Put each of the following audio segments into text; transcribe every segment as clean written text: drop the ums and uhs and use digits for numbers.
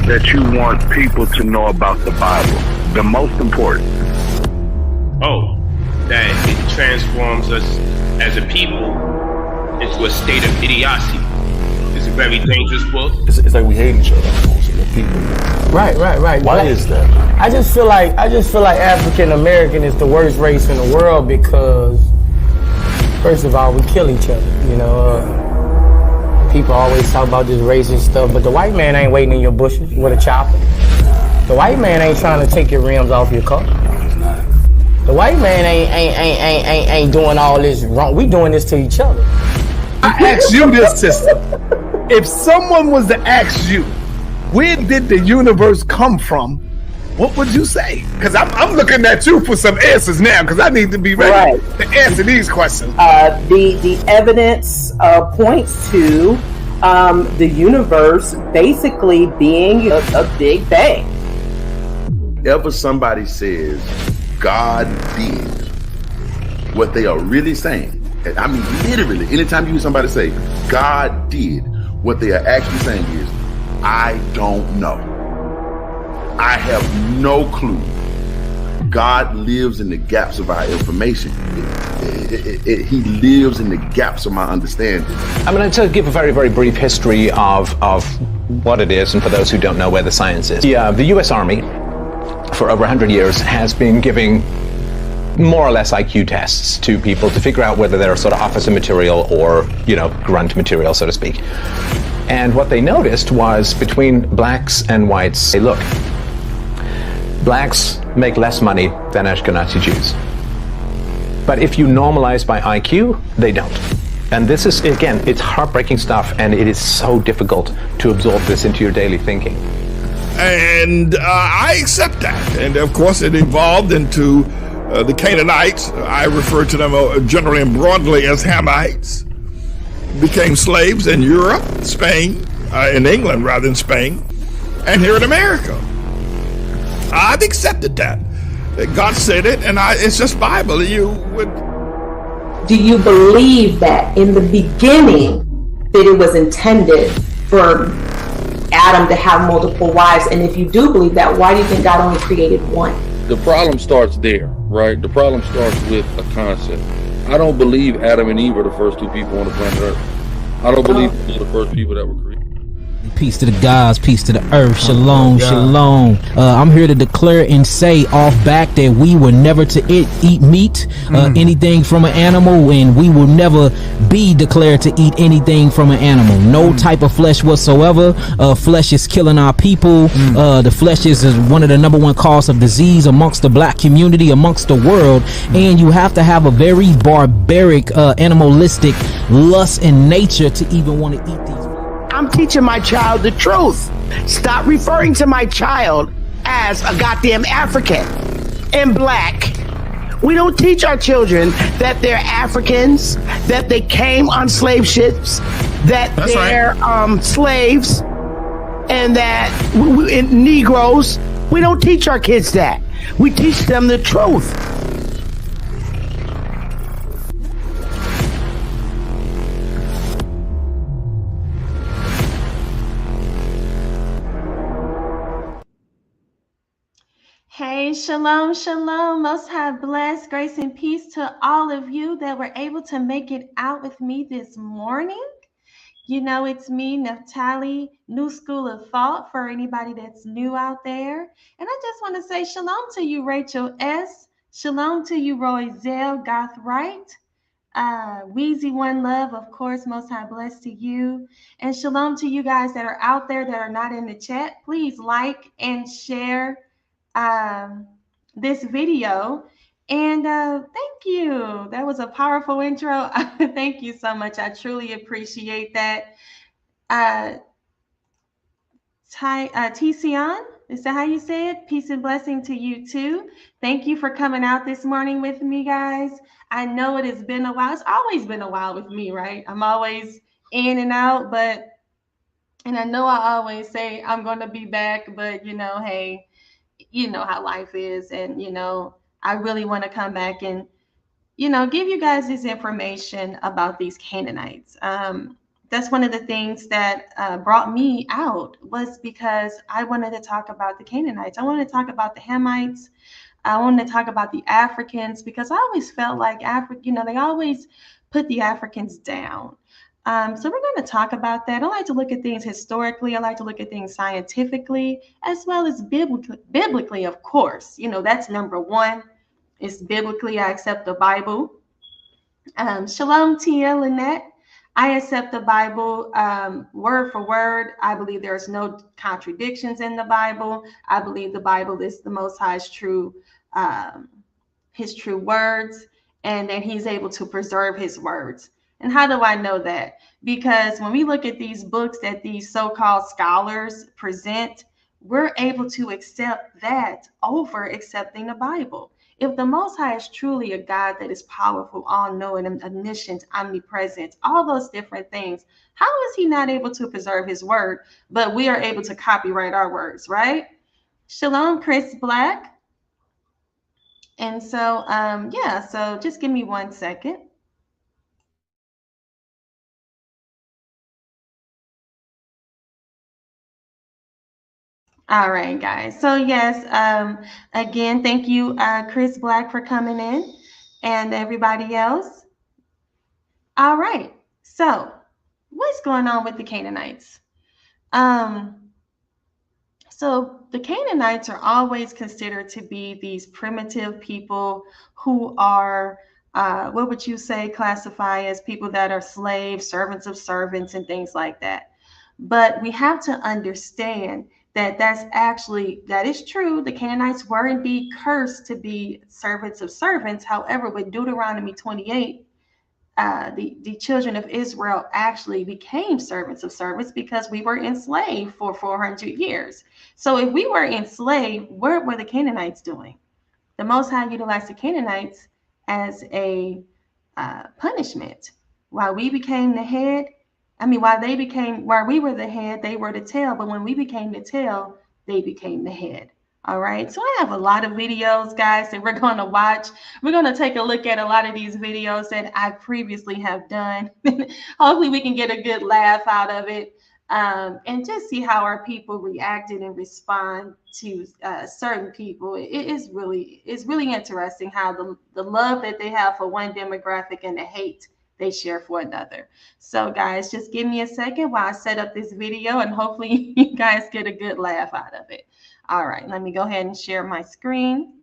that you want people to know about the Bible? The most important. Oh, that it transforms us as a people into a state of idiocy. It's a very dangerous book. It's like we hate each other, most of the people. Right. Why is that? I just feel like African American is the worst race in the world because, first of all, we kill each other. You know, people always talk about this racist stuff, but the white man ain't waiting in your bushes with a chopper. The white man ain't trying to take your rims off your car. The white man ain't doing all this wrong. We doing this to each other. I ask you this, sister. If someone was to ask you, where did the universe come from? What would you say? Because I'm looking at you for some answers now, because I need to be ready to answer these questions. The evidence points to the universe basically being a big bang. Ever somebody says God did what they are really saying, I mean literally, anytime you hear somebody say God did, what they are actually saying is, I don't know. I have no clue. God lives in the gaps of our information. He lives in the gaps of my understanding. I'm going to give a very, very brief history of what it is, and for those who don't know where the science is. The U.S. Army, for over 100 years, has been giving more or less IQ tests to people to figure out whether they're sort of officer material or, grunt material, so to speak. And what they noticed was between blacks and whites, say, look, blacks make less money than Ashkenazi Jews. But if you normalize by IQ, they don't. And this is, again, it's heartbreaking stuff, and it is so difficult to absorb this into your daily thinking. And I accept that. And of course, it evolved into the Canaanites. I refer to them generally and broadly as Hamites. Became slaves in Europe, Spain, in England rather than Spain, and here in America. I've accepted that. God said it, and it's just Bible. Do you believe that in the beginning that it was intended for Adam to have multiple wives? And if you do believe that, why do you think God only created one? The problem starts there, right? The problem starts with a concept. I don't believe Adam and Eve are the first two people on the planet Earth. I don't believe they're the first people that were created. Peace to the gods, peace to the earth, shalom, shalom. I'm here to declare and say off back that we were never to eat meat, anything from an animal, and we will never be declared to eat anything from an animal. No type of flesh whatsoever. Flesh is killing our people. The flesh is one of the number one cause of disease amongst the black community, amongst the world, and you have to have a very barbaric, animalistic lust in nature to even want to eat these. I'm teaching my child the truth. Stop referring to my child as a goddamn African and black. We don't teach our children that they're Africans, that they came on slave ships, that they're slaves, and that Negroes. We don't teach our kids that. We teach them the truth. Hey, shalom, shalom. Most High bless, grace and peace to all of you that were able to make it out with me this morning. You know, it's me, Naphtali, New School of Thought, for anybody that's new out there. And I just want to say shalom to you, Rachel S. Shalom to you, Roy Zell, Goth Wright. Wheezy One Love, of course, Most High bless to you. And shalom to you guys that are out there that are not in the chat. Please like and share this video, and thank you. That was a powerful intro. Thank you so much. I truly appreciate that. Tision, is that how you say it? Peace and blessing to you too. Thank you for coming out this morning with me, guys. I know it has been a while. It's always been a while with me, right? I'm always in and out, and I know I always say I'm going to be back, but hey, you know how life is, and I really want to come back and give you guys this information about these Canaanites. that's one of the things that brought me out, was because I wanted to talk about the Canaanites. I wanted to talk about the Hamites. I wanted to talk about the Africans, because I always felt like they always put the Africans down. So we're going to talk about that. I like to look at things historically. I like to look at things scientifically, as well as biblically, of course. That's number one. It's biblically. I accept the Bible. Shalom, Tia Lynette. I accept the Bible word for word. I believe there's no contradictions in the Bible. I believe the Bible is the Most High's his true words, and that he's able to preserve his words. And how do I know that? Because when we look at these books that these so-called scholars present, we're able to accept that over accepting the Bible. If the Most High is truly a God that is powerful, all-knowing, omniscient, omnipresent, all those different things, how is he not able to preserve his word, but we are able to copyright our words, right? Shalom, Chris Black. And so, so just give me 1 second. All right, guys. So yes, again, thank you, Chris Black, for coming in, and everybody else. All right. So what's going on with the Canaanites? So the Canaanites are always considered to be these primitive people who are, what would you say, classify as people that are slaves, servants of servants, and things like that. But we have to understand that that is true. The Canaanites were indeed cursed to be servants of servants. However, with Deuteronomy 28, the children of Israel actually became servants of servants because we were enslaved for 400 years. So if we were enslaved, what were the Canaanites doing? The Most High utilized the Canaanites as a punishment. While we became the head, while we were the head, they were the tail. But when we became the tail, they became the head. All right. So I have a lot of videos, guys, that we're going to watch. We're going to take a look at a lot of these videos that I previously have done. Hopefully we can get a good laugh out of it, and just see how our people reacted and respond to certain people. It's really interesting how the love that they have for one demographic and the hate they share for another. So guys, just give me a second while I set up this video, and hopefully you guys get a good laugh out of it. All right, let me go ahead and share my screen.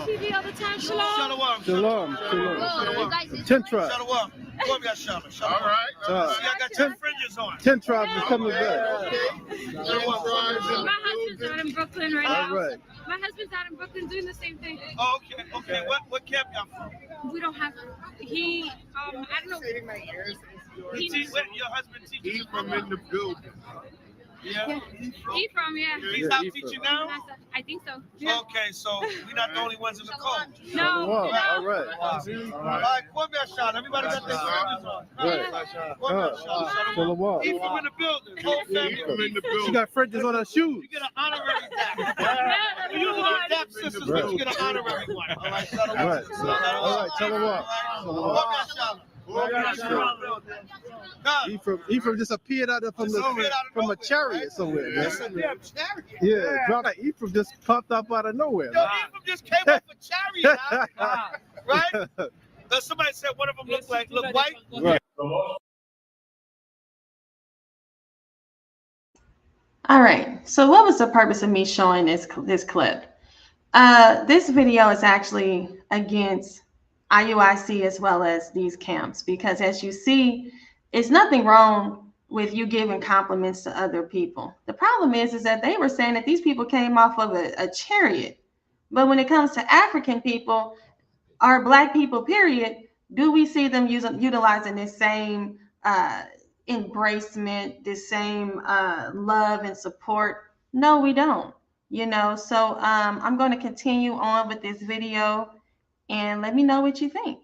TV all the time. Shalom. Shalom. Tentra. Shalom. All right. I got 10 fringes on. 10 tribes is coming back. My husband's out in Brooklyn right now. All right. My husband's out in Brooklyn doing the same thing. Oh, okay. What camp y'all from? We don't have. He, I don't know. Your husband teaches. He's from in the building. Yeah. Ephraim, yeah. He's out teaching now? I think so. Yeah. Okay, so we're not the only ones in the cold. No. All right. All right, Kwame shot. Everybody got their fringes on. Shalom. Ephraim in the building. Whole family. She got fringes on her shoes. You get an honorary dap. You get dap sisters, but you get an honorary one. All right, Shalom. All right, Shalom. Ephraim just appeared out from a chariot somewhere. Man. Yeah, dropped Ephraim just popped up out of nowhere. Yo, Ephraim just came off a chariot, right? Somebody said one of them look white. Right. All right. So what was the purpose of me showing this clip? This video is actually against IUIC as well as these camps, because as you see, it's nothing wrong with you giving compliments to other people. The problem is that they were saying that these people came off of a chariot. But when it comes to African people or Black people, period, Do we see them utilizing this same embracement, this same love and support? No, we don't. So I'm going to continue on with this video, and let me know what you think.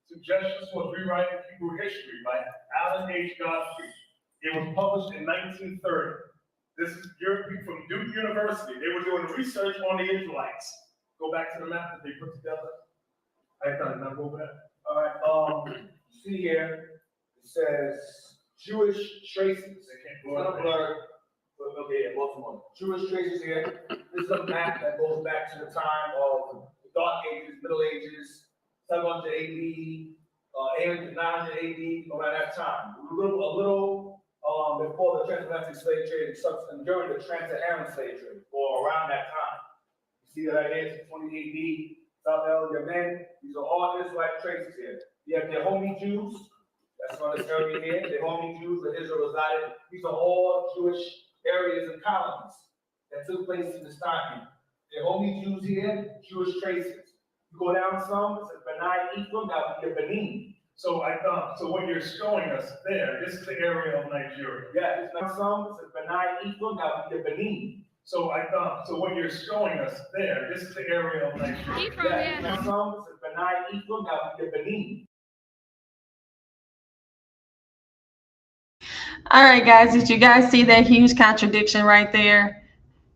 Suggestions for Rewriting Hebrew History by Alan H. Godfrey. It was published in 1930. This is from Duke University. They were doing research on the Israelites. Go back to the map that they put together. I thought not go back. All right. See here, it says Jewish traces. They can't go out there. Okay, Baltimore. Jewish traces here. This is a map that goes back to the time of the Dark Ages, Middle Ages, 700 AD, 900 AD, around that time. A little before the transatlantic slave trade and during the trans-Saharan slave trade, or around that time. You see that here, it's 20 AD, South El Yemen. These are all Israelite traces here. You have the Dahomey Jews, that's on this area here. The Dahomey Jews where Israel resided. These are all Jewish areas and colonies that took place in this time. The Dahomey Jews here, Jewish traces. You go down some, it says Benai Ephraim, that would be a Benin. So what you're showing us there, this is the area of Nigeria. Yeah, it's not some, it says Benai Ephraim, that would be a Benin. So what you're showing us there, this is the area of Nigeria. Yeah, it's not some, it says Benai Ephraim, that would be a Benin. All right, guys, did you guys see that huge contradiction right there?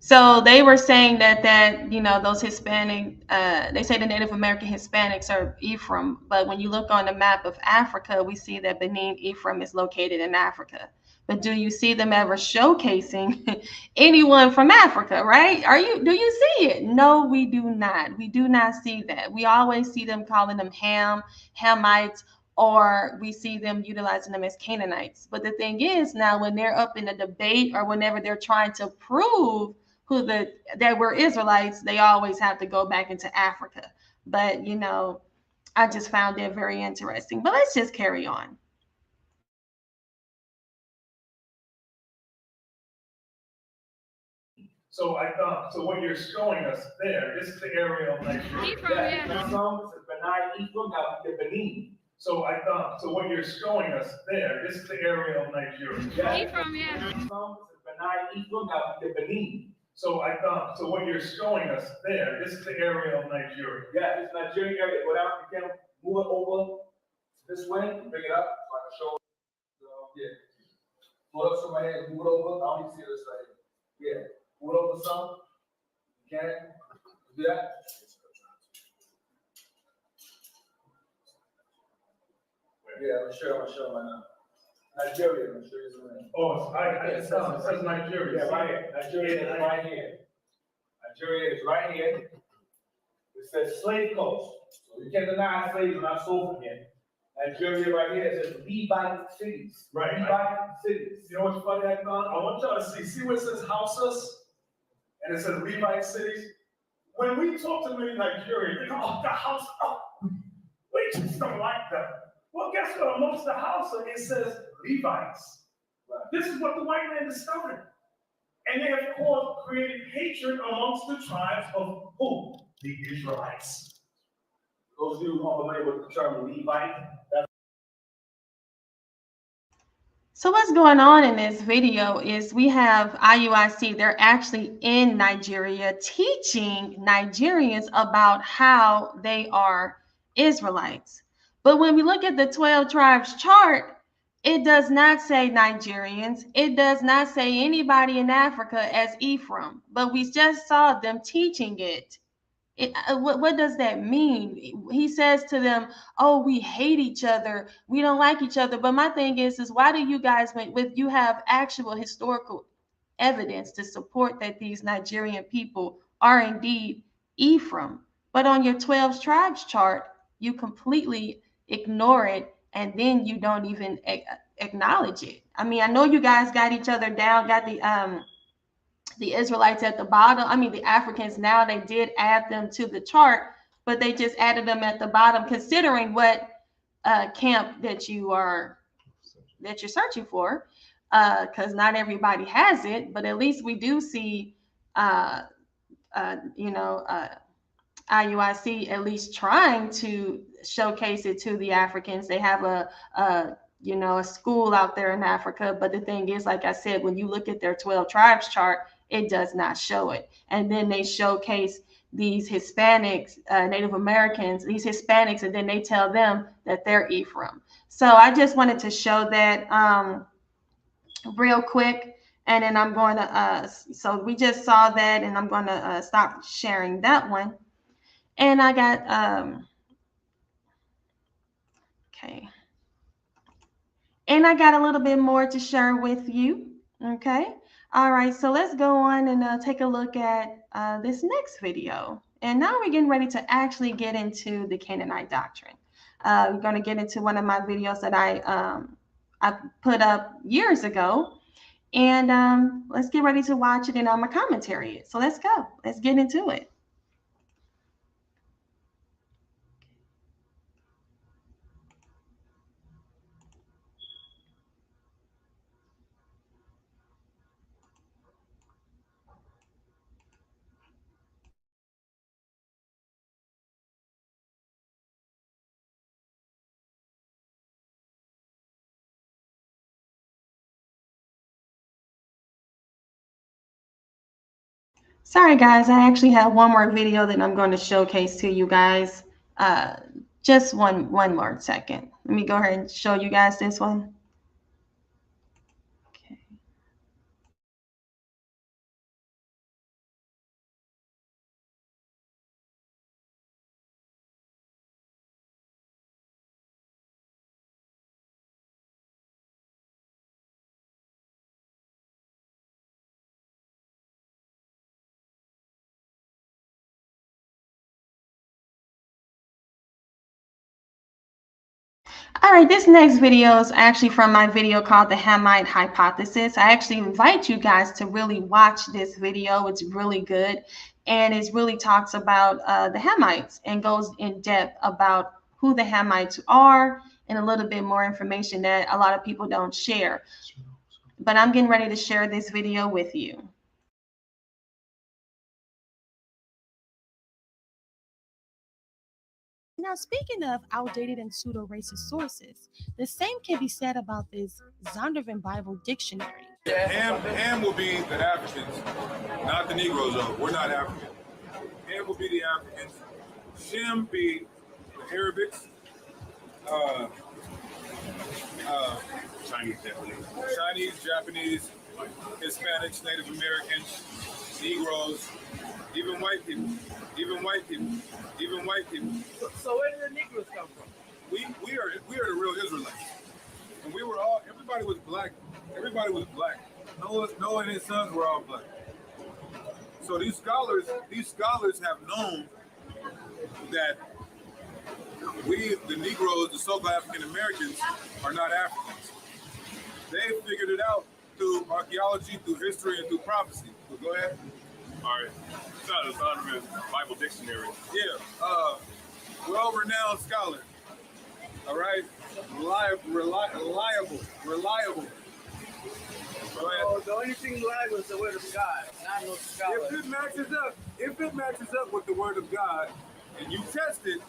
So they were saying that those Hispanic, they say the Native American Hispanics are Ephraim, but when you look on the map of Africa, we see that Benin Ephraim is located in Africa. But do you see them ever showcasing anyone from Africa, right? Do you see it? No, we do not. We do not see that. We always see them calling them Hamites, or we see them utilizing them as Canaanites. But the thing is, now when they're up in a debate or whenever they're trying to prove that we're Israelites, they always have to go back into Africa. But I just found it very interesting. But let's just carry on. So what you're showing us there, this is the area of Nigeria. So what you're showing us there, this is the area of Nigeria. So what you're showing us there, this is the area of Nigeria. Yeah, it's Nigerian area. Go down, you can move it over this way, bring it up so I can show. Yeah. Pull up some right here, move it over. I don't even see this right here. Yeah. Move it over some. You can do that. Yeah, I'm sure right now. Nigeria, I'm sure it's right. Oh, it says Nigeria. Yeah, right here. Nigeria is right here. Nigeria is right here. It says slave coast. So you can't deny slaves are not sold from here. Nigeria right here, it says Levite cities. Right. Levite cities. You know what's funny, I want y'all to see where it says houses and it says Levite cities. When we talk to many Nigerians, they go, oh, the house, we just don't like them. Well, guess what? Amongst the house, it says Levites. Right. This is what the white man discovered. And they, of course, created hatred amongst the tribes of who? The Israelites. Those of you who are familiar with the term Levite, So what's going on in this video is we have IUIC, they're actually in Nigeria teaching Nigerians about how they are Israelites. But when we look at the 12 tribes chart, it does not say Nigerians. It does not say anybody in Africa as Ephraim, but we just saw them teaching it. What does that mean? He says to them, oh, we hate each other. We don't like each other. But my thing is why do you guys, with you have actual historical evidence to support that these Nigerian people are indeed Ephraim, but on your 12 tribes chart, you completely ignore it, and then you don't even acknowledge it. I mean, I know you guys got each other down, got the Israelites at the bottom. I mean, the Africans, now they did add them to the chart, but they just added them at the bottom, considering what camp that you're searching for. because not everybody has it, but at least we do see, IUIC at least trying to showcase it to the Africans. They have a school out there in Africa, but the thing is, like I said, when you look at their 12 tribes chart, it does not show it. And then they showcase these Hispanics, Native Americans, these Hispanics, and then they tell them that they're Ephraim. So I just wanted to show that real quick. And then I'm going to, so we just saw that, and I'm going to stop sharing that one. And I got, okay. And I got a little bit more to share with you. Okay. All right. So let's go on and take a look at this next video. And now we're getting ready to actually get into the Canaanite doctrine. We're going to get into one of my videos that I put up years ago. And let's get ready to watch it in my commentary. So let's go. Let's get into it. Sorry, guys, I actually have one more video that I'm going to showcase to you guys. Just one more second. Let me go ahead and show you guys this one. Okay. All right, this next video is actually from my video called the Hamite Hypothesis. I actually invite you guys to really watch this video. It's really good. And it really talks about the Hamites and goes in depth about who the Hamites are and a little bit more information that a lot of people don't share. But I'm getting ready to share this video with you. Now, speaking of outdated and pseudo-racist sources, the same can be said about this Zondervan Bible Dictionary. Ham will be the Africans, not the Negroes, though. We're not African. Ham will be the Africans. Shem be the Arabics. Chinese, Japanese, Hispanics, Native Americans, Negroes, even white people. So where did the Negroes come from? We are the real Israelites, and everybody was black. Noah and his sons were all black. So these scholars have known that we, the Negroes, the so-called African Americans, are not Africans. They figured it out through archaeology, through history, and through prophecy. So go ahead. All right. It's not a Zondervan Bible Dictionary. Yeah. Well-renowned scholar. All right. Reliable. So the only thing reliable is the word of God, not no scholar. If it matches up with the word of God, and you test it,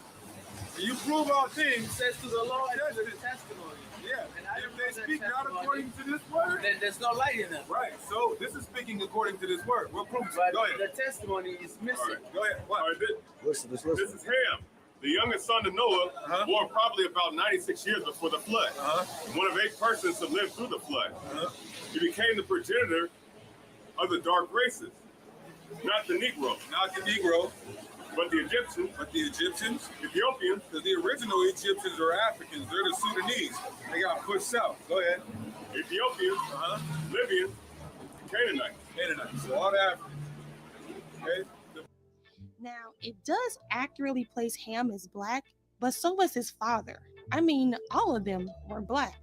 and you prove all things, it says to the Lord and to the testimony. Yeah. And if they speak not according to this word, then there's no light in them. Right. So this is speaking according to this word. What proves it? Go ahead. The testimony is missing. All right. Go ahead. What? All right, Listen. This is Ham, the youngest son of Noah, born probably about 96 years before the flood. One of 8 persons to live through the flood. He became the progenitor of the dark races, not the Negro. But the Egyptians. Ethiopians. Because the original Egyptians are Africans. They're the Sudanese. They got pushed south. Go ahead. Ethiopians, Libyans, Canaanites. So all the Africans. Okay. Now, it does accurately place Ham as black, but so was his father. I mean, all of them were black.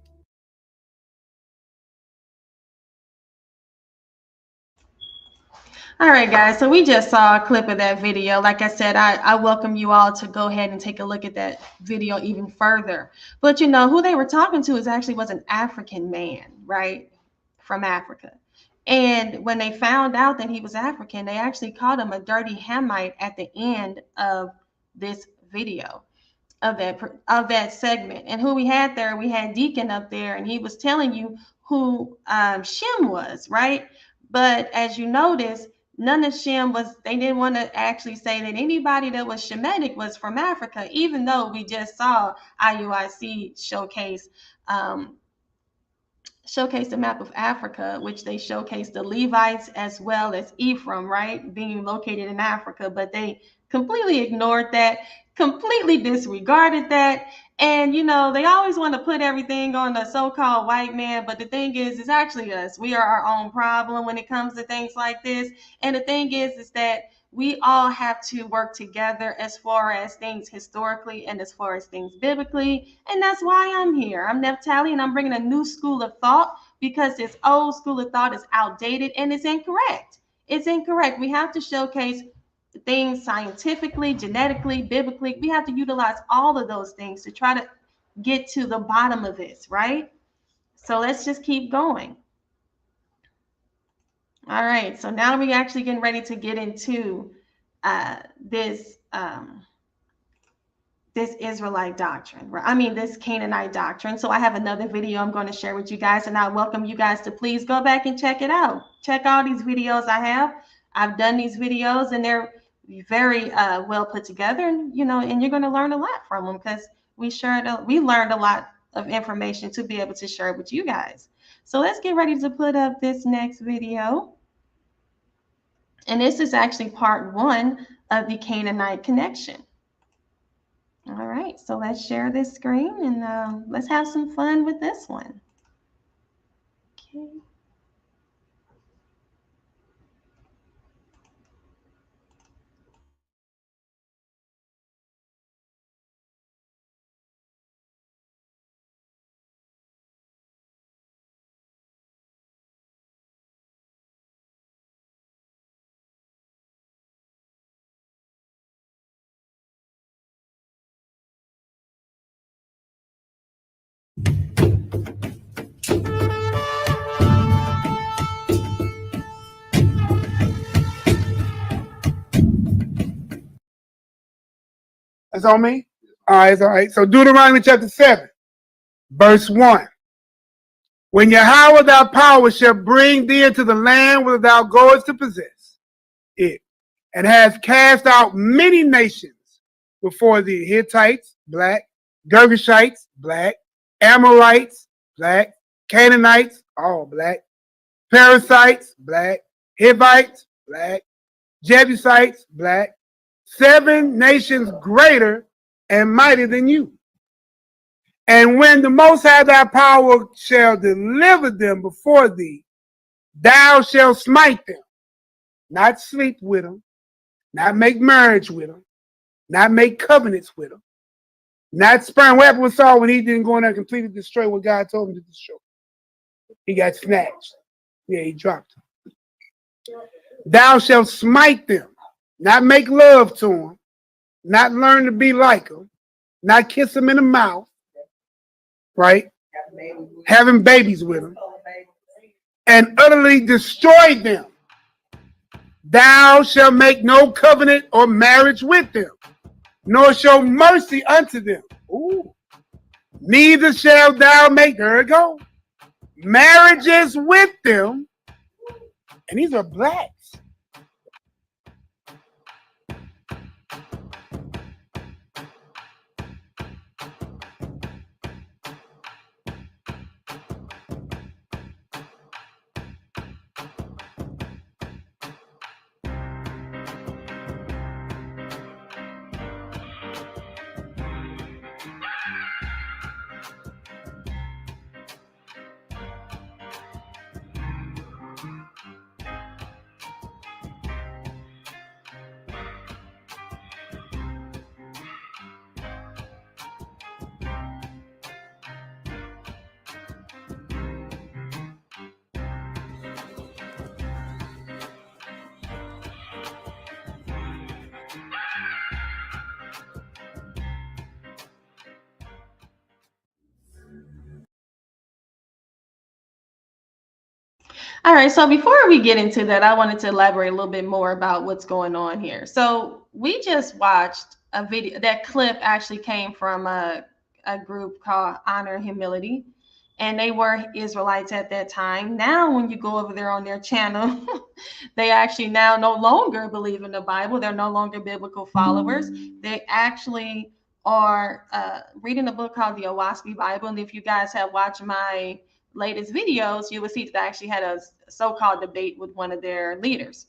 All right, guys, so we just saw a clip of that video. Like I said, I welcome you all to go ahead and take a look at that video even further. But who they were talking to actually was an African man, right? from Africa. And when they found out that he was African, they actually called him a dirty Hamite at the end of this video, of that segment. And who we had there, we had Deacon up there, and he was telling you who Shem was, right? But as you notice, none of Shem was, they didn't want to actually say that anybody that was Shemitic was from Africa, even though we just saw IUIC showcase the map of Africa, which they showcased the Levites as well as Ephraim, right, being located in Africa. But they completely ignored that, completely disregarded that. And, you know, they always want to put everything on the so-called white man. But the thing is, it's actually us. We are our own problem when it comes to things like this. And the thing is that we all have to work together as far as things historically and as far as things biblically. And that's why I'm here. I'm Naphtali, and I'm bringing a new school of thought, because this old school of thought is outdated and it's incorrect. It's incorrect. We have to showcase things scientifically, genetically, biblically. We have to utilize all of those things to try to get to the bottom of this, right? So let's just keep going. All right, so now we're actually getting ready to get into this Israelite doctrine, right? I mean, this Canaanite doctrine. So I have another video I'm going to share with you guys, and I welcome you guys to please go back and check it out. Check all these videos I have. I've done these videos, and they're very well put together, and you know, and you're going to learn a lot from them, because we learned a lot of information to be able to share it with you guys. So let's get ready to put up this next video. And this is actually part 1 of the Canaanite connection. All right, so let's share this screen, and let's have some fun with this one. Okay. It's on me? All right, it's all right. So Deuteronomy chapter 7, verse 1. When Yahweh thy power shall bring thee into the land whither thou goest to possess it, and has cast out many nations before thee, Hittites, black, Girgashites, black, Amorites, black, Canaanites, all black, Perizzites, black, Hivites, black, Jebusites, black, 7 nations greater and mightier than you. And when the Most High thy power shall deliver them before thee, thou shalt smite them, not sleep with them, not make marriage with them, not make covenants with them, not spurn. What happened with Saul when he didn't go in there and completely destroy what God told him to destroy? He got snatched. Yeah, he dropped him. Thou shalt smite them, not make love to them, not learn to be like them, not kiss them in the mouth, right? Having babies with them, and utterly destroy them. Thou shalt make no covenant or marriage with them, nor show mercy unto them. Ooh. Neither shalt thou make, there it go, marriages with them. And these are blacks. All right, so before we get into that, I wanted to elaborate a little bit more about what's going on here. So we just watched a video. That clip actually came from a group called Honor and Humility, and they were Israelites at that time. Now, when you go over there on their channel, they actually now no longer believe in the Bible. They're no longer biblical followers. They actually are reading a book called the Owaski Bible. And if you guys have watched my latest videos, you will see that I actually had a so-called debate with one of their leaders.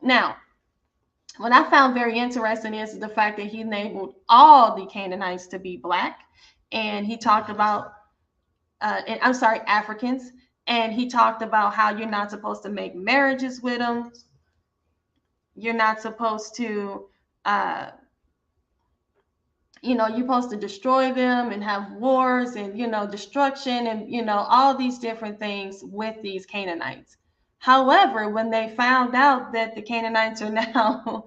Now, what I found very interesting is the fact that he labeled all the Canaanites to be black, and he talked about, Africans, and he talked about how you're not supposed to make marriages with them. You're not supposed to, you're supposed to destroy them and have wars and, destruction and, all these different things with these Canaanites. However, when they found out that the Canaanites are now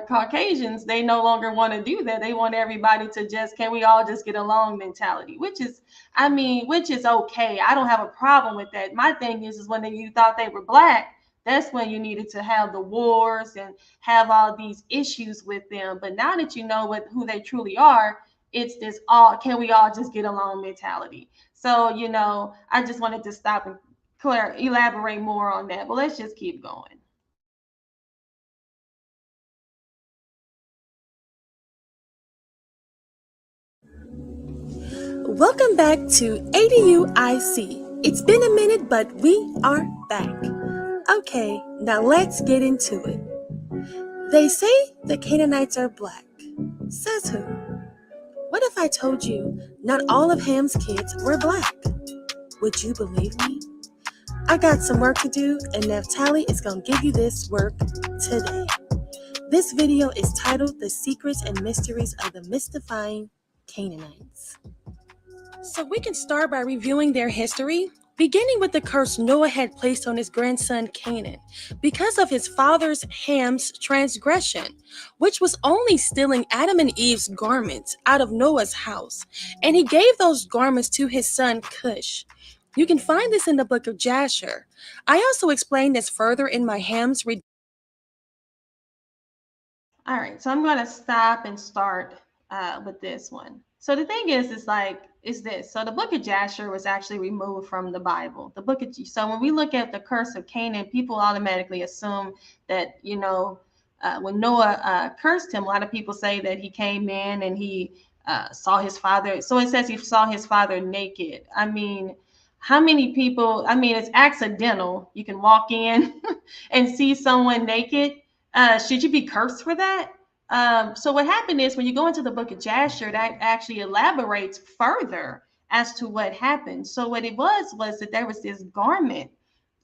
Caucasians, they no longer want to do that. They want everybody to can we all just get along mentality, which is okay. I don't have a problem with that. My thing is when you thought they were black, that's when you needed to have the wars and have all these issues with them. But now that you know who they truly are, it's this can we all just get along mentality. So, I just wanted to stop and elaborate more on that, but let's just keep going. Welcome back to ADUIC. It's been a minute, but we are back. Okay, now let's get into it. They say the Canaanites are black. Says who? What if I told you not all of Ham's kids were black? Would you believe me? I got some work to do, and Naphtali is going to give you this work today. This video is titled The Secrets and Mysteries of the Mystifying Canaanites. So we can start by reviewing their history, beginning with the curse Noah had placed on his grandson Canaan because of his father's Ham's transgression, which was only stealing Adam and Eve's garments out of Noah's house, and he gave those garments to his son Cush. You can find this in the book of Jasher. I also explained this further in my Ham's. All right, so I'm going to stop and start with this one. So the thing is this. So the book of Jasher was actually removed from the Bible. So when we look at the curse of Canaan, people automatically assume that, when Noah cursed him, a lot of people say that he came in and he saw his father. So it says he saw his father naked. I mean, how many people, it's accidental. You can walk in and see someone naked. Should you be cursed for that? So what happened is when you go into the book of Jasher, that actually elaborates further as to what happened. So what it was that there was this garment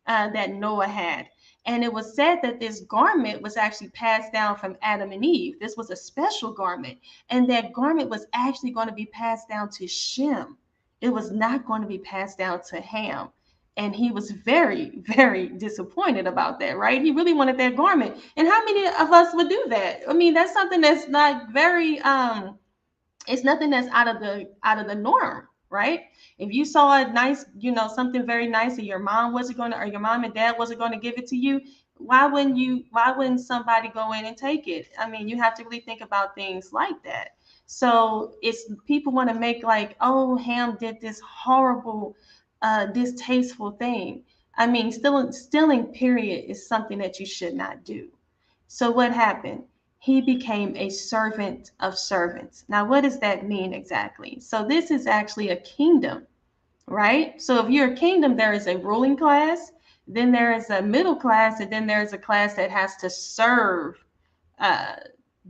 that Noah had. And it was said that this garment was actually passed down from Adam and Eve. This was a special garment. And that garment was actually going to be passed down to Shem. It was not going to be passed down to Ham. And he was very, very disappointed about that, right? He really wanted that garment. And how many of us would do that? That's something that's not very, it's nothing that's out of the norm, right? If you saw a nice, something very nice and your mom and dad wasn't going to give it to you, why wouldn't somebody go in and take it? You have to really think about things like that. So people want to make Ham did this horrible, distasteful thing. Stealing period is something that you should not do. So what happened? He became a servant of servants. Now, what does that mean exactly? So this is actually a kingdom, right? So if you're a kingdom, there is a ruling class, then there is a middle class, and then there's a class that has to serve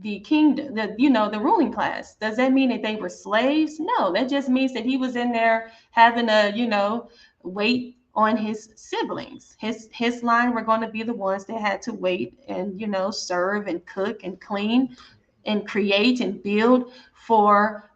the kingdom, the ruling class. Does that mean that they were slaves? No, that just means that he was in there having to, wait on his siblings. His line were going to be the ones that had to wait and, serve and cook and clean and create and build for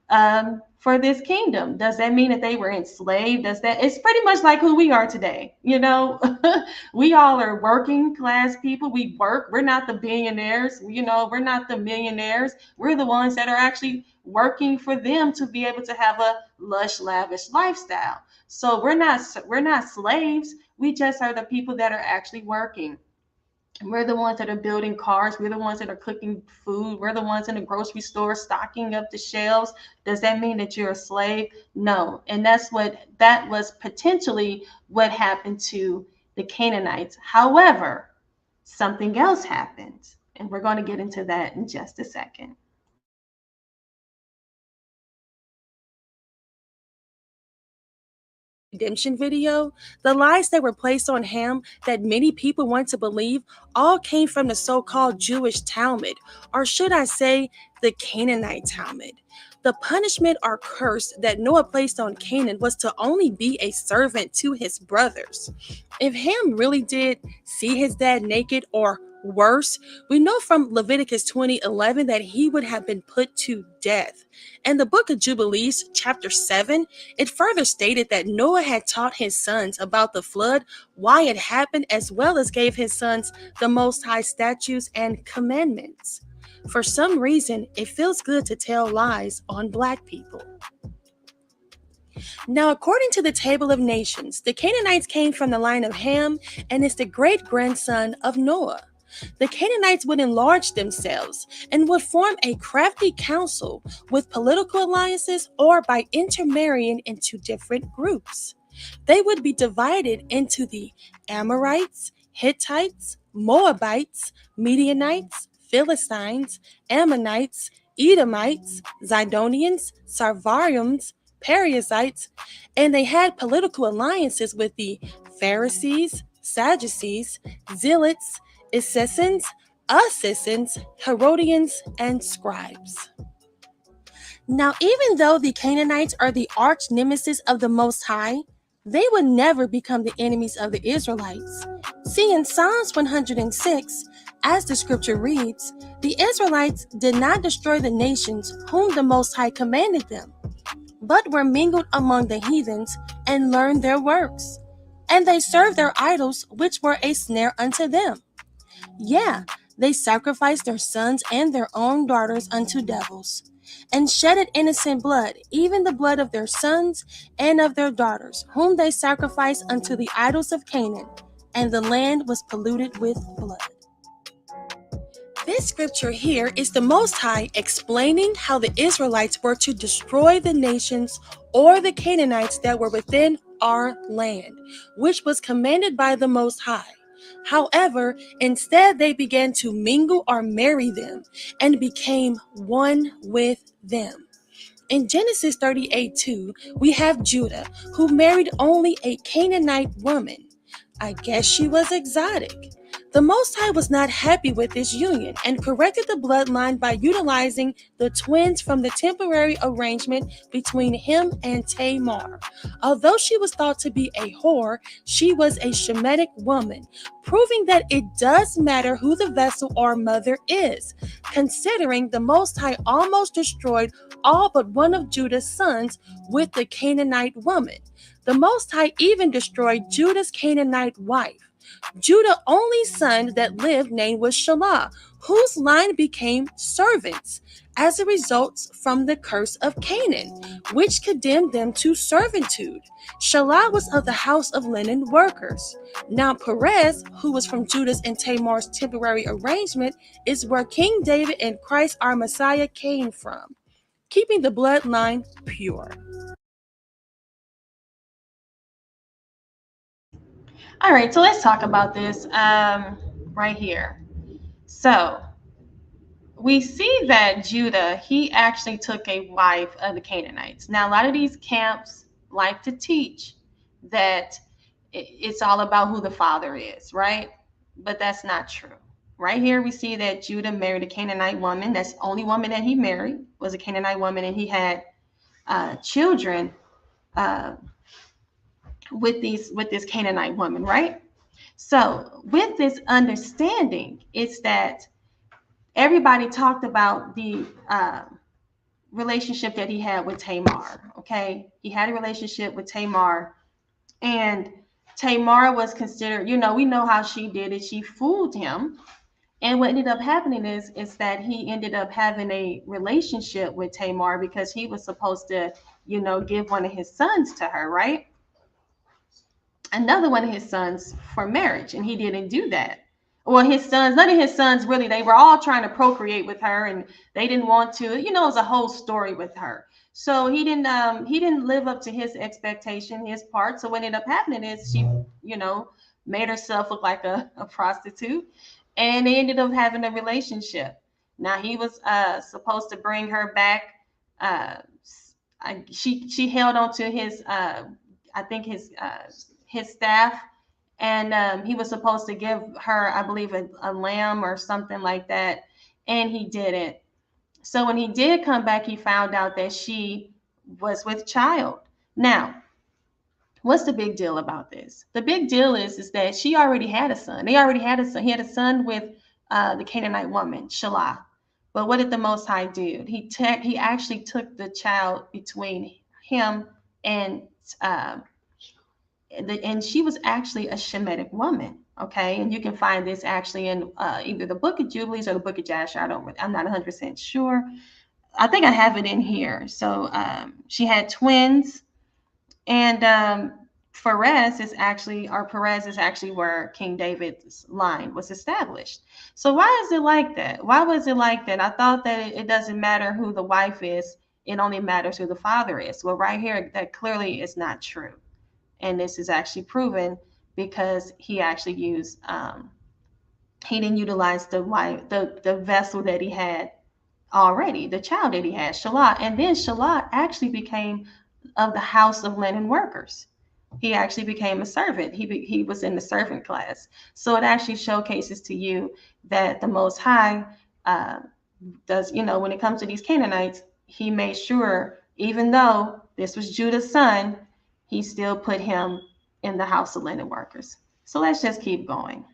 this kingdom. Does that mean that they were enslaved? It's pretty much like who we are today. We all are working class people. We work. We're not the billionaires. We're not the millionaires. We're the ones that are actually working for them to be able to have a lush, lavish lifestyle. So we're not slaves. We just are the people that are actually working. We're the ones that are building cars. We're the ones that are cooking food. We're the ones in the grocery store stocking up the shelves. Does that mean that you're a slave? No. And that was potentially what happened to the Canaanites. However, something else happened. And we're going to get into that in just a second. Redemption video, the lies that were placed on Ham that many people want to believe all came from the so-called Jewish Talmud, or should I say, the Canaanite Talmud. The punishment or curse that Noah placed on Canaan was to only be a servant to his brothers. If Ham really did see his dad naked, or worse, we know from Leviticus 20:11 that he would have been put to death. In the book of Jubilees, chapter 7, it further stated that Noah had taught his sons about the flood, why it happened, as well as gave his sons the Most High statutes and commandments. For some reason, it feels good to tell lies on Black people. Now, according to the Table of Nations, the Canaanites came from the line of Ham and is the great-grandson of Noah. The Canaanites would enlarge themselves and would form a crafty council with political alliances or by intermarrying into different groups. They would be divided into the Amorites, Hittites, Moabites, Midianites, Philistines, Ammonites, Edomites, Zidonians, Sarvarians, Perizzites, and they had political alliances with the Pharisees, Sadducees, Zealots, Essenes, Herodians, and scribes. Now, even though the Canaanites are the arch nemesis of the Most High, they would never become the enemies of the Israelites. See, in Psalms 106, as the scripture reads, the Israelites did not destroy the nations whom the Most High commanded them, but were mingled among the heathens and learned their works. And they served their idols, which were a snare unto them. Yeah, they sacrificed their sons and their own daughters unto devils, and shedded innocent blood, even the blood of their sons and of their daughters, whom they sacrificed unto the idols of Canaan, and the land was polluted with blood. This scripture here is the Most High explaining how the Israelites were to destroy the nations or the Canaanites that were within our land, which was commanded by the Most High. However, instead they began to mingle or marry them and became one with them. In Genesis 38:2, we have Judah, who married only a Canaanite woman. I guess she was exotic. The Most High was not happy with this union and corrected the bloodline by utilizing the twins from the temporary arrangement between him and Tamar. Although she was thought to be a whore, she was a Shemitic woman, proving that it does matter who the vessel or mother is, considering the Most High almost destroyed all but one of Judah's sons with the Canaanite woman. The Most High even destroyed Judah's Canaanite wife. Judah's only son that lived name was Shelah, whose line became servants as a result from the curse of Canaan, which condemned them to servitude. Shelah was of the house of linen workers. Now Perez, who was from Judah's and Tamar's temporary arrangement, is where King David and Christ our Messiah came from, keeping the bloodline pure. All right, so let's talk about this right here. So we see that Judah, he actually took a wife of the Canaanites. Now, a lot of these camps like to teach that it's all about who the father is, right? But that's not true. Right here, we see that Judah married a Canaanite woman. That's the only woman that he married was a Canaanite woman, and he had children with this Canaanite woman, right? So with this understanding, it's that everybody talked about the relationship that he had with Tamar. Okay, he had a relationship with Tamar, and Tamar was considered, we know how she did it. She fooled him, and what ended up happening is that he ended up having a relationship with Tamar because he was supposed to, give one of his sons to her, right? another one of his sons for marriage, and he didn't do that. Well, his sons, none of his sons really, they were all trying to procreate with her, and they didn't want to. It was a whole story with her. So he didn't live up to his expectation, his part. So what ended up happening is she, made herself look like a prostitute, and they ended up having a relationship. Now he was supposed to bring her back. She held on to his I think his staff, and he was supposed to give her, I believe, a lamb or something like that, and he didn't. So when he did come back, he found out that she was with child. Now, what's the big deal about this? The big deal is that she already had a son. They already had a son. He had a son with the Canaanite woman, Shelah. But what did the Most High do? He actually took the child between him and and she was actually a Shemitic woman. Okay, and you can find this actually in either the Book of Jubilees or the Book of Jasher. I'm not 100% sure. I think I have it in here. So she had twins, and Perez is actually where King David's line was established. So why is it like that? Why was it like that? I thought that it doesn't matter who the wife is, it only matters who the father is. Well, right here, that clearly is not true. And this is actually proven because he actually used, he didn't utilize the vessel that he had already, the child that he had, Shelah. And then Shelah actually became of the house of linen workers. He actually became a servant. He was in the servant class. So it actually showcases to you that the Most High does, when it comes to these Canaanites, he made sure, even though this was Judah's son, he still put him in the house of linen workers. So let's just keep going.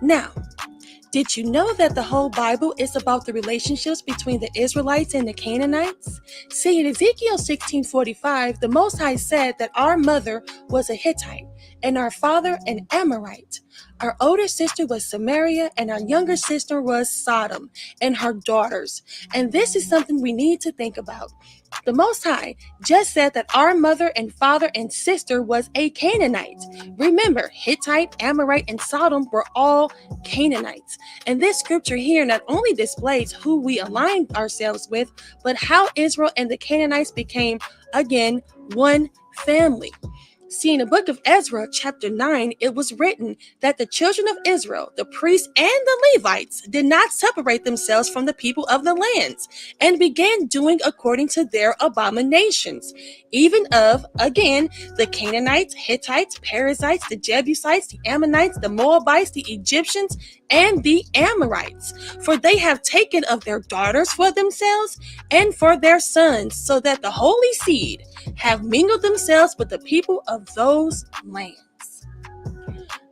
Now, did you know that the whole Bible is about the relationships between the Israelites and the Canaanites? See, in Ezekiel 16:45, the Most High said that our mother was a Hittite and our father an Amorite. Our older sister was Samaria and our younger sister was Sodom and her daughters. And this is something we need to think about. The Most High just said that our mother and father and sister was a Canaanite. Remember, Hittite, Amorite, and Sodom were all Canaanites. And this scripture here not only displays who we aligned ourselves with, but how Israel and the Canaanites became, again, one family. See, in the book of Ezra, chapter 9, it was written that the children of Israel, the priests and the Levites, did not separate themselves from the people of the lands and began doing according to their abominations, even of, again, the Canaanites, Hittites, Perizzites, the Jebusites, the Ammonites, the Moabites, the Egyptians, and the Amorites. For they have taken of their daughters for themselves and for their sons, so that the holy seed have mingled themselves with the people of those lands.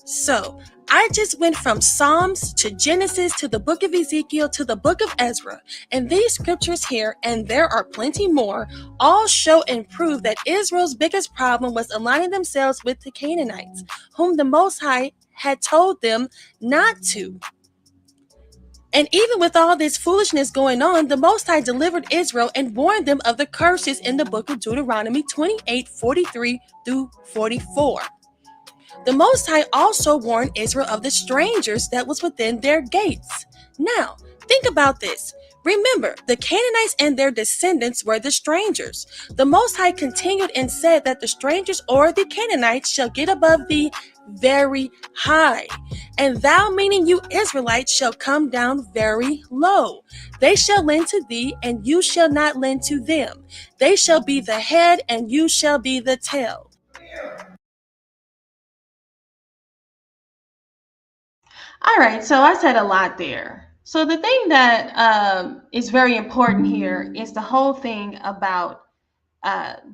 So, I just went from Psalms to Genesis to the book of Ezekiel to the book of Ezra. And these scriptures here, and there are plenty more, all show and prove that Israel's biggest problem was aligning themselves with the Canaanites, whom the Most High had told them not to. And even with all this foolishness going on, the Most High delivered Israel and warned them of the curses in the book of Deuteronomy 28:43-44. The Most High also warned Israel of the strangers that was within their gates. Now, think about this. Remember, the Canaanites and their descendants were the strangers. The Most High continued and said that the strangers or the Canaanites shall get above thee very high, and thou, meaning you Israelites, shall come down very low. They shall lend to thee, and you shall not lend to them. They shall be the head, and you shall be the tail. All right, so I said a lot there. So the thing that is very important here is the whole thing about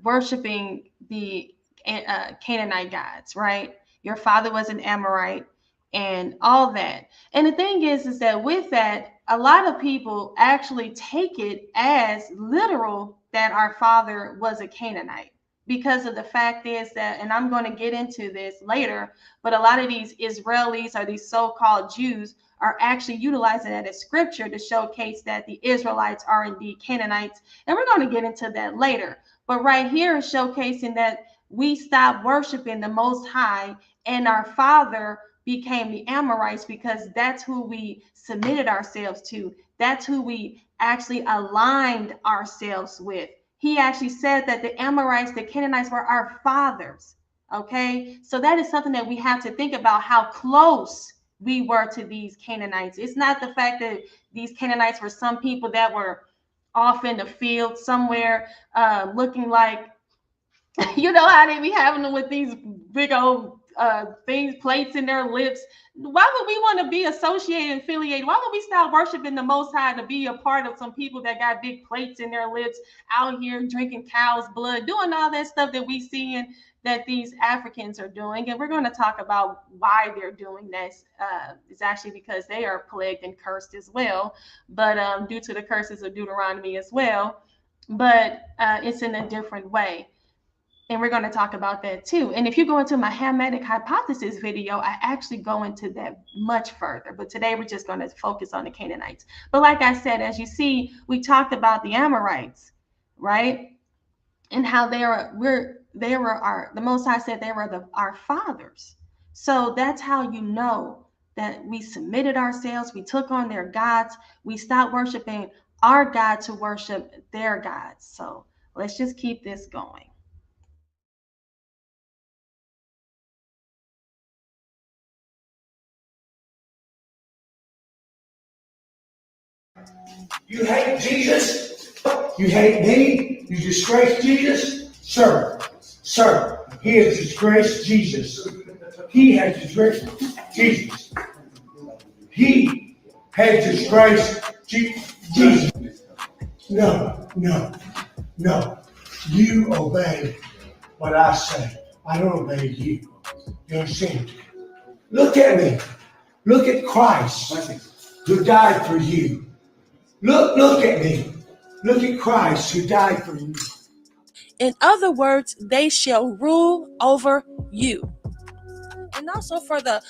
worshiping the Canaanite gods, right? Your father was an Amorite and all that. And the thing is that with that, a lot of people actually take it as literal that our father was a Canaanite. because of the fact is that, and I'm going to get into this later, but a lot of these Israelis or these so-called Jews are actually utilizing that as scripture to showcase that the Israelites are indeed Canaanites. And we're going to get into that later. But right here is showcasing that we stopped worshiping the Most High and our father became the Amorites because that's who we submitted ourselves to. That's who we actually aligned ourselves with. He actually said that the Amorites, the Canaanites were our fathers. Okay, so that is something that we have to think about, how close we were to these Canaanites. It's not the fact that these Canaanites were some people that were off in the field somewhere looking like, you know how they be having them with these big old things, plates in their lips. Why would we want to be associated and affiliated? Why would we start worshiping the Most High to be a part of some people that got big plates in their lips out here drinking cow's blood, doing all that stuff that we see and that these Africans are doing? And we're going to talk about why they're doing this. It's actually because they are plagued and cursed as well, but due to the curses of Deuteronomy as well, but it's in a different way. And we're going to talk about that too. And if you go into my Hamitic hypothesis video, I actually go into that much further. But today we're just going to focus on the Canaanites. But like I said, as you see, we talked about the Amorites, right? And how the Most High said they were our fathers. So that's how you know that we submitted ourselves, we took on their gods, we stopped worshiping our God to worship their gods. So let's just keep this going. You hate Jesus? You hate me? You disgrace Jesus? Sir, he has disgraced Jesus. He has disgraced Jesus. He has disgraced Jesus. No. You obey what I say. I don't obey you. You understand? Look at me. Look at Christ who died for you. Look at me. Look at Christ who died for you. In other words, they shall rule over you. And also for the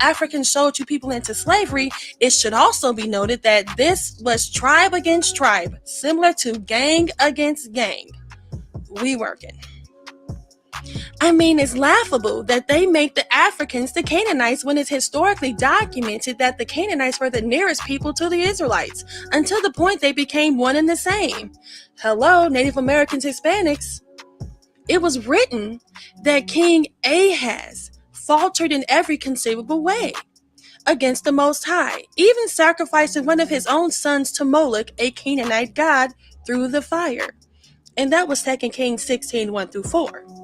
Africans sold you people into slavery, it should also be noted that this was tribe against tribe, similar to gang against gang. We working. I mean, it's laughable that they make the Africans the Canaanites when it's historically documented that the Canaanites were the nearest people to the Israelites until the point they became one and the same. Hello, Native Americans, Hispanics. It was written that King Ahaz faltered in every conceivable way against the Most High, even sacrificing one of his own sons to Moloch, a Canaanite god, through the fire. And that was 2 Kings 16, 1-4.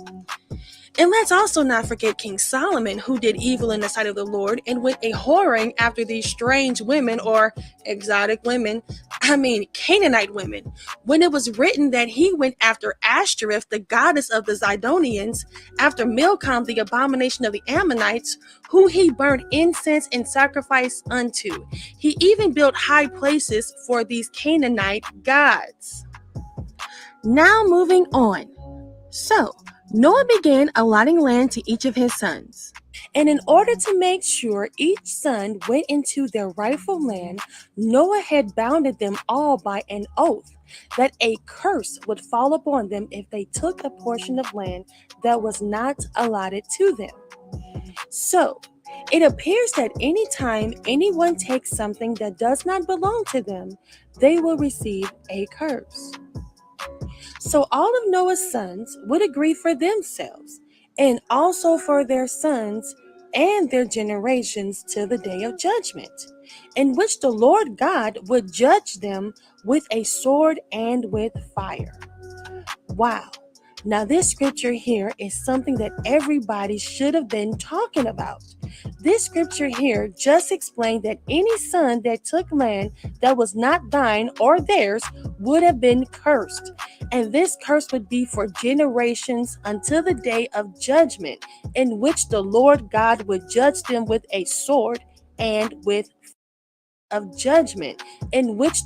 And let's also not forget King Solomon, who did evil in the sight of the Lord and went a whoring after these strange women or exotic women, Canaanite women, when it was written that he went after Ashtoreth, the goddess of the Zidonians, after Milcom, the abomination of the Ammonites, who he burned incense and sacrifice unto. He even built high places for these Canaanite gods. Now moving on. So, Noah began allotting land to each of his sons. And in order to make sure each son went into their rightful land, Noah had bounded them all by an oath that a curse would fall upon them if they took a portion of land that was not allotted to them. So, it appears that anytime anyone takes something that does not belong to them, they will receive a curse. So all of Noah's sons would agree for themselves and also for their sons and their generations till the day of judgment, in which the Lord God would judge them with a sword and with fire. Wow. Now this scripture here is something that everybody should have been talking about. This scripture here just explained that any son that took land that was not thine or theirs would have been cursed. And this curse would be for generations until the day of judgment, in which the Lord God would judge them with a sword and with of judgment, in which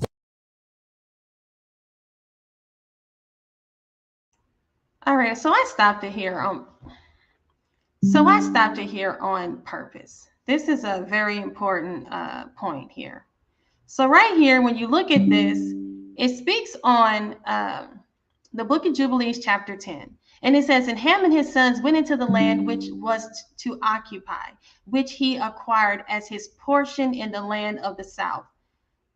All right, so I stopped it here on purpose. This is a very important point here. So right here, when you look at this, it speaks on the book of Jubilees, chapter 10. And it says, and Ham and his sons went into the land which was to occupy, which he acquired as his portion in the land of the south.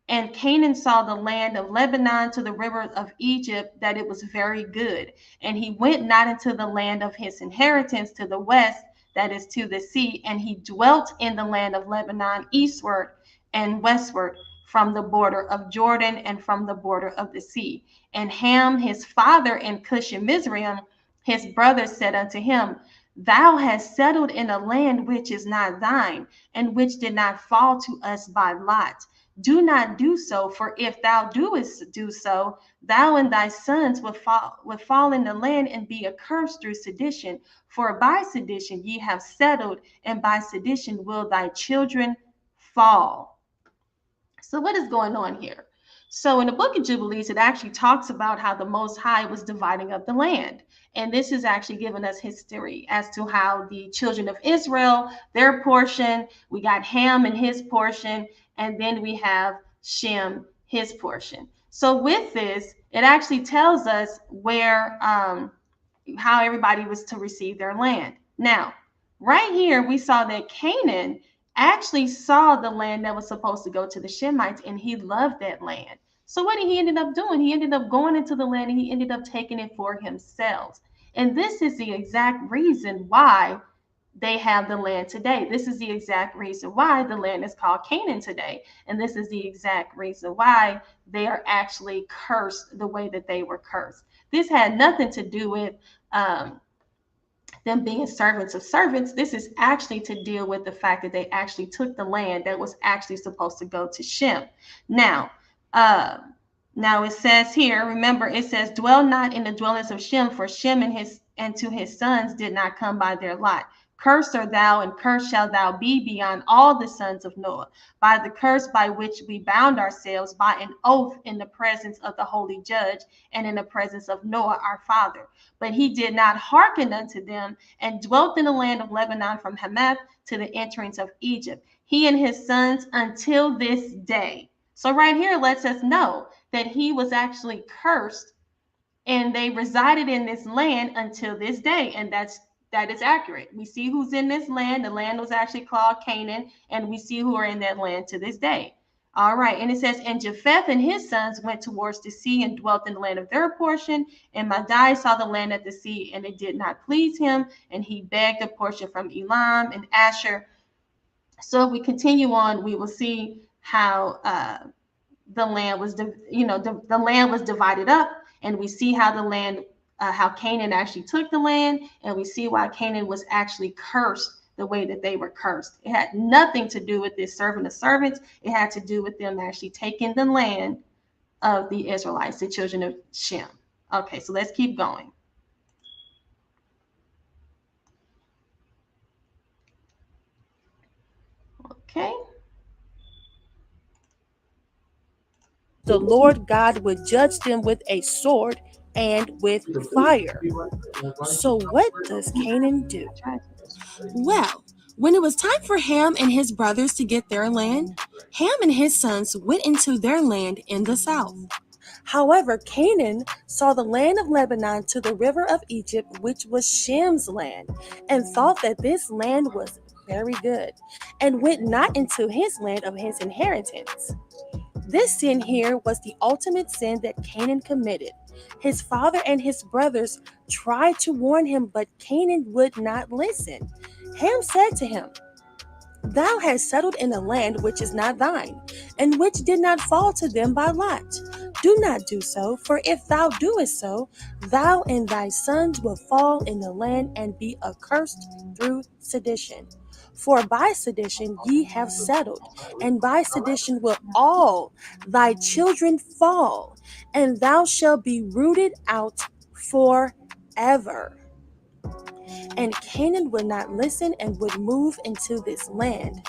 And Canaan saw the land of Lebanon to the river of Egypt, that it was very good. And he went not into the land of his inheritance to the west, that is to the sea. And he dwelt in the land of Lebanon eastward and westward from the border of Jordan and from the border of the sea. And Ham, his father, and Cush and Mizraim, his brothers, said unto him, Thou hast settled in a land which is not thine, and which did not fall to us by lot. Do not do so, for if thou doest do so, thou and thy sons would fall in the land and be accursed through sedition. For by sedition ye have settled, and by sedition will thy children fall. So what is going on here? So in the book of Jubilees, it actually talks about how the Most High was dividing up the land. And this is actually giving us history as to how the children of Israel, their portion, we got Ham and his portion, and then we have Shem, his portion. So with this, it actually tells us where, how everybody was to receive their land. Now, right here, we saw that Canaan actually saw the land that was supposed to go to the Shemites, and he loved that land. So what did he ended up doing? He ended up going into the land, and he ended up taking it for himself. And this is the exact reason why they have the land today. This is the exact reason why the land is called Canaan today. And this is the exact reason why they are actually cursed the way that they were cursed. This had nothing to do with them being servants of servants. This is actually to deal with the fact that they actually took the land that was actually supposed to go to Shem. Now it says here, remember, it says, dwell not in the dwellings of Shem, for Shem and to his sons did not come by their lot. Cursed art thou, and cursed shalt thou be beyond all the sons of Noah, by the curse by which we bound ourselves by an oath in the presence of the holy judge and in the presence of Noah our father. But he did not hearken unto them, and dwelt in the land of Lebanon from Hamath to the entrance of Egypt, he and his sons until this day. So right here lets us know that he was actually cursed, and they resided in this land until this day. And that is accurate. We see who's in this land. The land was actually called Canaan, and we see who are in that land to this day. All right, and it says, and Japheth and his sons went towards the sea and dwelt in the land of their portion. And Madai saw the land at the sea, and it did not please him, and he begged a portion from Elam and Asher. So if we continue on, we will see how the land was, the land was divided up, and we see how the land, how Canaan actually took the land, and we see why Canaan was actually cursed the way that they were cursed. It had nothing to do with this servant of servants. It had to do with them actually taking the land of the Israelites, the children of Shem. Okay, so let's keep going. Okay. The Lord God would judge them with a sword and with fire. So what does Canaan do? Well, when it was time for Ham and his brothers to get their land, Ham and his sons went into their land in the south. However, Canaan saw the land of Lebanon to the river of Egypt, which was Shem's land, and thought that this land was very good, and went not into his land of his inheritance. This sin here was the ultimate sin that Canaan committed. His father and his brothers tried to warn him, but Canaan would not listen. Ham said to him, Thou hast settled in a land which is not thine, and which did not fall to them by lot. Do not do so, for if thou doest so, thou and thy sons will fall in the land and be accursed through sedition. For by sedition ye have settled, and by sedition will all thy children fall, and thou shalt be rooted out forever. And Canaan would not listen and would move into this land.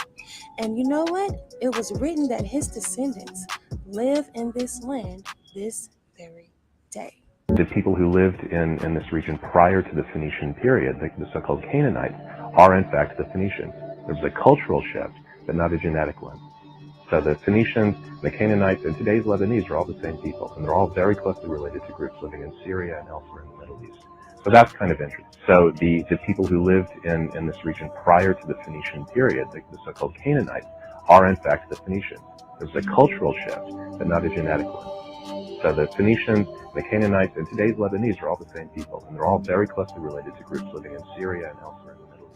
And you know what? It was written that his descendants live in this land this very day. The people who lived in this region prior to the Phoenician period, the so-called Canaanites, are in fact the Phoenicians. There's a cultural shift, but not a genetic one. So the Phoenicians, the Canaanites, and today's Lebanese are all the same people, and they're all very closely related to groups living in Syria and elsewhere in the Middle East. So that's kind of interesting. So the people who lived in this region prior to the Phoenician period, the so-called Canaanites, are in fact the Phoenicians. There's a cultural shift, but not a genetic one. So the Phoenicians, the Canaanites, and today's Lebanese are all the same people, and they're all very closely related to groups living in Syria and elsewhere in the Middle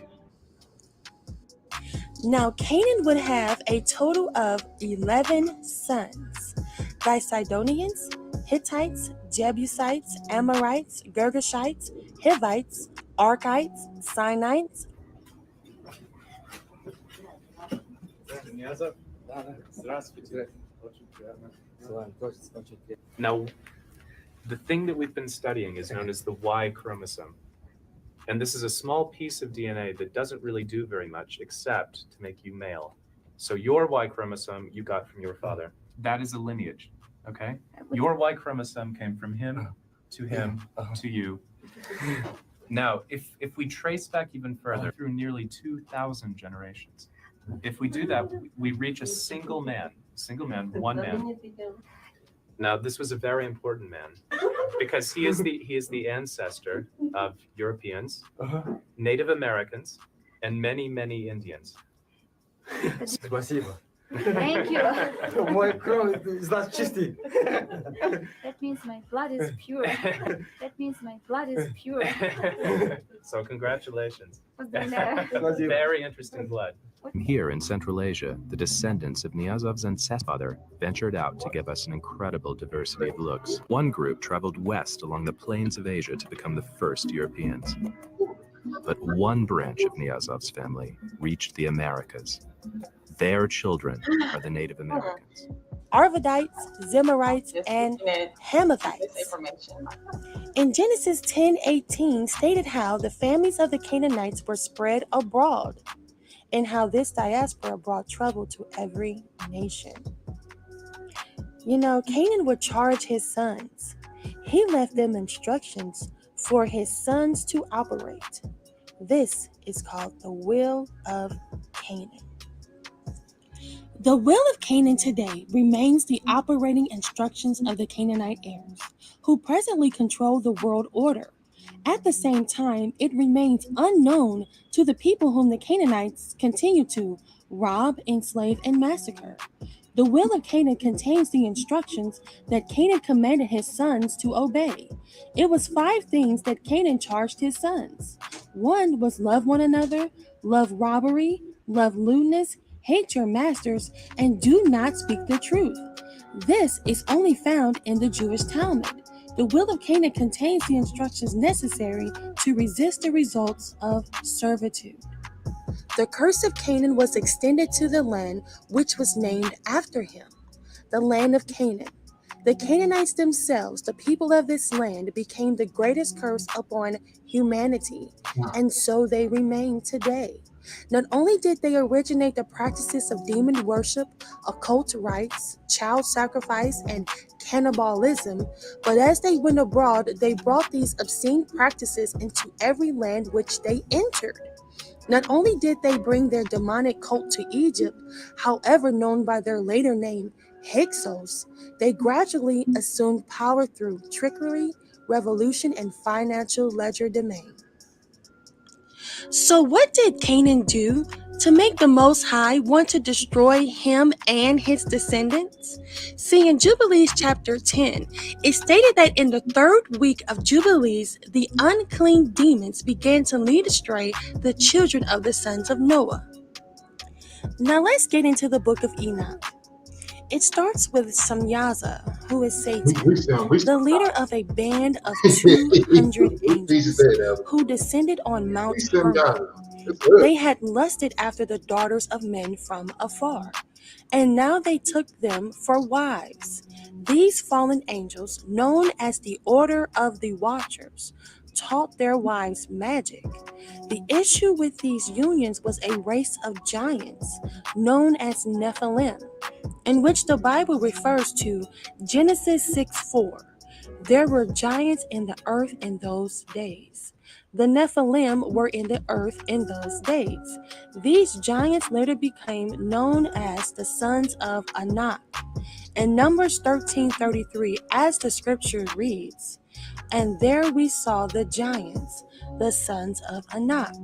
East. Now Canaan would have a total of 11 sons: the Sidonians, Hittites, Jebusites, Amorites, Girgashites, Hivites, Arkites, Sinites, Now, the thing that we've been studying is known as the Y chromosome. And this is a small piece of DNA that doesn't really do very much except to make you male. So your Y chromosome you got from your father. That is a lineage, okay? Your Y chromosome came from him, to you. Now, if we trace back even further, through nearly 2,000 generations, if we do that, we reach a single man, one man. Now, this was a very important man because he is the ancestor of Europeans, Native Americans, and many, many Indians. Thank you. My crown is not чистый. That means my blood is pure. That means my blood is pure. So congratulations. Спасибо. Very interesting blood. Here in Central Asia, the descendants of Niazov's ancestor ventured out to give us an incredible diversity of looks. One group traveled west along the plains of Asia to become the first Europeans. But one branch of Niazov's family reached the Americas. Their children are the Native Americans. Arvadites, Zemarites, and Hamathites. In Genesis 10:18 stated how the families of the Canaanites were spread abroad, and how this diaspora brought trouble to every nation. You know, Canaan would charge his sons. He left them instructions for his sons to operate. This is called the will of Canaan. The will of Canaan today remains the operating instructions of the Canaanite heirs, who presently control the world order. At the same time, it remains unknown to the people whom the Canaanites continue to rob, enslave, and massacre. The will of Canaan contains the instructions that Canaan commanded his sons to obey. It was 5 things that Canaan charged his sons. 1 was love one another, love robbery, love lewdness, hate your masters, and do not speak the truth. This is only found in the Jewish Talmud. The will of Canaan contains the instructions necessary to resist the results of servitude. The curse of Canaan was extended to the land which was named after him, the land of Canaan. The Canaanites themselves, the people of this land, became the greatest curse upon humanity, and so they remain today. Not only did they originate the practices of demon worship, occult rites, child sacrifice, and cannibalism, but as they went abroad, they brought these obscene practices into every land which they entered. Not only did they bring their demonic cult to Egypt, however known by their later name, Hyksos, they gradually assumed power through trickery, revolution, and financial legerdemain. So what did Canaan do to make the Most High want to destroy him and his descendants? See, in Jubilees chapter 10, it stated that in the 3rd week of Jubilees, the unclean demons began to lead astray the children of the sons of Noah. Now let's get into the book of Enoch. It starts with Samyaza, who is Satan, the leader of a band of 200 angels who descended on Mount Hermon. They had lusted after the daughters of men from afar, and now they took them for wives. These fallen angels, known as the Order of the Watchers, taught their wives magic. The issue with these unions was a race of giants, known as Nephilim, in which the Bible refers to Genesis 6:4. There were giants in the earth in those days. The Nephilim were in the earth in those days. These giants later became known as the sons of Anak. In Numbers 13:33, as the scripture reads, "And there we saw the giants, the sons of Anak,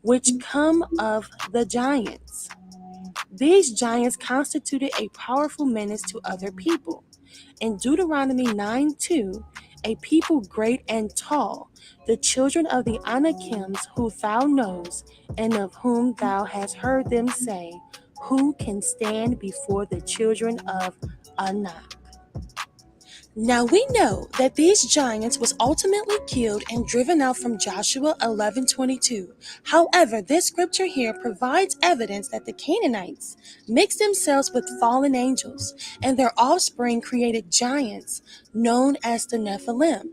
which come of the giants." These giants constituted a powerful menace to other people. In Deuteronomy 9:2, "A people great and tall, the children of the Anakims who thou knowest, and of whom thou hast heard them say, who can stand before the children of Anak?" Now we know that these giants was ultimately killed and driven out from Joshua 11:22. However, this scripture here provides evidence that the Canaanites mixed themselves with fallen angels, and their offspring created giants known as the Nephilim.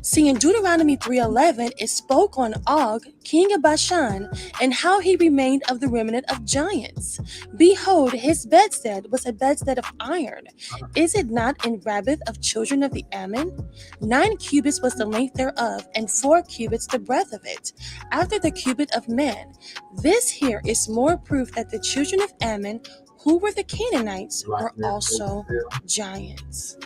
See, in Deuteronomy 3:11, it spoke on Og, king of Bashan, and how he remained of the remnant of giants. Behold, his bedstead was a bedstead of iron. Is it not in Rabbath of children of the Ammon? 9 cubits was the length thereof, and 4 cubits the breadth of it, after the cubit of man. This here is more proof that the children of Ammon, who were the Canaanites, were also giants.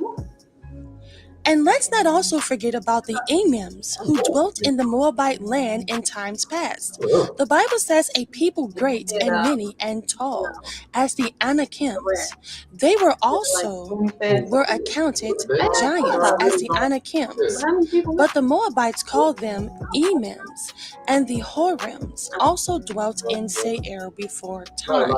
And let's not also forget about the Emims, who dwelt in the Moabite land in times past. The Bible says a people great and many and tall, as the Anakims. They were accounted giants as the Anakims. But the Moabites called them Emims, and the Horims also dwelt in Seir before time.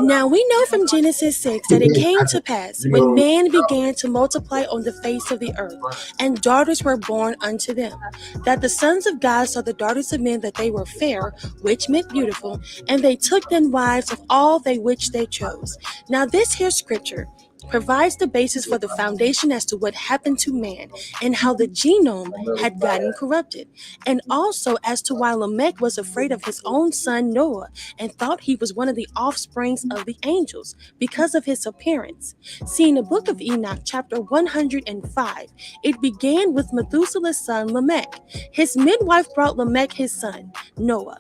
Now we know from Genesis 6 that it came to pass when man began to multiply on the face of the earth, and daughters were born unto them, that the sons of God saw the daughters of men that they were fair, which meant beautiful, and they took them wives of all they which they chose. Now this here scripture provides the basis for the foundation as to what happened to man and how the genome had gotten corrupted, and also as to why Lamech was afraid of his own son Noah and thought he was one of the offsprings of the angels because of his appearance. See, in the book of Enoch, chapter 105, it began with Methuselah's son Lamech. His midwife brought Lamech his son, Noah.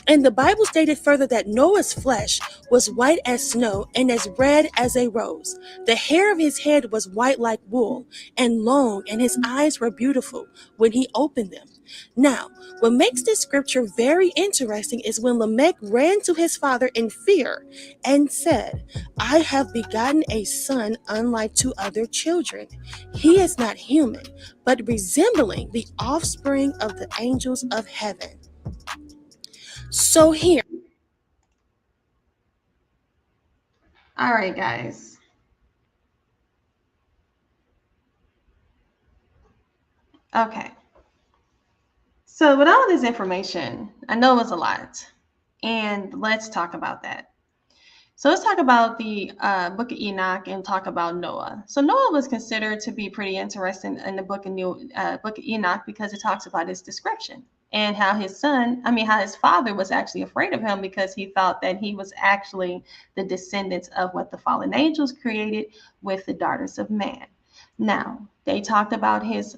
And the Bible stated further that Noah's flesh was white as snow and as red as a rose. The hair of his head was white like wool and long, and his eyes were beautiful when he opened them. Now, what makes this scripture very interesting is when Lamech ran to his father in fear and said, "I have begotten a son unlike to other children. He is not human, but resembling the offspring of the angels of heaven." So here. All right, guys. Okay. So with all this information, I know it's a lot, and let's talk about that. So let's talk about the book of Enoch and talk about Noah. So Noah was considered to be pretty interesting in the book of Enoch because it talks about his description and how his father was actually afraid of him because he thought that he was actually the descendants of what the fallen angels created with the daughters of man. Now, they talked about his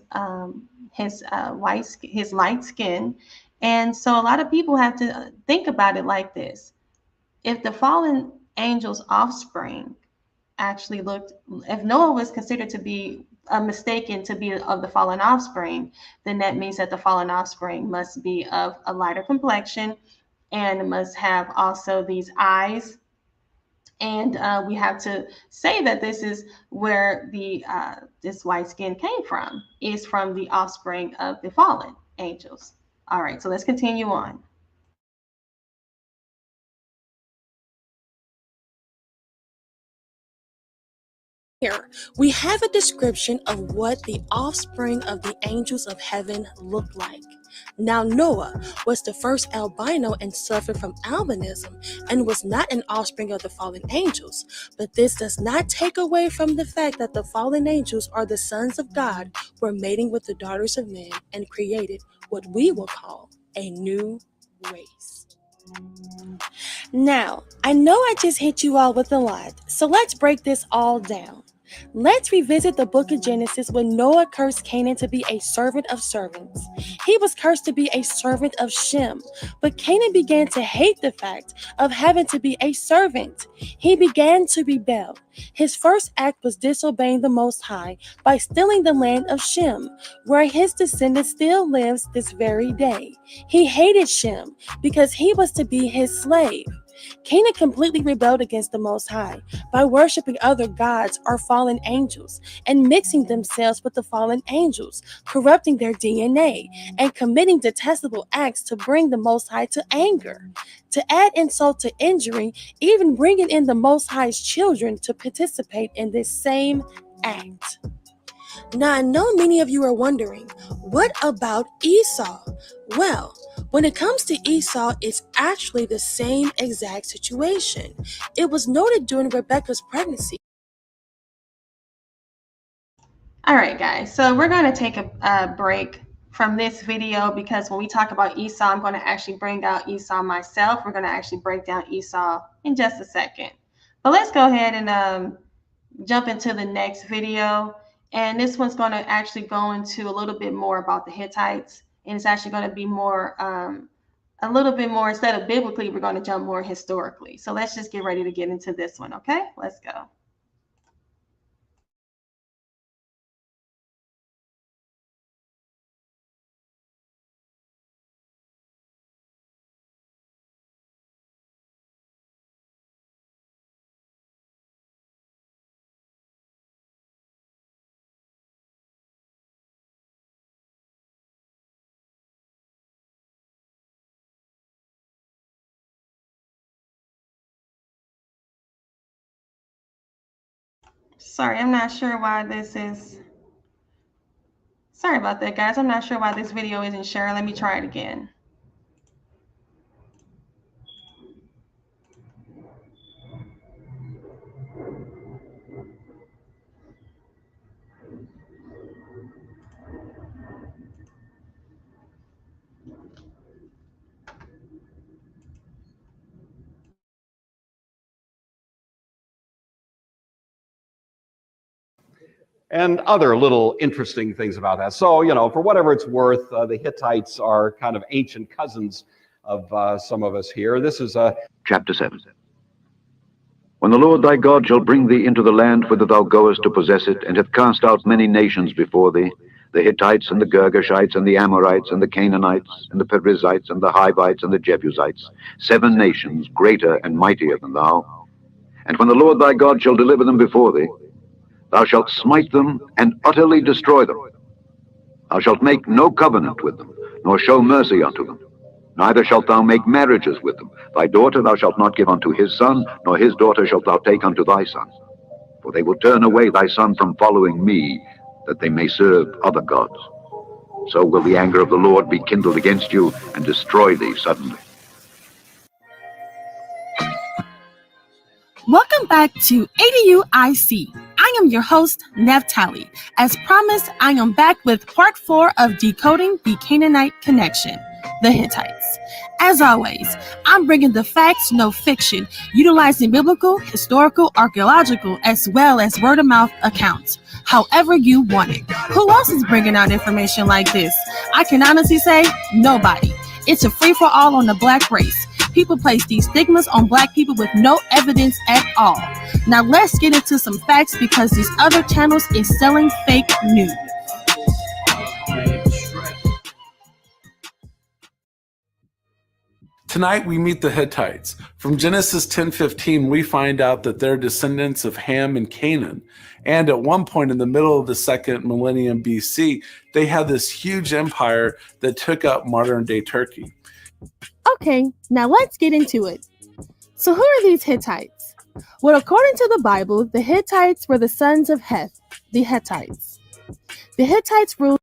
light skin, and so a lot of people have to think about it like this: if the fallen angels' offspring actually if Noah was considered to be mistaken to be of the fallen offspring, then that means that the fallen offspring must be of a lighter complexion and must have also these eyes. And we have to say that this is where this white skin came from, is from the offspring of the fallen angels. All right, so let's continue on. Here, we have a description of what the offspring of the angels of heaven looked like. Now, Noah was the first albino and suffered from albinism and was not an offspring of the fallen angels. But this does not take away from the fact that the fallen angels are the sons of God, were mating with the daughters of men and created what we will call a new race. Now, I know I just hit you all with a lot, so let's break this all down. Let's revisit the book of Genesis when Noah cursed Canaan to be a servant of servants. He was cursed to be a servant of Shem, but Canaan began to hate the fact of having to be a servant. He began to rebel. His first act was disobeying the Most High by stealing the land of Shem, where his descendant still lives this very day. He hated Shem because he was to be his slave. Canaan completely rebelled against the Most High by worshiping other gods or fallen angels and mixing themselves with the fallen angels, corrupting their DNA, and committing detestable acts to bring the Most High to anger. To add insult to injury, even bringing in the Most High's children to participate in this same act. Now, I know many of you are wondering, what about Esau? Well, when it comes to Esau, it's actually the same exact situation. It was noted during Rebekah's pregnancy. All right, guys, so we're going to take a break from this video because when we talk about Esau, I'm going to actually bring down Esau myself. We're going to actually break down Esau in just a second. But let's go ahead and jump into the next video. And this one's going to actually go into a little bit more about the Hittites. And it's actually going to be more, a little bit more, instead of biblically, we're going to jump more historically. So let's just get ready to get into this one, okay? Let's go. Sorry, I'm not sure why this is. Sorry about that, guys. I'm not sure why this video isn't sharing. Let me try it again. And other little interesting things about that. So, for whatever it's worth, the Hittites are kind of ancient cousins of some of us here. This is Chapter 7. When the Lord thy God shall bring thee into the land whither thou goest to possess it, and hath cast out many nations before thee, the Hittites and the Girgashites and the Amorites and the Canaanites and the Perizzites and the Hivites and the Jebusites, 7 nations greater and mightier than thou. And when the Lord thy God shall deliver them before thee, thou shalt smite them and utterly destroy them. Thou shalt make no covenant with them, nor show mercy unto them. Neither shalt thou make marriages with them. Thy daughter thou shalt not give unto his son, nor his daughter shalt thou take unto thy son. For they will turn away thy son from following me, that they may serve other gods. So will the anger of the Lord be kindled against you, and destroy thee suddenly. Welcome back to ADUIC. I am your host, Naphtali. As promised, I am back with part 4 of Decoding the Canaanite Connection, the Hittites. As always, I'm bringing the facts, no fiction, utilizing biblical, historical, archaeological, as well as word-of-mouth accounts, however you want it. Who else is bringing out information like this? I can honestly say, nobody. It's a free-for-all on the black race. People place these stigmas on black people with no evidence at all. Now let's get into some facts because these other channels is selling fake news. Tonight we meet the Hittites. From Genesis 10:15, we find out that they're descendants of Ham and Canaan. And at one point in the middle of the 2nd millennium BC, they had this huge empire that took up modern-day Turkey. Okay, now let's get into it. So who are these Hittites? Well, according to the Bible, the Hittites were the sons of Heth, the Hittites. The Hittites ruled.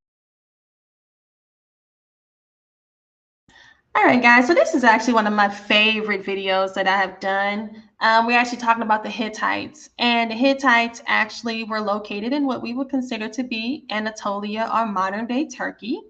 All right, guys, so this is actually one of my favorite videos that I have done. We're actually talking about the Hittites, and the Hittites actually were located in what we would consider to be Anatolia or modern-day Turkey,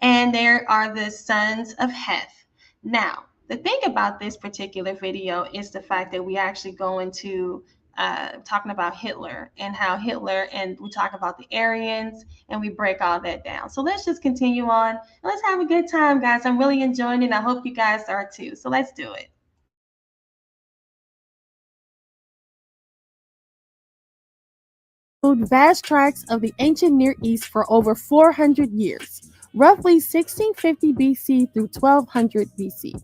and there are the sons of Heth. Now, the thing about this particular video is the fact that we actually go into talking about Hitler and how Hitler, and we talk about the Aryans, and we break all that down. So let's just continue on. Let's have a good time, guys. I'm really enjoying it, and I hope you guys are too. So let's do it. Vast tracts of the ancient Near East for over 400 years, roughly 1650 BC through 1200 BC.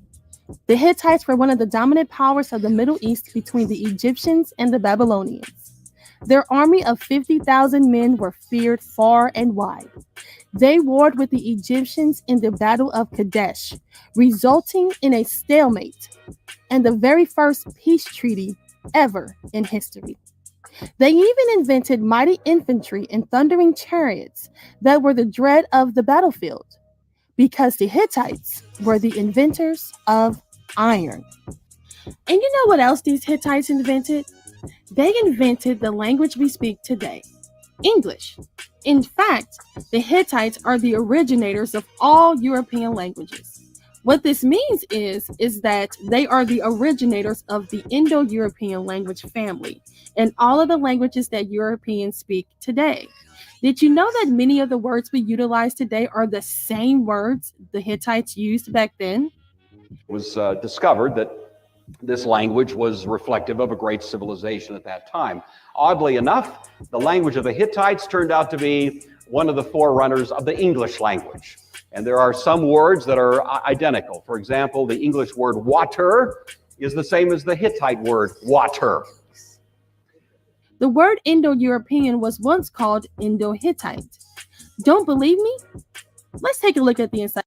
The Hittites were one of the dominant powers of the Middle East between the Egyptians and the Babylonians. Their army of 50,000 men were feared far and wide. They warred with the Egyptians in the Battle of Kadesh, resulting in a stalemate and the very first peace treaty ever in history. They even invented mighty infantry and thundering chariots that were the dread of the battlefield, because the Hittites were the inventors of iron. And you know what else these Hittites invented? They invented the language we speak today, English. In fact, the Hittites are the originators of all European languages. What this means is that they are the originators of the Indo-European language family and all of the languages that Europeans speak today. Did you know that many of the words we utilize today are the same words the Hittites used back then? It was discovered that this language was reflective of a great civilization at that time. Oddly enough, the language of the Hittites turned out to be one of the forerunners of the English language. And there are some words that are identical. For example, the English word water is the same as the Hittite word water. The word Indo-European was once called Indo-Hittite. Don't believe me? Let's take a look at the inside.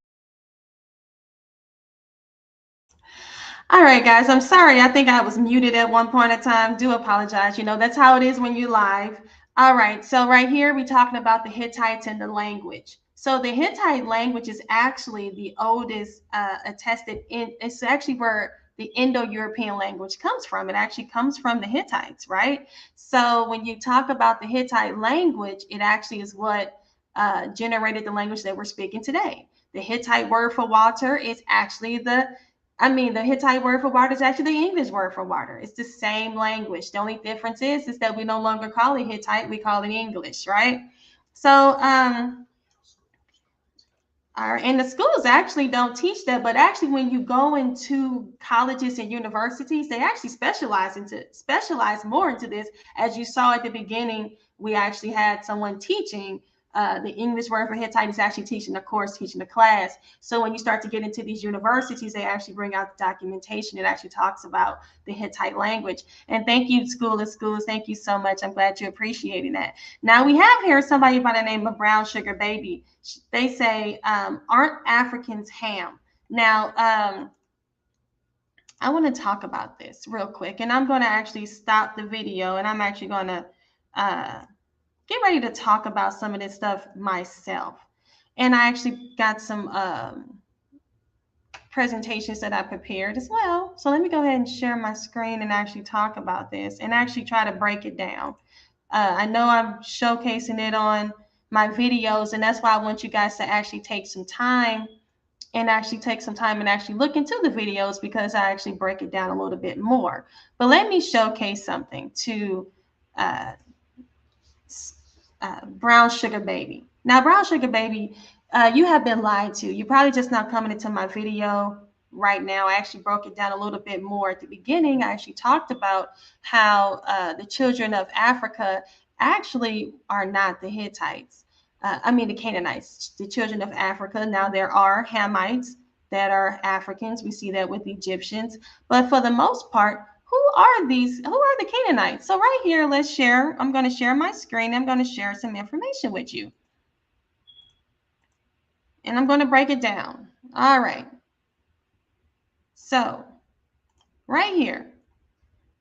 All right, guys, I'm sorry. I think I was muted at one point in time. Do apologize. You know, that's how it is when you're live. All right, so right here, we're talking about the Hittites and the language. So the Hittite language is actually the oldest attested in, it's actually where the Indo-European language comes from. It actually comes from the Hittites, right? So when you talk about the Hittite language, it actually is what generated the language that we're speaking today. The Hittite word for water is actually the Hittite word for water is actually the English word for water. It's the same language. The only difference is that we no longer call it Hittite, we call it English, right? So, and the schools actually don't teach that, but actually when you go into colleges and universities, they actually specialize more into this. As you saw at the beginning, we actually had someone teaching the English word for Hittite is actually teaching a course, teaching a class. So when you start to get into these universities, they actually bring out the documentation. It actually talks about the Hittite language. And thank you, schools. Thank you so much. I'm glad you're appreciating that. Now we have here somebody by the name of Brown Sugar Baby. They say, aren't Africans ham? Now, I want to talk about this real quick, and I'm going to actually stop the video, and I'm actually going to get ready to talk about some of this stuff myself. And I actually got some presentations that I prepared as well. So let me go ahead and share my screen and actually talk about this and actually try to break it down. I know I'm showcasing it on my videos, and that's why I want you guys to actually take some time and actually look into the videos, because I actually break it down a little bit more. But let me showcase something to Brown Sugar Baby. Now, Brown Sugar Baby, you have been lied to. You're probably just now coming into my video right now. I actually broke it down a little bit more at the beginning. I actually talked about how the children of Africa actually are not the Hittites. The Canaanites, the children of Africa. Now, there are Hamites that are Africans. We see that with Egyptians. But for the most part, who are the Canaanites? So right here, let's share. I'm going to share my screen. I'm going to share some information with you. And I'm going to break it down. All right. So right here,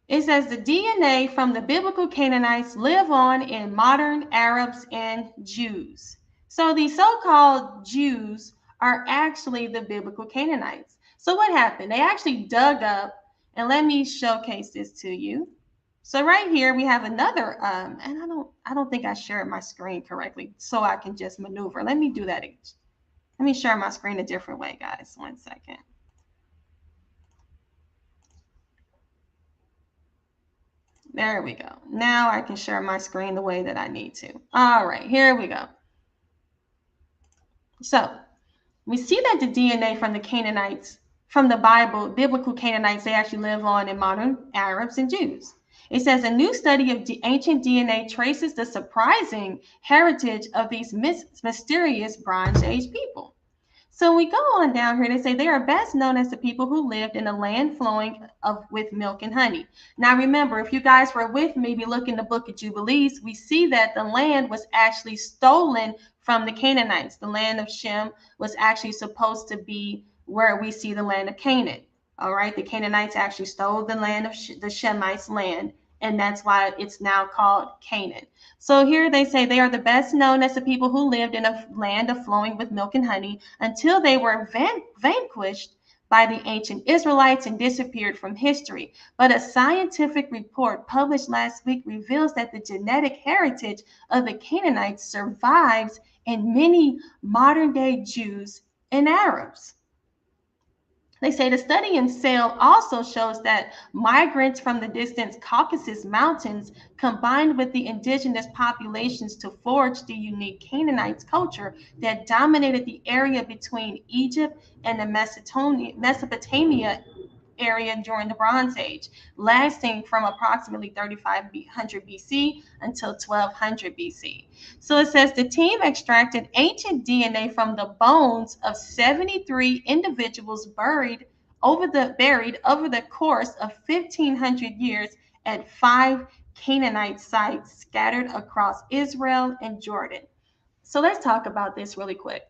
it says the DNA from the biblical Canaanites live on in modern Arabs and Jews. So these so-called Jews are actually the biblical Canaanites. So what happened? They actually dug up, and let me showcase this to you. So right here we have another, and I don't think I shared my screen correctly, so I can just maneuver. Let me do that. Let me share my screen a different way, guys. 1 second. There we go. Now I can share my screen the way that I need to. All right, here we go. So we see that the DNA from the Canaanites, from the Bible, biblical Canaanites, they actually live on in modern Arabs and Jews. It says a new study of ancient DNA traces the surprising heritage of these mysterious Bronze Age people. So we go on down here, they say they are best known as the people who lived in a land flowing with milk and honey. Now remember, if you guys were with me, we look in the book of Jubilees, we see that the land was actually stolen from the Canaanites. The land of Shem was actually supposed to be where we see the land of Canaan. All right, the Canaanites actually stole the land of the Shemites' land, and that's why it's now called Canaan. So here they say they are the best known as the people who lived in a land of flowing with milk and honey until they were vanquished by the ancient Israelites and disappeared from history. But a scientific report published last week reveals that the genetic heritage of the Canaanites survives in many modern-day Jews and Arabs. They say the study in Cell also shows that migrants from the distant Caucasus Mountains combined with the indigenous populations to forge the unique Canaanite culture that dominated the area between Egypt and the Mesopotamia area during the Bronze Age, lasting from approximately 3500 BC until 1200 BC. So it says the team extracted ancient DNA from the bones of 73 individuals buried over the course of 1500 years at 5 Canaanite sites scattered across Israel and Jordan. So let's talk about this really quick.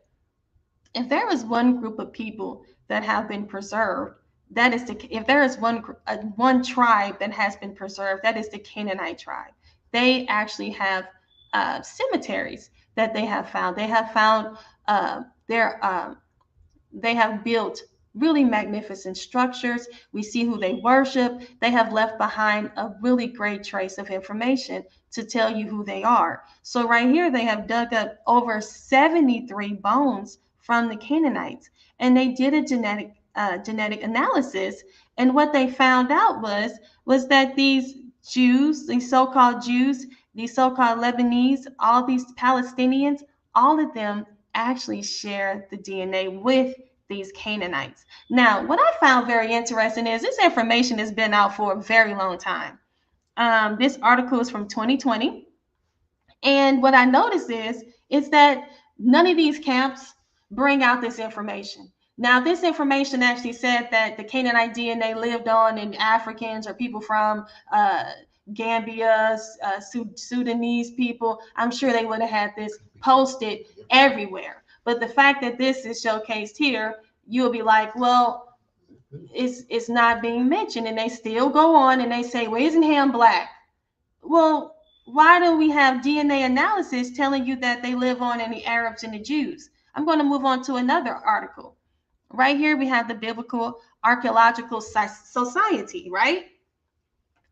If there is one group of people that have been preserved, that is if there is one tribe that has been preserved, that is the Canaanite tribe. They actually have cemeteries that they have found. They have found they have built really magnificent structures. We see who they worship. They have left behind a really great trace of information to tell you who they are. So right here, they have dug up over 73 bones from the Canaanites, and they did a genetic analysis. And what they found out was that these Jews, these so-called Jews, these so-called Lebanese, all these Palestinians, all of them actually share the DNA with these Canaanites. Now, what I found very interesting is this information has been out for a very long time. This article is from 2020. And what I noticed is that none of these camps bring out this information. Now, this information actually said that the Canaanite DNA lived on in Africans or people from Gambia, Sudanese people. I'm sure they would have had this posted everywhere. But the fact that this is showcased here, you'll be like, well, it's not being mentioned. And they still go on and they say, well, isn't Ham black? Well, why do we have DNA analysis telling you that they live on in the Arabs and the Jews? I'm going to move on to another article. Right here, we have the Biblical Archaeological Society, right?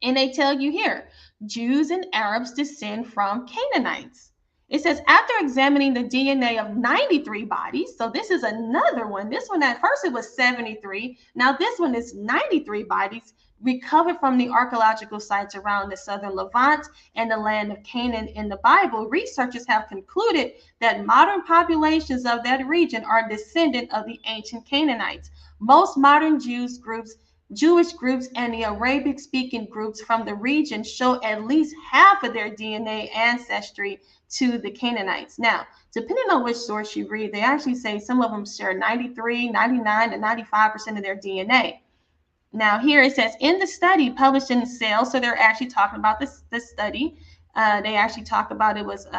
And they tell you here, Jews and Arabs descend from Canaanites. It says, after examining the DNA of 93 bodies, so this is another one. This one, at first it was 73. Now this one is 93 bodies recovered from the archaeological sites around the southern Levant and the land of Canaan in the Bible. Researchers have concluded that modern populations of that region are descendant of the ancient Canaanites. Most modern Jewish groups and the Arabic-speaking groups from the region show at least half of their DNA ancestry to the Canaanites. Now, depending on which source you read, they actually say some of them share 93, 99, and 95% of their DNA. Now, here it says, in the study published in Cell, so they're actually talking about this study. They actually talk about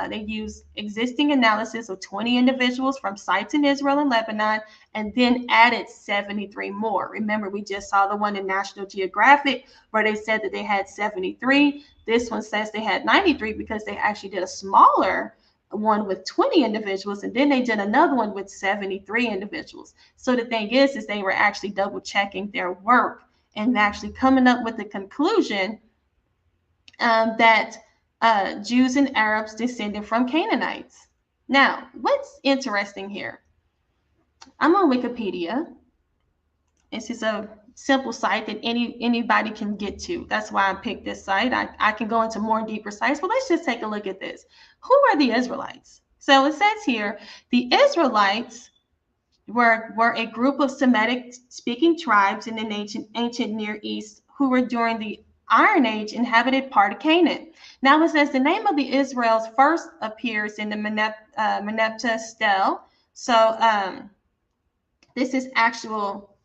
they used existing analysis of 20 individuals from sites in Israel and Lebanon, and then added 73 more. Remember, we just saw the one in National Geographic where they said that they had 73. This one says they had 93 because they actually did a smaller one with 20 individuals, and then they did another one with 73 individuals. So the thing is they were actually double checking their work and actually coming up with the conclusion that Jews and Arabs descended from Canaanites. Now, what's interesting here? I'm on Wikipedia, This is a simple site that anybody can get to. That's why I picked this site. I can go into more deeper sites, but let's just take a look at this. Who are the Israelites? So it says here, the Israelites were a group of Semitic speaking tribes in the ancient Near East who were during the Iron Age inhabited part of Canaan. Now it says the name of the Israels first appears in the Merneptah Stele. So this is actual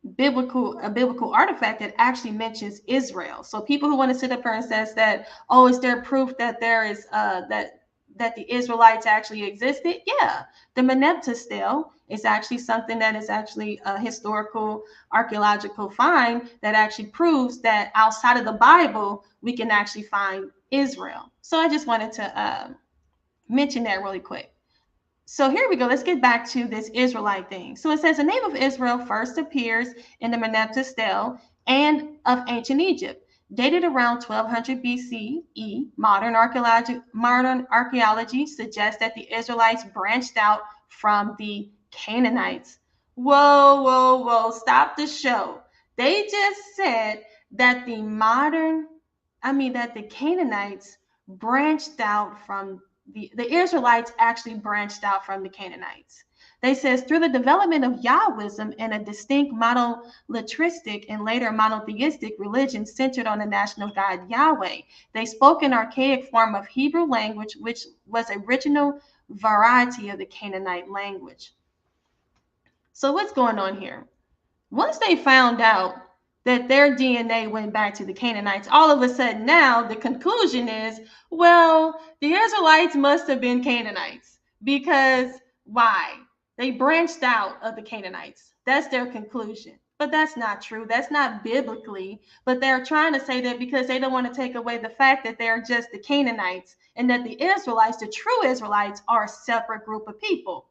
a biblical artifact that actually mentions Israel. So people who want to sit up here and says that, oh, is there proof that there is that the Israelites actually existed? Yeah, the Merneptah Stele is actually something that is actually a historical archaeological find that actually proves that outside of the Bible we can actually find Israel. So I just wanted to mention that really quick. So here we go. Let's get back to this Israelite thing. So it says the name of Israel first appears in the Merneptah Stele and of ancient Egypt, dated around 1200 BCE. Modern archaeology suggests that the Israelites branched out from the Canaanites. Whoa, whoa, whoa! Stop the show. They just said that the Canaanites branched out from the Israelites actually branched out from the Canaanites. They says through the development of Yahwism and a distinct monolitristic and later monotheistic religion centered on the national God Yahweh, they spoke an archaic form of Hebrew language, which was original variety of the Canaanite language. So what's going on here? Once they found out that their DNA went back to the Canaanites, all of a sudden now the conclusion is, well, the Israelites must have been Canaanites because why? They branched out of the Canaanites. That's their conclusion. But that's not true. That's not biblically. But they're trying to say that because they don't want to take away the fact that they're just the Canaanites and that the Israelites, the true Israelites, are a separate group of people,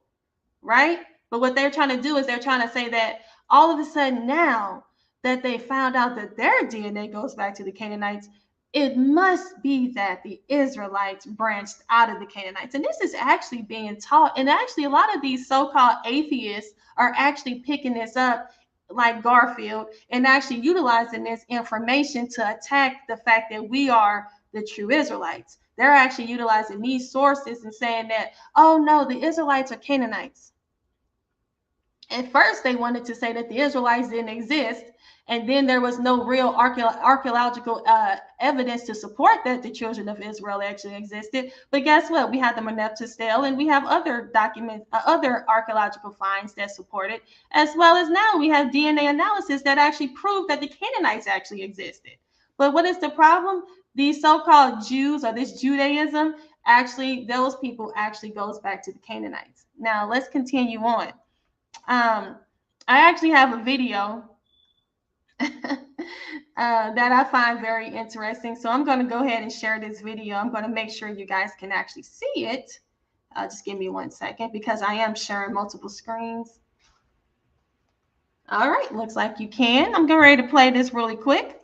right? But what they're trying to do is they're trying to say that all of a sudden now that they found out that their DNA goes back to the Canaanites, it must be that the Israelites branched out of the Canaanites. And this is actually being taught. And actually, a lot of these so-called atheists are actually picking this up like Garfield and actually utilizing this information to attack the fact that we are the true Israelites. They're actually utilizing these sources and saying that, oh no, the Israelites are Canaanites. At first, they wanted to say that the Israelites didn't exist, and then there was no real archaeological evidence to support that the children of Israel actually existed. But guess what? We have the Merneptah Stele, and we have other documents, other archaeological finds that support it, as well as now we have DNA analysis that actually prove that the Canaanites actually existed. But what is the problem? These so-called Jews or this Judaism, actually, those people actually goes back to the Canaanites. Now, let's continue on. I actually have a video that I find very interesting. So I'm going to go ahead and share this video. I'm going to make sure you guys can actually see it. Just give me 1 second because I am sharing multiple screens. All right, looks like you can. I'm getting ready to play this really quick.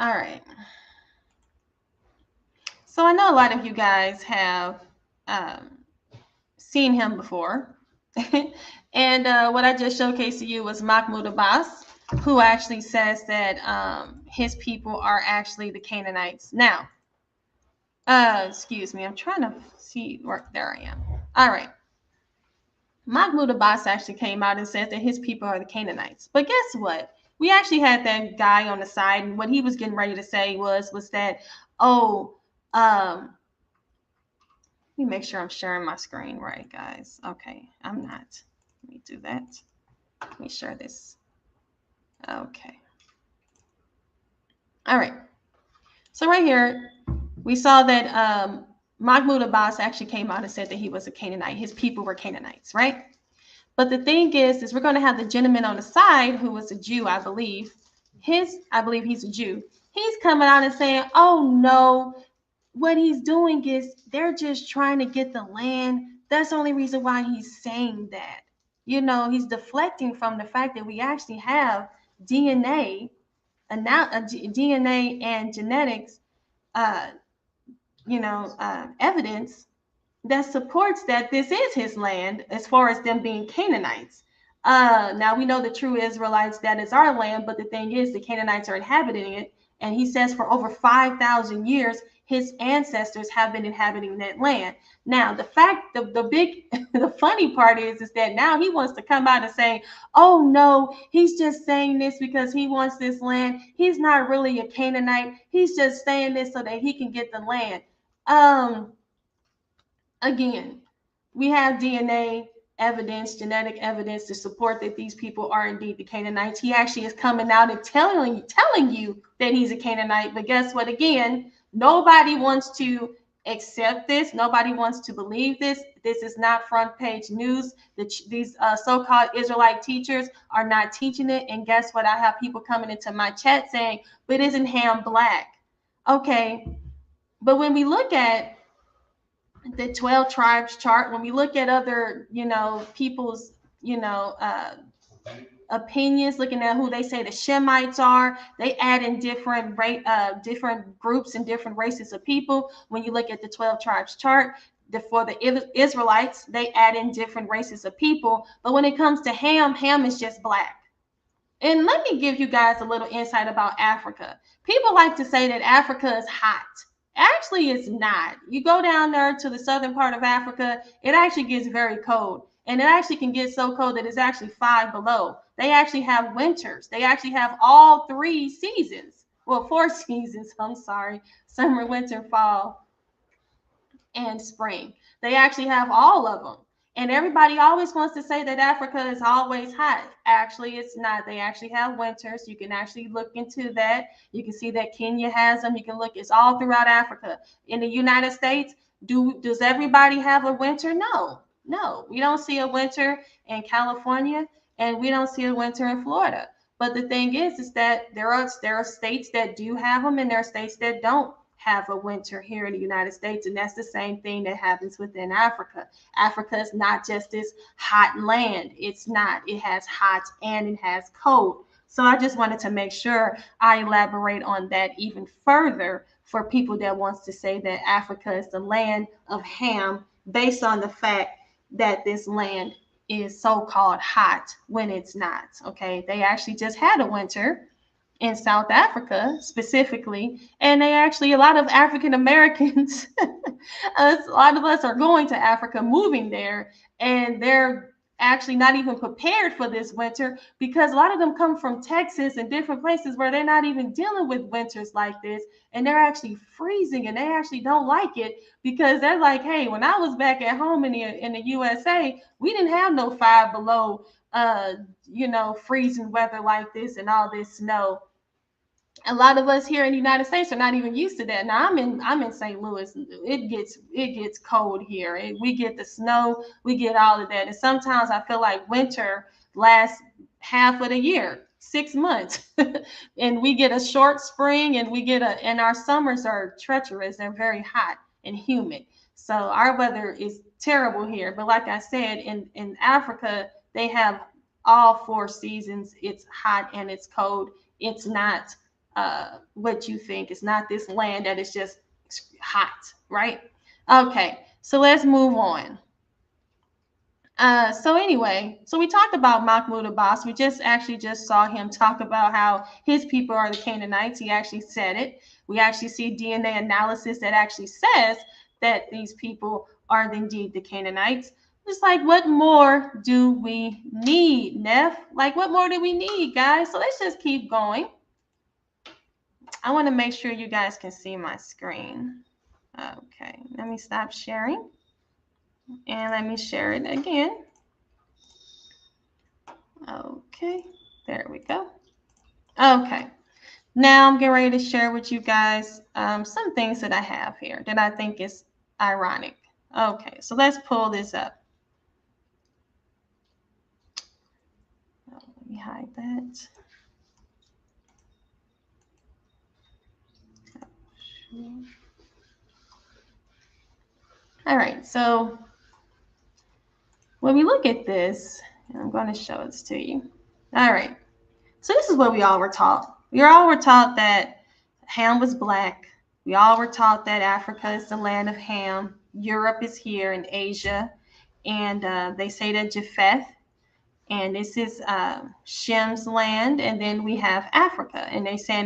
All right. So I know a lot of you guys have seen him before. And what I just showcased to you was Mahmoud Abbas, who actually says that his people are actually the Canaanites. Now, excuse me, I'm trying to see where, there I am. All right. Mahmoud Abbas actually came out and said that his people are the Canaanites. But guess what? We actually had that guy on the side, and what he was getting ready to say was that, oh, let me make sure I'm sharing my screen right, guys. Okay, I'm not. Let me do that. Let me share this. Okay. All right. So right here, we saw that Mahmoud Abbas actually came out and said that he was a Canaanite. His people were Canaanites, right? But the thing is we're going to have the gentleman on the side who was a Jew, I believe. I believe he's a Jew. He's coming out and saying, oh, no, what he's doing is they're just trying to get the land. That's the only reason why he's saying that. You know, he's deflecting from the fact that we actually have DNA and genetics, evidence that supports that this is his land as far as them being Canaanites. Now we know the true Israelites, that is our land, but the thing is the Canaanites are inhabiting it. And he says for over 5,000 years, his ancestors have been inhabiting that land. Now, the funny part is that now he wants to come out and say, oh no, he's just saying this because he wants this land. He's not really a Canaanite. He's just saying this so that he can get the land. Again, we have DNA evidence, genetic evidence to support that these people are indeed the Canaanites. He actually is coming out and telling you that he's a Canaanite. But guess what? Again, nobody wants to accept this. Nobody wants to believe this. This is not front page news. These so-called Israelite teachers are not teaching it. And guess what? I have people coming into my chat saying, but isn't Ham black? Okay. But when we look at the 12 tribes chart, when we look at other, people's, opinions, looking at who they say the Shemites are, they add in different groups and different races of people. When you look at the 12 tribes chart, for the Israelites, they add in different races of people. But when it comes to Ham, Ham is just black. And let me give you guys a little insight about Africa. People like to say that Africa is hot. Actually, it's not. You go down there to the southern part of Africa, it actually gets very cold. And it actually can get so cold that it's actually 5 below. They actually have winters. They actually have all 3 seasons. Well, 4 seasons, I'm sorry. Summer, winter, fall, and spring. They actually have all of them. And everybody always wants to say that Africa is always hot. Actually, it's not. They actually have winters. You can actually look into that. You can see that Kenya has them. You can look. It's all throughout Africa. In the United States, does everybody have a winter? No. We don't see a winter in California, and we don't see a winter in Florida. But the thing is that there are states that do have them, and there are states that don't have a winter here in the United States. And that's the same thing that happens within Africa. Africa is not just this hot land. It's not. It has hot and it has cold. So I just wanted to make sure I elaborate on that even further for people that wants to say that Africa is the land of Ham based on the fact that this land is so-called hot when it's not. Okay, they actually just had a winter in South Africa specifically, and they actually, a lot of African Americans, a lot of us are going to Africa, moving there, and they're actually not even prepared for this winter because a lot of them come from Texas and different places where they're not even dealing with winters like this, and they're actually freezing, and they actually don't like it because they're like, hey, when I was back at home in the USA, we didn't have no 5 below freezing weather like this and all this snow. A lot of us here in the United States are not even used to that. Now I'm in St. Louis. It gets cold here. We get the snow. We get all of that. And sometimes I feel like winter lasts half of the year, 6 months, and we get a short spring, and our summers are treacherous. They're very hot and humid. So our weather is terrible here. But like I said, in Africa, they have all 4 seasons. It's hot and it's cold. It's not what you think. It's not this land that is just hot, right? Okay, so let's move on. So anyway, so we talked about Mahmoud Abbas. We just saw him talk about how his people are the Canaanites. He actually said it. We actually see DNA analysis that actually says that these people are indeed the Canaanites. It's like, what more do we need, Neff? Like, what more do we need, guys? So let's just keep going. I want to make sure you guys can see my screen. Okay, let me stop sharing. And let me share it again. Okay, there we go. Okay, now I'm getting ready to share with you guys some things that I have here that I think is ironic. Okay, so let's pull this up. Let me hide that. All right, so when we look at this, I'm going to show this to you. All right, so this is what we all were taught. We all were taught that Ham was black. We all were taught that Africa is the land of Ham. Europe is here in Asia. And they say that Japheth, and this is Shem's land. And then we have Africa. And they say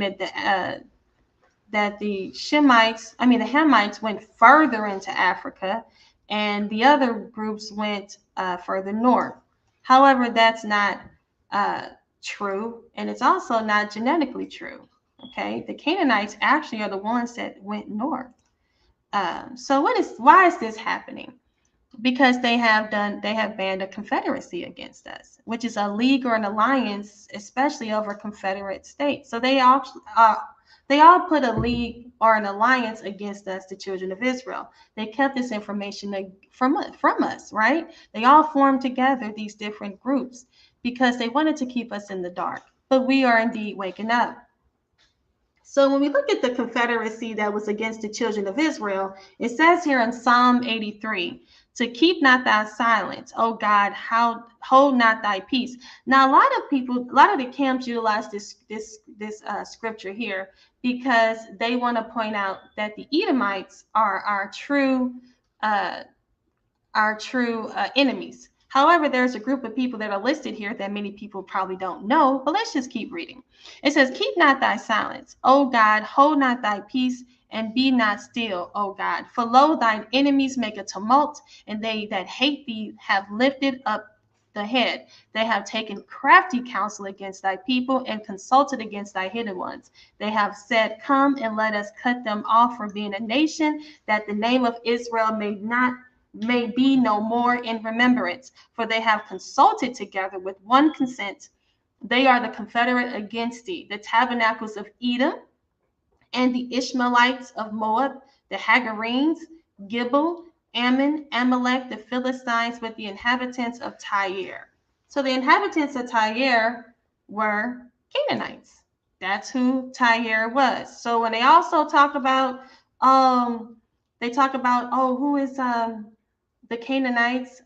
that the Hamites went further into Africa, and the other groups went further north. However, that's not true, and it's also not genetically true. Okay, the Canaanites actually are the ones that went north. So why is this happening? Because they have banned a confederacy against us, which is a league or an alliance, especially over Confederate states. So they all put a league or an alliance against us, the children of Israel. They kept this information from us, right? They all formed together, these different groups, because they wanted to keep us in the dark. But we are indeed waking up. So when we look at the confederacy that was against the children of Israel, it says here in Psalm 83, to keep not thy silence, O God, hold not thy peace. Now, a lot of the camps utilize this scripture here because they want to point out that the Edomites are our true enemies. However, there's a group of people that are listed here that many people probably don't know, but let's just keep reading. It says, keep not thy silence, O God, hold not thy peace, and be not still, O God. For lo, thine enemies make a tumult, and they that hate thee have lifted up the head. They have taken crafty counsel against thy people and consulted against thy hidden ones. They have said, come and let us cut them off from being a nation, that the name of Israel may be no more in remembrance. For they have consulted together with one consent. They are the confederate against thee, the tabernacles of Edom, and the Ishmaelites of Moab, the Hagarenes, Gibel, Ammon, Amalek, the Philistines, with the inhabitants of Tyre. So the inhabitants of Tyre were Canaanites. That's who Tyre was. So when they also talk about, who is the Canaanites,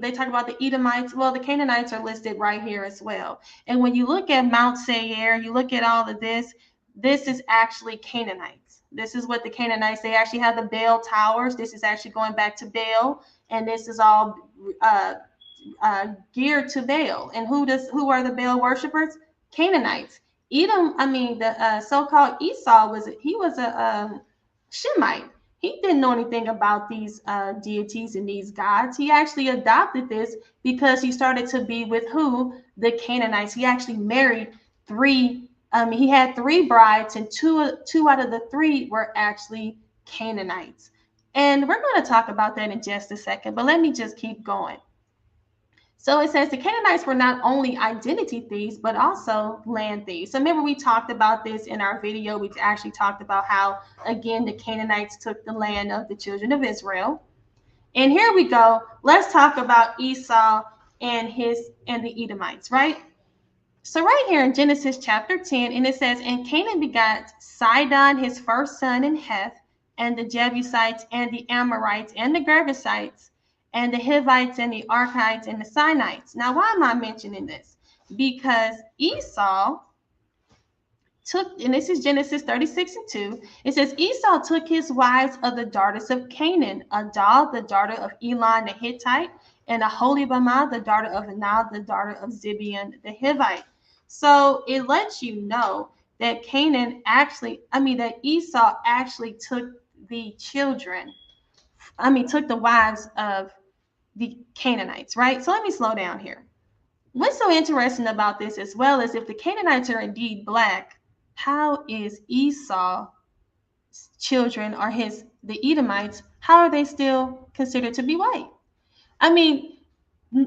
they talk about the Edomites. Well, the Canaanites are listed right here as well. And when you look at Mount Seir, you look at all of this is actually Canaanites. This is what the Canaanites, they actually have the Baal towers. This is actually going back to Baal, and this is all geared to Baal. And who are the Baal worshipers? Canaanites. Edom, the so-called Esau was a Shemite. He didn't know anything about these deities and these gods. He actually adopted this because he started to be with who? The Canaanites. He actually married he had 3 brides, and two out of the 3 were actually Canaanites. And we're going to talk about that in just a second, but let me just keep going. So it says the Canaanites were not only identity thieves, but also land thieves. So remember, we talked about this in our video. We actually talked about how, again, the Canaanites took the land of the children of Israel. And here we go. Let's talk about Esau and the Edomites, right? So right here in Genesis chapter 10, and it says, and Canaan begot Sidon, his first son, and Heth, and the Jebusites, and the Amorites, and the Girgashites, and the Hivites, and the Archites, and the Sinites. Now, why am I mentioning this? Because Esau took, and this is Genesis 36:2, it says, Esau took his wives of the daughters of Canaan, Adah, the daughter of Elon the Hittite, and Aholibamah, the daughter of Anah, the daughter of Zibeon the Hivite. So it lets you know that that Esau actually took the took the wives of the Canaanites, right? So let me slow down here. What's so interesting about this as well is if the Canaanites are indeed black, how is Esau's children or the Edomites, how are they still considered to be white? I mean,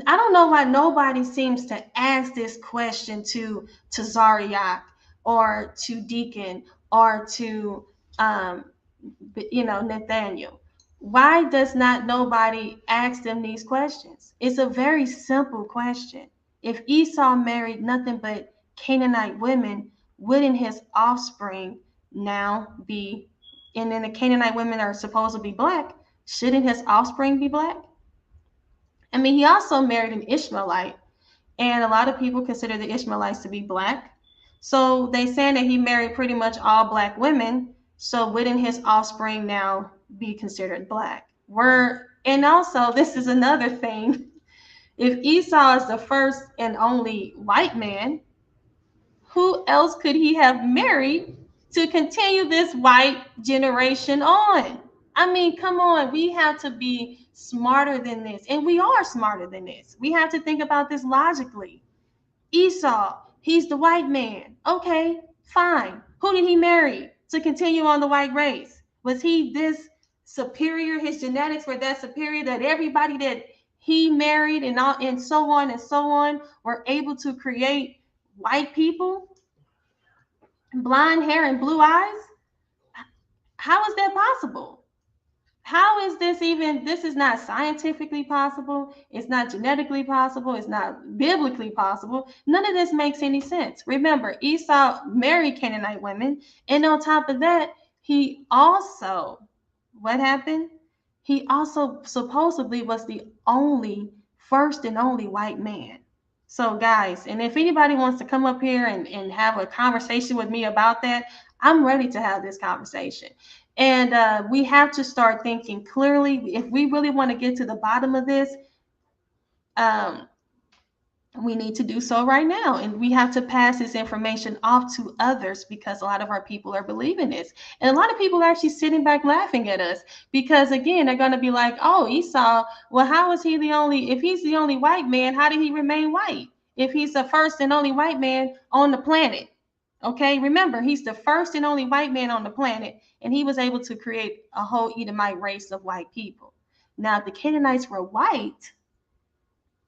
I don't know why nobody seems to ask this question to Zariach or to Deacon or to Nathaniel. Why does not nobody ask them these questions? It's a very simple question. If Esau married nothing but Canaanite women, wouldn't his offspring now be, and then the Canaanite women are supposed to be black, shouldn't his offspring be black? I mean, he also married an Ishmaelite, and a lot of people consider the Ishmaelites to be black. So they saying that he married pretty much all black women. So wouldn't his offspring now be considered black? And also, this is another thing. If Esau is the first and only white man, who else could he have married to continue this white generation on? I mean, come on, we have to be smarter than this. And we are smarter than this. We have to think about this logically. Esau, he's the white man. Okay, fine. Who did he marry to continue on the white race? Was he this superior? His genetics were that superior that everybody that he married and so on were able to create white people? Blonde hair and blue eyes? How is that possible? How is this even? This is not scientifically possible. It's not genetically possible. It's not biblically possible. None of this makes any sense. Remember, Esau married Canaanite women. And on top of that, what happened? He also supposedly was the first and only white man. So guys, and if anybody wants to come up here and have a conversation with me about that, I'm ready to have this conversation. And we have to start thinking clearly. If we really want to get to the bottom of this, we need to do so right now. And we have to pass this information off to others because a lot of our people are believing this. And a lot of people are actually sitting back laughing at us because, again, they're going to be like, oh, Esau, well, how is he if he's the only white man, how did he remain white? If he's the first and only white man on the planet. Okay, remember, he's the first and only white man on the planet, and he was able to create a whole Edomite race of white people. Now, if the Canaanites were white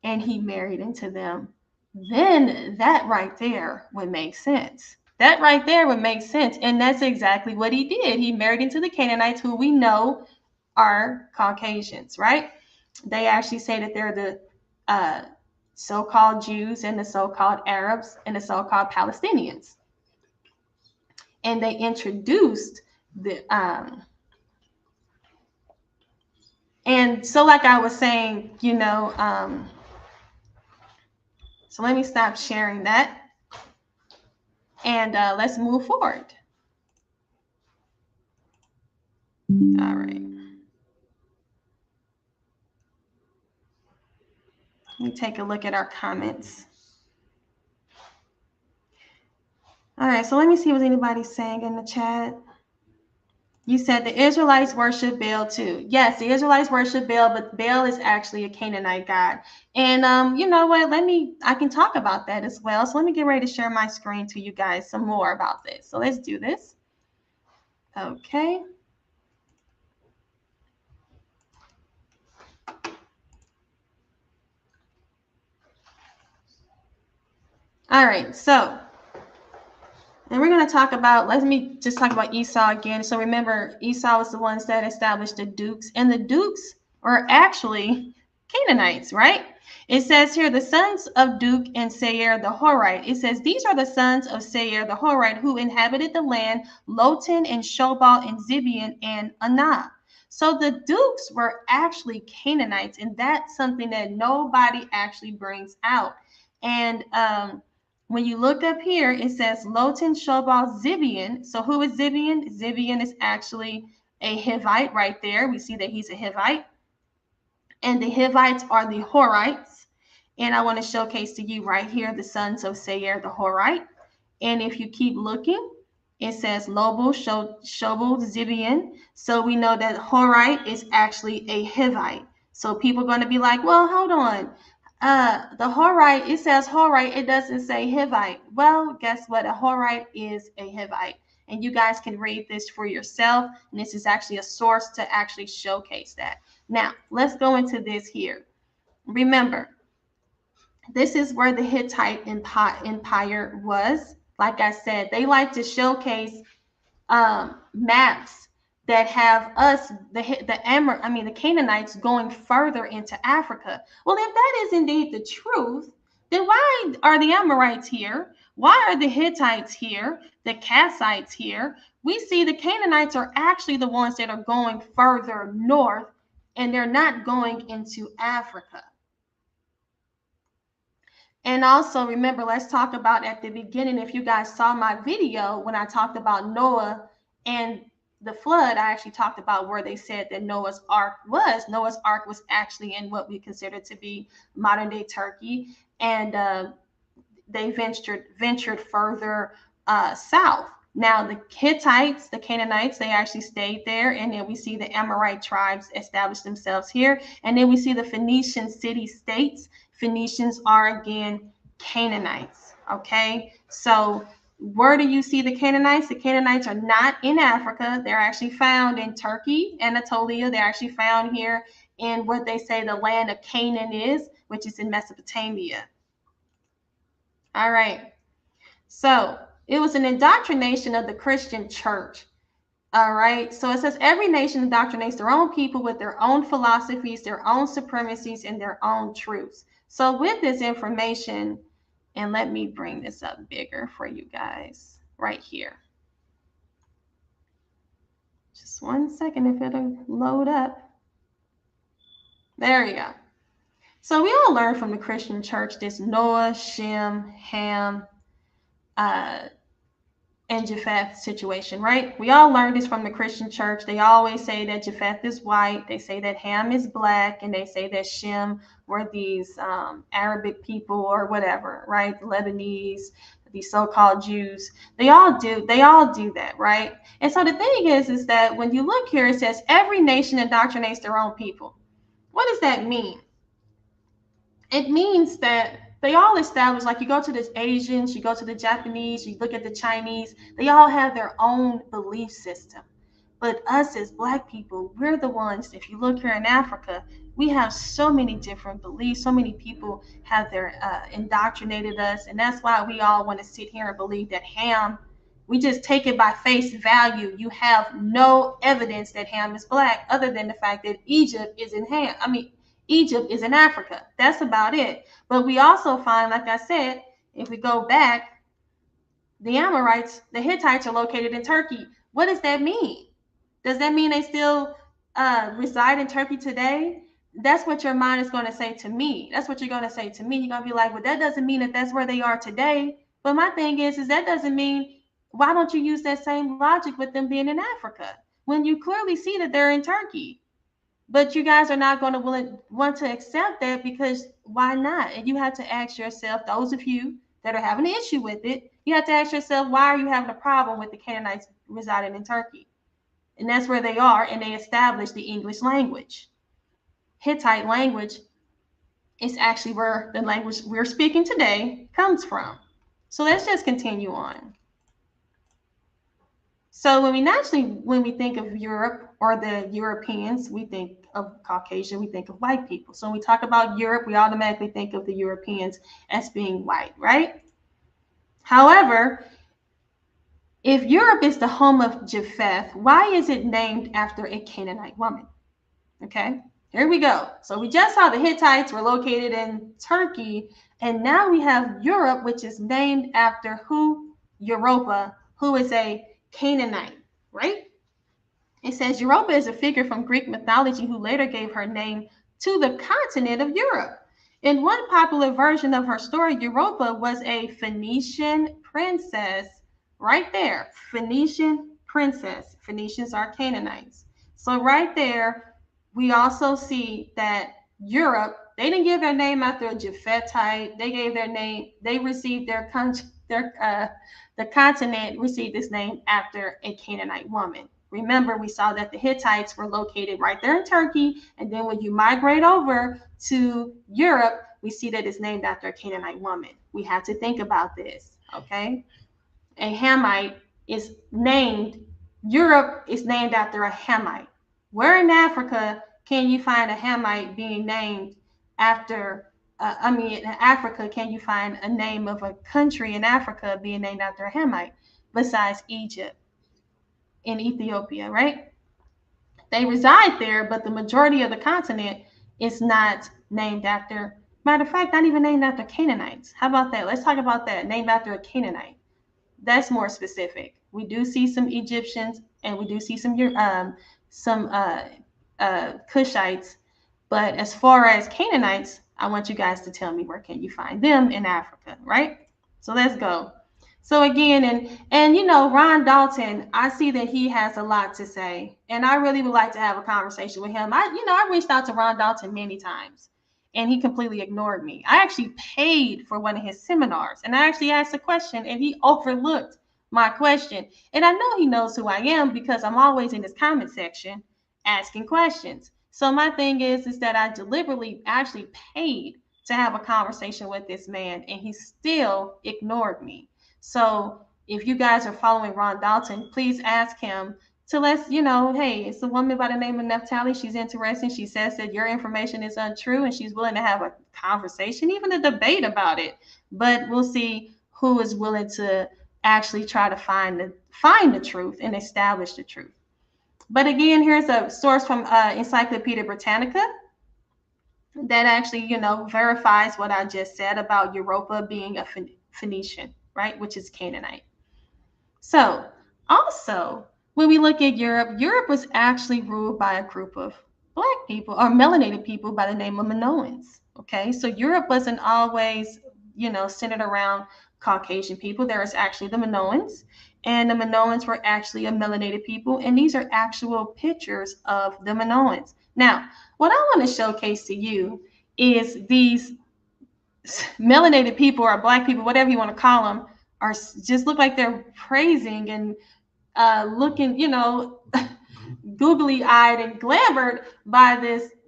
and he married into them, then that right there would make sense. That right there would make sense, and that's exactly what he did. He married into the Canaanites, who we know are Caucasians, right? They actually say that they're the so-called Jews and the so-called Arabs and the so-called Palestinians. And they introduced and so like I was saying, so let me stop sharing that and let's move forward. All right. Let me take a look at our comments. All right, so let me see what anybody's saying in the chat. You said the Israelites worship Baal too. Yes, the Israelites worship Baal, but Baal is actually a Canaanite god. And you know what? I can talk about that as well. So let me get ready to share my screen to you guys some more about this. So let's do this. Okay. All right, so and we're going to talk about, let me just talk about Esau again. So remember, Esau was the ones that established the dukes, and the dukes are actually Canaanites, right? It says here, the sons of Duke and Seir the Horite. It says, these are the sons of Seir the Horite who inhabited the land, Lotan and Shobal and Zibeon and Anah. So the dukes were actually Canaanites, and that's something that nobody actually brings out. And when you look up here, it says Lotan, Shobal, Zibian. So who is Zibian? Zibian is actually a Hivite right there. We see that he's a Hivite. And the Hivites are the Horites. And I want to showcase to you right here the sons of Seir, the Horite. And if you keep looking, it says Lobo, Shobal, Zibian. So we know that Horite is actually a Hivite. So people are going to be like, well, hold on. The Horite, it says Horite, it doesn't say Hivite. Well, guess what? A Horite is a Hivite. And you guys can read this for yourself. And this is actually a source to actually showcase that. Now, let's go into this here. Remember, this is where the Hittite Empire was. Like I said, they like to showcase maps that have us, the Canaanites, going further into Africa. Well, if that is indeed the truth, then why are the Amorites here? Why are the Hittites here? The Kassites here? We see the Canaanites are actually the ones that are going further north, and they're not going into Africa. And also remember, let's talk about at the beginning, if you guys saw my video when I talked about Noah and the flood, I actually talked about where they said that Noah's Ark was. Noah's Ark was actually in what we consider to be modern day Turkey. And they ventured further south. Now the Hittites, the Canaanites, they actually stayed there. And then we see the Amorite tribes establish themselves here. And then we see the Phoenician city-states. Phoenicians are, again, Canaanites, okay? So where do you see the Canaanites? The Canaanites are not in Africa. They're actually found in Turkey, Anatolia. They're actually found here in what they say the land of Canaan is, which is in Mesopotamia. All right. So it was an indoctrination of the Christian church. All right. So it says every nation indoctrinates their own people with their own philosophies, their own supremacies, and their own truths. So with this information, and let me bring this up bigger for you guys right here. Just 1 second if it'll load up. There you go. So we all learn from the Christian church this Noah, Shem, Ham, and Japheth situation, right? We all learned this from the Christian church. They always say that Japheth is white. They say that Ham is black, and they say that Shem were these Arabic people or whatever, right? The Lebanese, these so-called Jews. They all do that, right? And so the thing is that when you look here, it says every nation indoctrinates their own people. What does that mean? It means that they all establish, like you go to the Asians, you go to the Japanese, you look at the Chinese, they all have their own belief system. But us as Black people, we're the ones, if you look here in Africa, we have so many different beliefs. So many people have indoctrinated us. And that's why we all want to sit here and believe that Ham, we just take it by face value. You have no evidence that Ham is Black other than the fact that Egypt is in Africa. That's about it. But we also find, like I said, if we go back, the Amorites, the Hittites are located in Turkey. What does that mean? Does that mean they still reside in Turkey today? That's what your mind is going to say to me. That's what you're going to say to me. You're going to be like, well, that doesn't mean that that's where they are today. But my thing is that doesn't mean, why don't you use that same logic with them being in Africa when you clearly see that they're in Turkey? But you guys are not going to want to accept that, because why not? And you have to ask yourself, those of you that are having an issue with it, you have to ask yourself, why are you having a problem with the Canaanites residing in Turkey? And that's where they are, and they established the English language. Hittite language is actually where the language we're speaking today comes from. So let's just continue on. So when we think of Europe or the Europeans, we think of Caucasian, we think of white people. So when we talk about Europe, we automatically think of the Europeans as being white, right? However, if Europe is the home of Japheth, why is it named after a Canaanite woman? Okay, here we go. So we just saw the Hittites were located in Turkey, and now we have Europe, which is named after who? Europa, who is a Canaanite, right? It says Europa is a figure from Greek mythology who later gave her name to the continent of Europe. In one popular version of her story, Europa was a Phoenician princess. Right there, Phoenician princess. Phoenicians are Canaanites. So right there, we also see that Europe, they didn't give their name after a Japhetite. They gave their name, they received the continent received this name after a Canaanite woman. Remember, we saw that the Hittites were located right there in Turkey. And then when you migrate over to Europe, we see that it's named after a Canaanite woman. We have to think about this, okay? A Hamite is named, Europe is named after a Hamite. Where in Africa can you find a Hamite being named after, in Africa, can you find a name of a country in Africa being named after a Hamite besides Egypt and Ethiopia, right? They reside there, but the majority of the continent is not named after, matter of fact, not even named after Canaanites. How about that? Let's talk about that. Named after a Canaanite. That's more specific. We do see some Egyptians and we do see some Cushites, but as far as Canaanites, I want you guys to tell me where can you find them in Africa, right? So let's go. So again, and you know, Ron Dalton, I see that he has a lot to say, and I really would like to have a conversation with him. I reached out to Ron Dalton many times, and he completely ignored me. I actually paid for one of his seminars, and I actually asked a question, and he overlooked my question. And I know he knows who I am because I'm always in his comment section asking questions. So my thing is that I deliberately actually paid to have a conversation with this man, and he still ignored me. So if you guys are following Ron Dalton, please ask him to let you know, hey, it's a woman by the name of Naphtali. She's interested. She says that your information is untrue, and she's willing to have a conversation, even a debate about it. But we'll see who is willing to actually try to find the truth and establish the truth. But again, here's a source from Encyclopedia Britannica that actually, verifies what I just said about Europa being a Phoenician, right, which is Canaanite. So also, when we look at Europe, Europe was actually ruled by a group of Black people or melanated people by the name of Minoans. Okay, so Europe wasn't always, centered around Caucasian people. There was actually the Minoans, and the Minoans were actually a melanated people. And these are actual pictures of the Minoans. Now, what I want to showcase to you is these melanated people or Black people, whatever you want to call them, are just look like they're praising and looking, googly-eyed and glamored by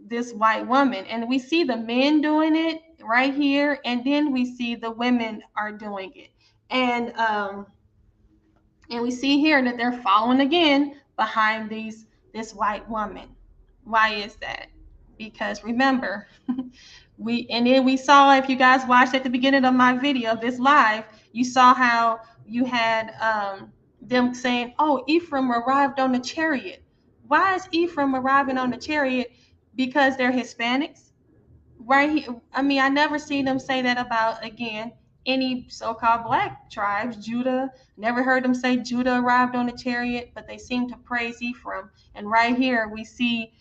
this white woman. And we see the men doing it right here, and then we see the women are doing it. And we see here that they're following again behind this white woman. Why is that? Because remember, we saw, if you guys watched at the beginning of my video, this live, you saw how you had them saying, oh, Ephraim arrived on the chariot. Why is Ephraim arriving on the chariot? Because they're Hispanics, right? I never see them say that about, again, any so-called Black tribes. Judah, never heard them say Judah arrived on the chariot, but they seem to praise Ephraim. And right here we see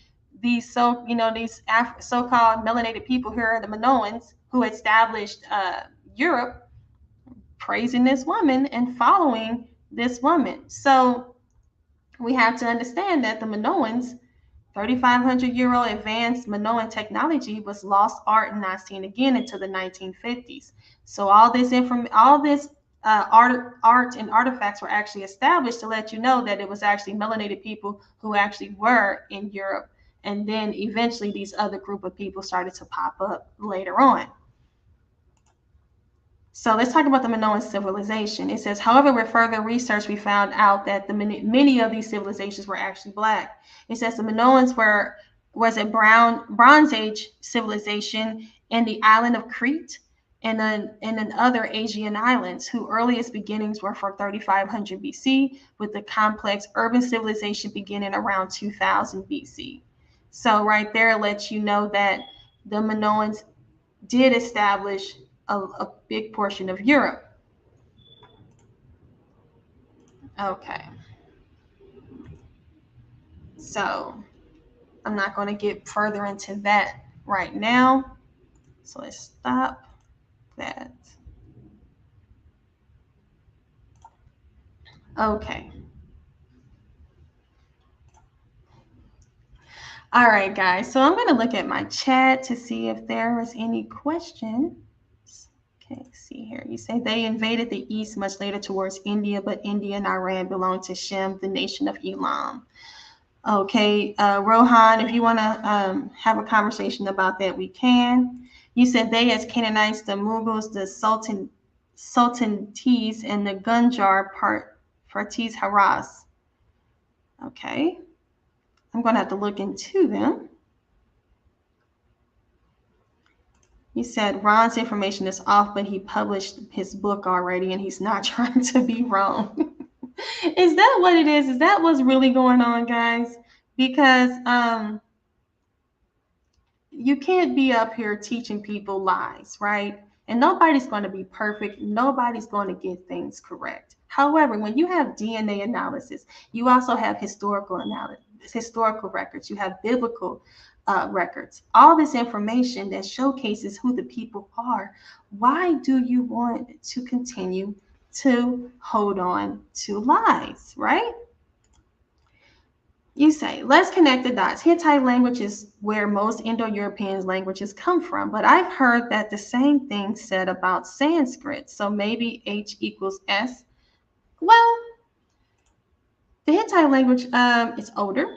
these so-called melanated people here, the Minoans, who established Europe, praising this woman and following this woman. So we have to understand that the Minoans, 3,500-year-old advanced Minoan technology, was lost art and not seen again until the 1950s. So all this art and artifacts were actually established to let you know that it was actually melanated people who actually were in Europe. And then eventually these other group of people started to pop up later on. So let's talk about the Minoan civilization. It says, however, with further research, we found out that many of these civilizations were actually Black. It says the Minoans was a Bronze Age civilization in the island of Crete and in other Asian islands, whose earliest beginnings were for 3,500 BC, with the complex urban civilization beginning around 2000 BC. So right there lets you know that the Minoans did establish a big portion of Europe. Okay. So I'm not going to get further into that right now. So let's stop that. Okay. All right, guys. So I'm going to look at my chat to see if there was any questions. Okay, see here. You say they invaded the east much later towards India, but India and Iran belonged to Shem, the nation of Elam. Okay, Rohan, if you want to have a conversation about that, we can. You said they as Canaanites, the Mughals, the Sultantes, and the Gunjar Parties Haras. Okay, I'm going to have to look into them. You said Ron's information is off, but he published his book already and he's not trying to be wrong. Is that what it is? Is that what's really going on, guys? Because you can't be up here teaching people lies, right? And nobody's going to be perfect. Nobody's going to get things correct. However, when you have DNA analysis, you also have historical analysis, historical records, you have biblical records, all this information that showcases who the people are. Why do you want to continue to hold on to lies, right? You say, let's connect the dots. Hittite language is where most Indo-European languages come from, but I've heard that the same thing said about Sanskrit. So maybe H equals S. Well, the Hittite language is older,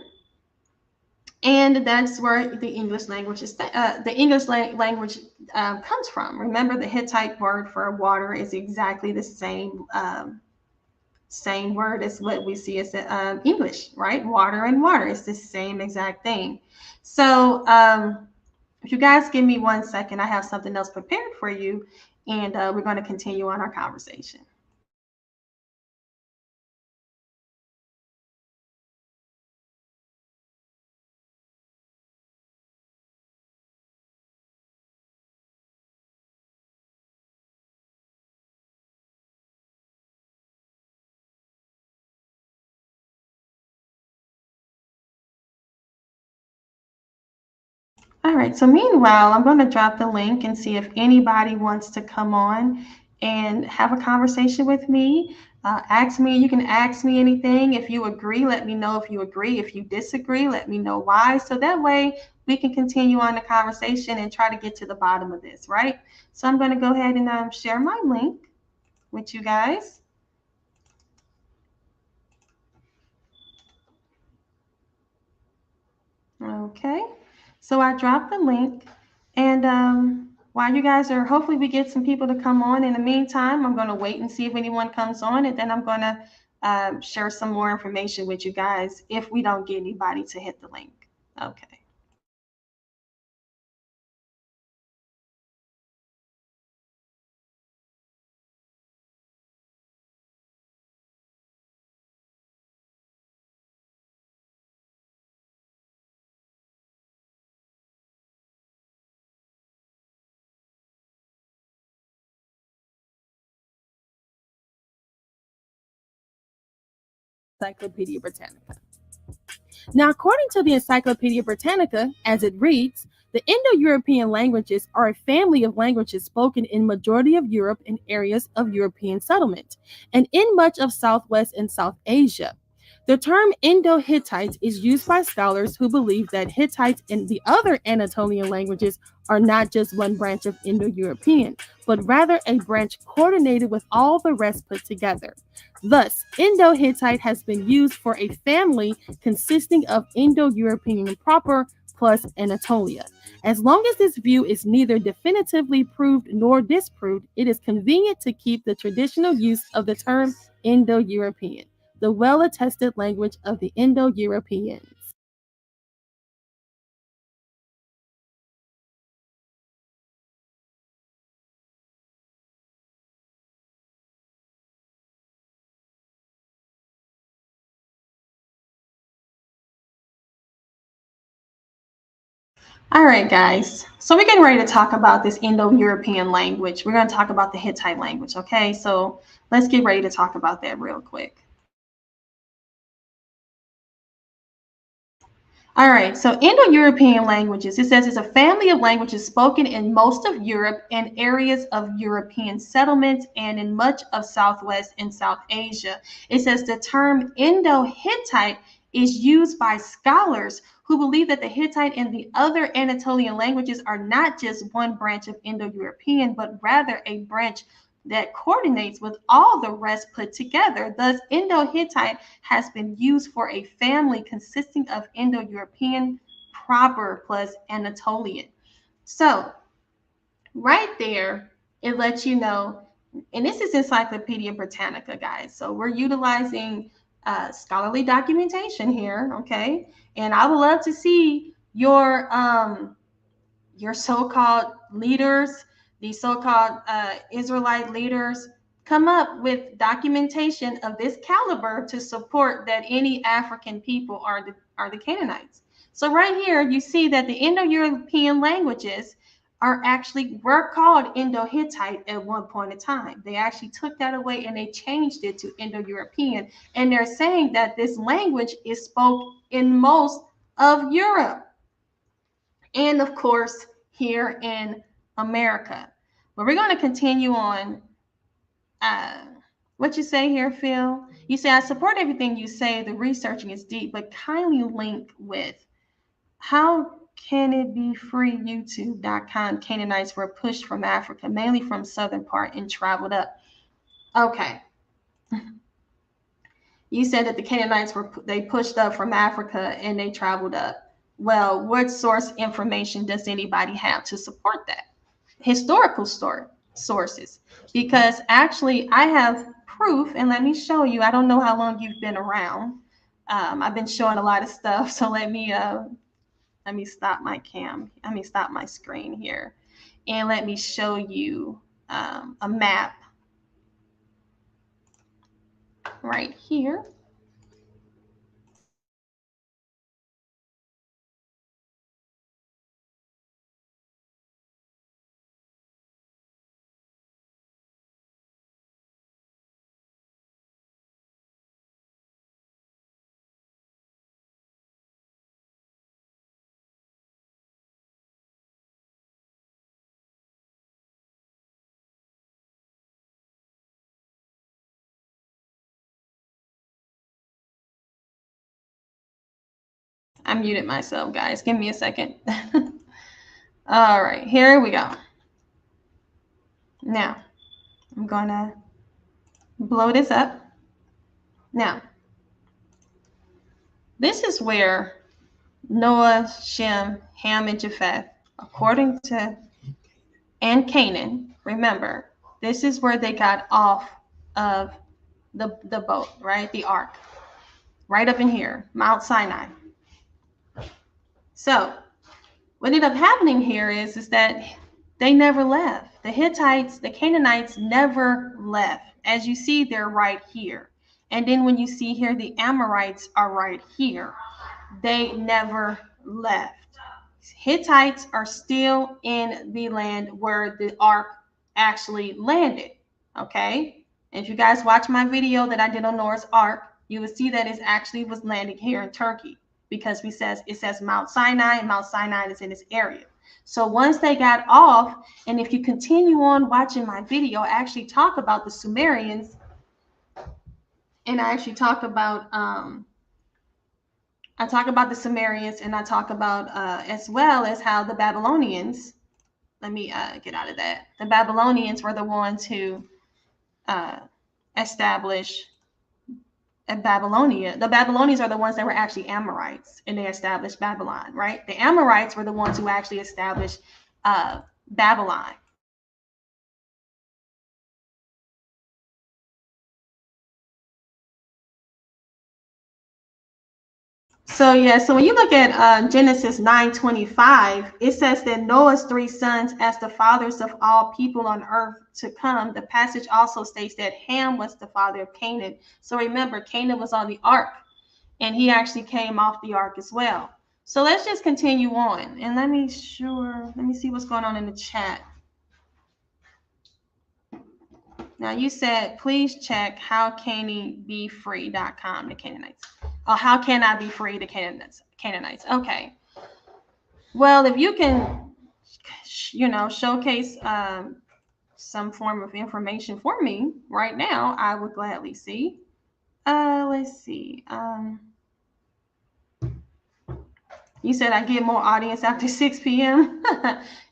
and that's where the English language is. Language comes from. Remember, the Hittite word for water is exactly the same word as what we see as English, right? Water and water. It's the same exact thing. So if you guys give me 1 second, I have something else prepared for you, and we're going to continue on our conversation. All right, so meanwhile, I'm going to drop the link and see if anybody wants to come on and have a conversation with me. You can ask me anything. If you agree, let me know if you agree. If you disagree, let me know why. So that way we can continue on the conversation and try to get to the bottom of this, right? So I'm going to go ahead and share my link with you guys. Okay, so I dropped the link, and while you guys are, hopefully we get some people to come on. In the meantime, I'm going to wait and see if anyone comes on, and then I'm going to share some more information with you guys if we don't get anybody to hit the link. Okay. Encyclopedia Britannica. Now, according to the Encyclopedia Britannica, as it reads, the Indo-European languages are a family of languages spoken in majority of Europe and areas of European settlement, and in much of Southwest and South Asia. The term Indo-Hittite is used by scholars who believe that Hittites and the other Anatolian languages are not just one branch of Indo-European, but rather a branch coordinated with all the rest put together. Thus, Indo-Hittite has been used for a family consisting of Indo-European proper plus Anatolia. As long as this view is neither definitively proved nor disproved, it is convenient to keep the traditional use of the term Indo-European, the well-attested language of the Indo-Europeans. All right, guys. So we're getting ready to talk about this Indo-European language. We're going to talk about the Hittite language, okay? So let's get ready to talk about that real quick. All right, so Indo-European languages, it says it's a family of languages spoken in most of Europe and areas of European settlements and in much of Southwest and South Asia. It says the term Indo-Hittite is used by scholars who believe that the Hittite and the other Anatolian languages are not just one branch of Indo-European, but rather a branch that coordinates with all the rest put together. Thus, Indo-Hittite has been used for a family consisting of Indo-European proper plus Anatolian. So right there, it lets you know, and this is Encyclopedia Britannica, guys. So we're utilizing scholarly documentation here, okay? And I would love to see your so-called leaders, these so-called Israelite leaders, come up with documentation of this caliber to support that any African people are the Canaanites. So right here, you see that the Indo-European languages were called Indo-Hittite at one point in time. They actually took that away and they changed it to Indo-European. And they're saying that this language is spoke in most of Europe. And of course, here in America. But we're going to continue on. What you say here, Phil? You say, I support everything you say. The researching is deep, but kindly link with how can it be free? YouTube.com. Canaanites were pushed from Africa, mainly from southern part, and traveled up. Okay. You said that the Canaanites they pushed up from Africa and they traveled up. Well, what source information does anybody have to support that? Historical sources. Because actually I have proof, and let me show you. I don't know how long you've been around. I've been showing a lot of stuff, so let me stop my Let me stop my screen here, and let me show you a map right here. I muted myself, guys. Give me a second. All right, here we go. Now, I'm going to blow this up. Now, this is where Noah, Shem, Ham, and Japheth, according to, and Canaan, remember, this is where they got off of the boat, right? The ark, right up in here, Mount Sinai. So what ended up happening here is that they never left. The Hittites, the Canaanites never left. As you see, they're right here. And then when you see here, the Amorites are right here. They never left. Hittites are still in the land where the ark actually landed. Okay. And if you guys watch my video that I did on Noah's Ark, you will see that it actually was landing here in Turkey, because it says Mount Sinai, and Mount Sinai is in this area. So once they got off, and if you continue on watching my video, I actually talk about the Sumerians, and I actually talk about the Sumerians, and I talk about as well as how the Babylonians, let me get out of that. The Babylonians were the ones who established Babylonia. The Babylonians are the ones that were actually Amorites, and they established Babylon, right? The Amorites were the ones who actually established Babylon. So yeah, so when you look at Genesis 9:25, it says that Noah's 3 sons as the fathers of all people on earth to come. The passage also states that Ham was the father of Canaan. So remember, Canaan was on the ark, and he actually came off the ark as well. So let's just continue on, and let me see what's going on in the chat. Now you said, please check howcanhebefree.com, the Canaanites. Oh, how can I be free to Canaanites? Okay. Well, if you can, showcase some form of information for me right now, I would gladly see. Let's see. You said I get more audience after 6 p.m.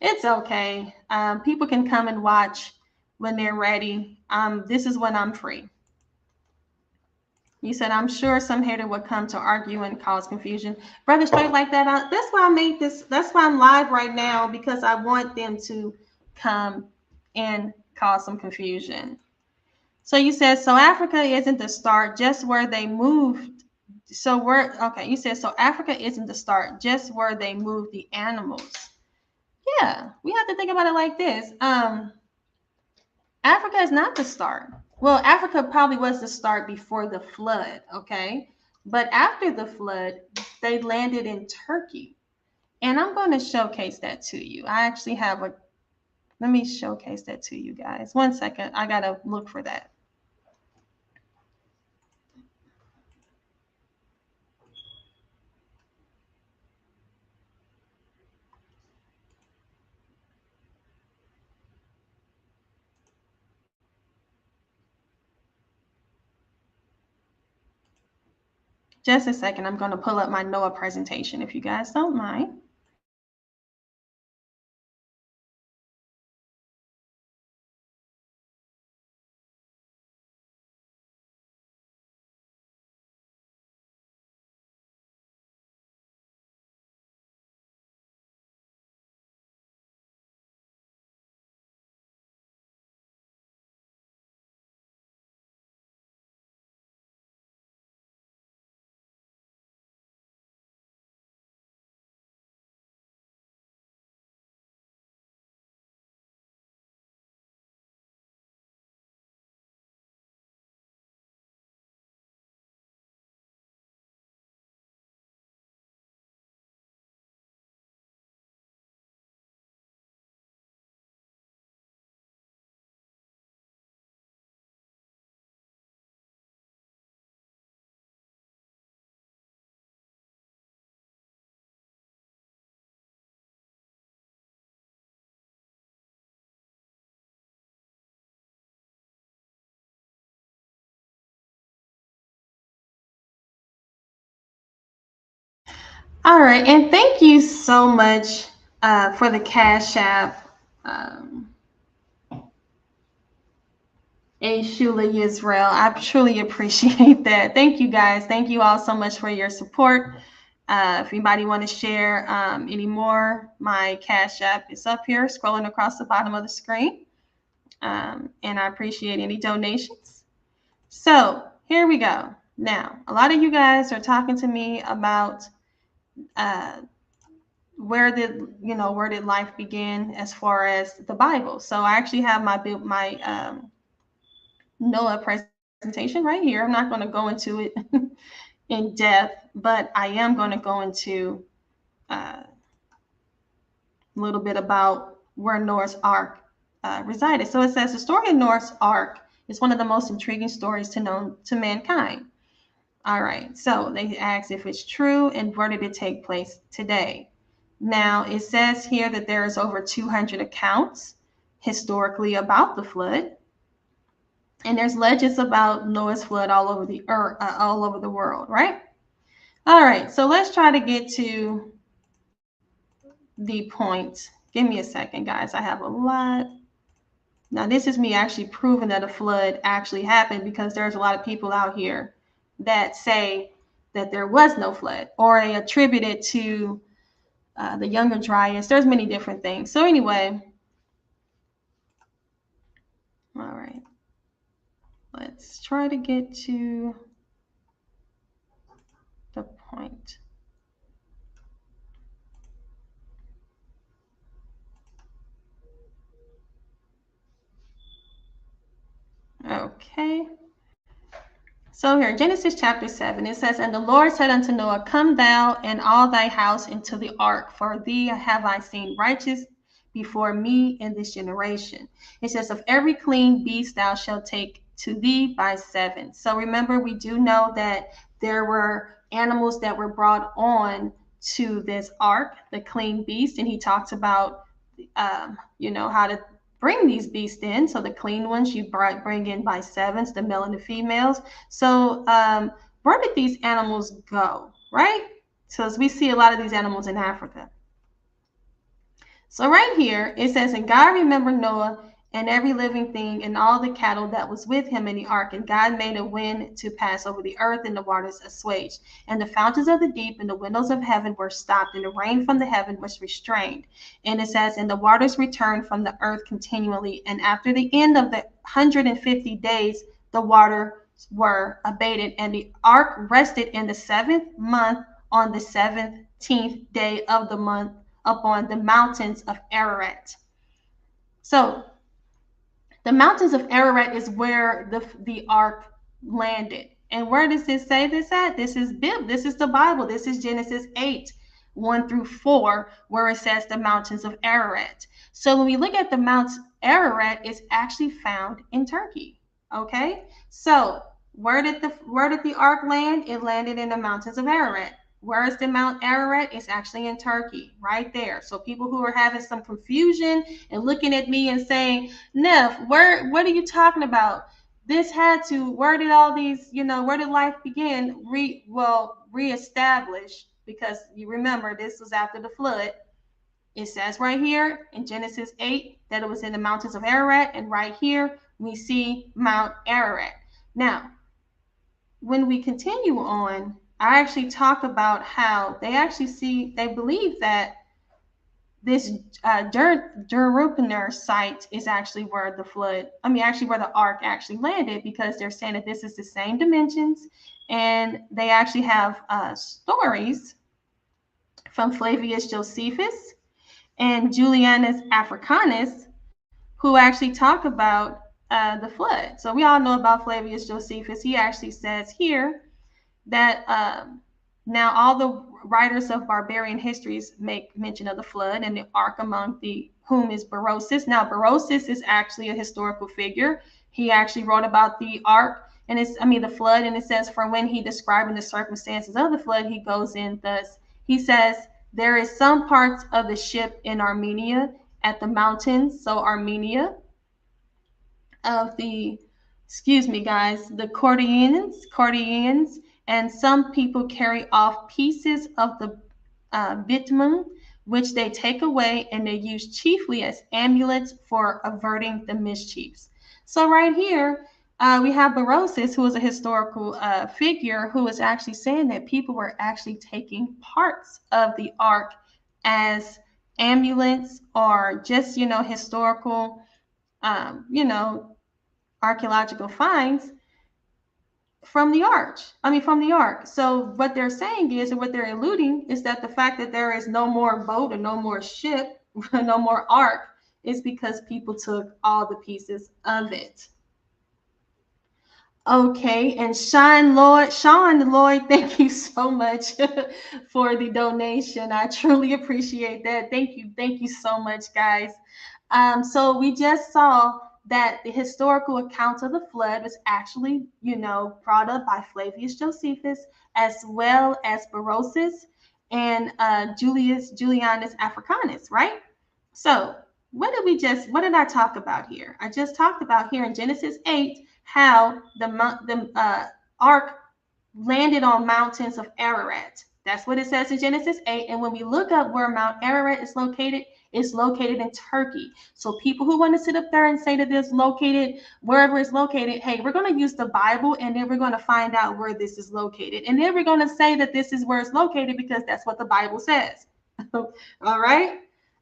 It's okay. People can come and watch when they're ready. This is when I'm free. You said, I'm sure some hater would come to argue and cause confusion. Brother, straight like that. That's why I made this. That's why I'm live right now, because I want them to come and cause some confusion. So you said, so Africa isn't the start, just where they moved. So you said, so Africa isn't the start, just where they moved the animals. Yeah, we have to think about it like this. Africa is not the start. Well, Africa probably was the start before the flood, okay? But after the flood, they landed in Turkey. And I'm going to showcase that to you. I actually have let me showcase that to you guys. 1 second, I got to look for that. Just a second, I'm going to pull up my Noah presentation if you guys don't mind. All right, and thank you so much for the Cash App. Shula Yisrael. I truly appreciate that. Thank you guys. Thank you all so much for your support. If anybody want to share any more, my Cash App is up here, scrolling across the bottom of the screen. And I appreciate any donations. So here we go. Now, a lot of you guys are talking to me about where did life begin as far as the Bible. So I actually have my Noah presentation right here. I'm not going to go into it in depth, but I am going to go into a little bit about where Noah's Ark resided. So it says the story of Noah's Ark is one of the most intriguing stories known to mankind. All right, so they asked if it's true and where did it take place today. Now it says here that there is over 200 accounts historically about the flood. And there's legends about Noah's flood all over the earth, all over the world, right? All right, so let's try to get to the point. Give me a second, guys. I have a lot. Now, this is me actually proving that a flood actually happened, because there's a lot of people out here that say that there was no flood, or they attribute it to the Younger Dryas. There's many different things. So anyway, all right. Let's try to get to the point. Okay. So here, Genesis chapter 7, it says, and the Lord said unto Noah, come thou and all thy house into the ark, for thee have I seen righteous before me in this generation. It says, of every clean beast thou shalt take to thee by 7. So remember, we do know that there were animals that were brought on to this ark, the clean beast, and he talks about, how to bring these beasts in. So the clean ones you bring in by 7s, the male and the females. So where did these animals go, right? So as we see a lot of these animals in Africa. So right here, it says, and God remembered Noah and every living thing and all the cattle that was with him in the ark. And God made a wind to pass over the earth, and the waters assuaged. And the fountains of the deep and the windows of heaven were stopped, and the rain from the heaven was restrained. And it says, and the waters returned from the earth continually. And after the end of the 150 days, the waters were abated. And the ark rested in the 7th month on the 17th day of the month upon the mountains of Ararat. So the mountains of Ararat is where the ark landed. And where does this say this at? This is the Bible. This is Genesis 8:1-4, where it says the mountains of Ararat. So when we look at the Mount Ararat, it's actually found in Turkey. Okay, so where did the ark land? It landed in the mountains of Ararat. Where is the Mount Ararat? It's actually in Turkey, right there. So people who are having some confusion and looking at me and saying, Neff, what are you talking about? This had to, where did all these, where did life begin? Reestablish, because you remember this was after the flood. It says right here in Genesis 8 that it was in the mountains of Ararat, and right here we see Mount Ararat. Now, when we continue on, I actually talk about how they believe that this Derupner site is actually where where the ark actually landed, because they're saying that this is the same dimensions, and they actually have stories from Flavius Josephus and Julianus Africanus, who actually talk about the flood. So we all know about Flavius Josephus. He actually says here that now all the writers of barbarian histories make mention of the flood and the ark, among whom is Berosus. Now Berosus is actually a historical figure. He actually wrote about the ark and the flood, and it says, for when he describing the circumstances of the flood, he goes in thus. He says, there is some parts of the ship in Armenia at the mountains. So Armenia of the, the Cordilleans, and some people carry off pieces of the bitumen, which they take away and they use chiefly as amulets for averting the mischiefs. So right here, we have Berosus, who is a historical figure, who is actually saying that people were actually taking parts of the ark as amulets, or just, historical, archaeological finds from the ark. So what they're saying is, and what they're alluding is, that the fact that there is no more boat or no more ship, no more ark, is because people took all the pieces of it. Okay, and Sean Lloyd, thank you so much for the donation. I truly appreciate that. Thank you so much, guys. So we just saw that the historical account of the flood was actually, brought up by Flavius Josephus, as well as Berosus and Julianus Africanus, right? So what did I talk about here? I just talked about here in Genesis 8 how the ark landed on mountains of Ararat. That's what it says in Genesis 8. And when we look up where Mount Ararat is located, it's located in Turkey. So people who want to sit up there and say that it's located wherever it's located, hey, we're going to use the Bible, and then we're going to find out where this is located. And then we're going to say that this is where it's located because that's what the Bible says. All right?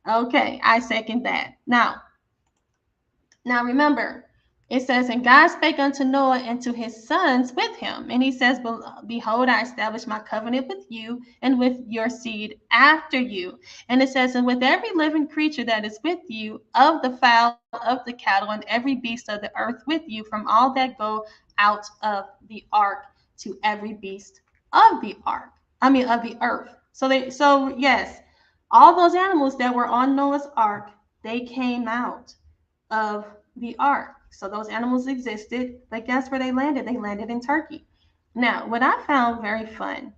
Okay, I second that. Now remember, it says, and God spake unto Noah and to his sons with him. And he says, behold, I establish my covenant with you and with your seed after you. And it says, and with every living creature that is with you, of the fowl, of the cattle, and every beast of the earth with you, from all that go out of the ark, to every beast of the earth. So yes, all those animals that were on Noah's ark, they came out of the ark. So those animals existed, but guess where they landed? They landed in Turkey. Now, what I found very fun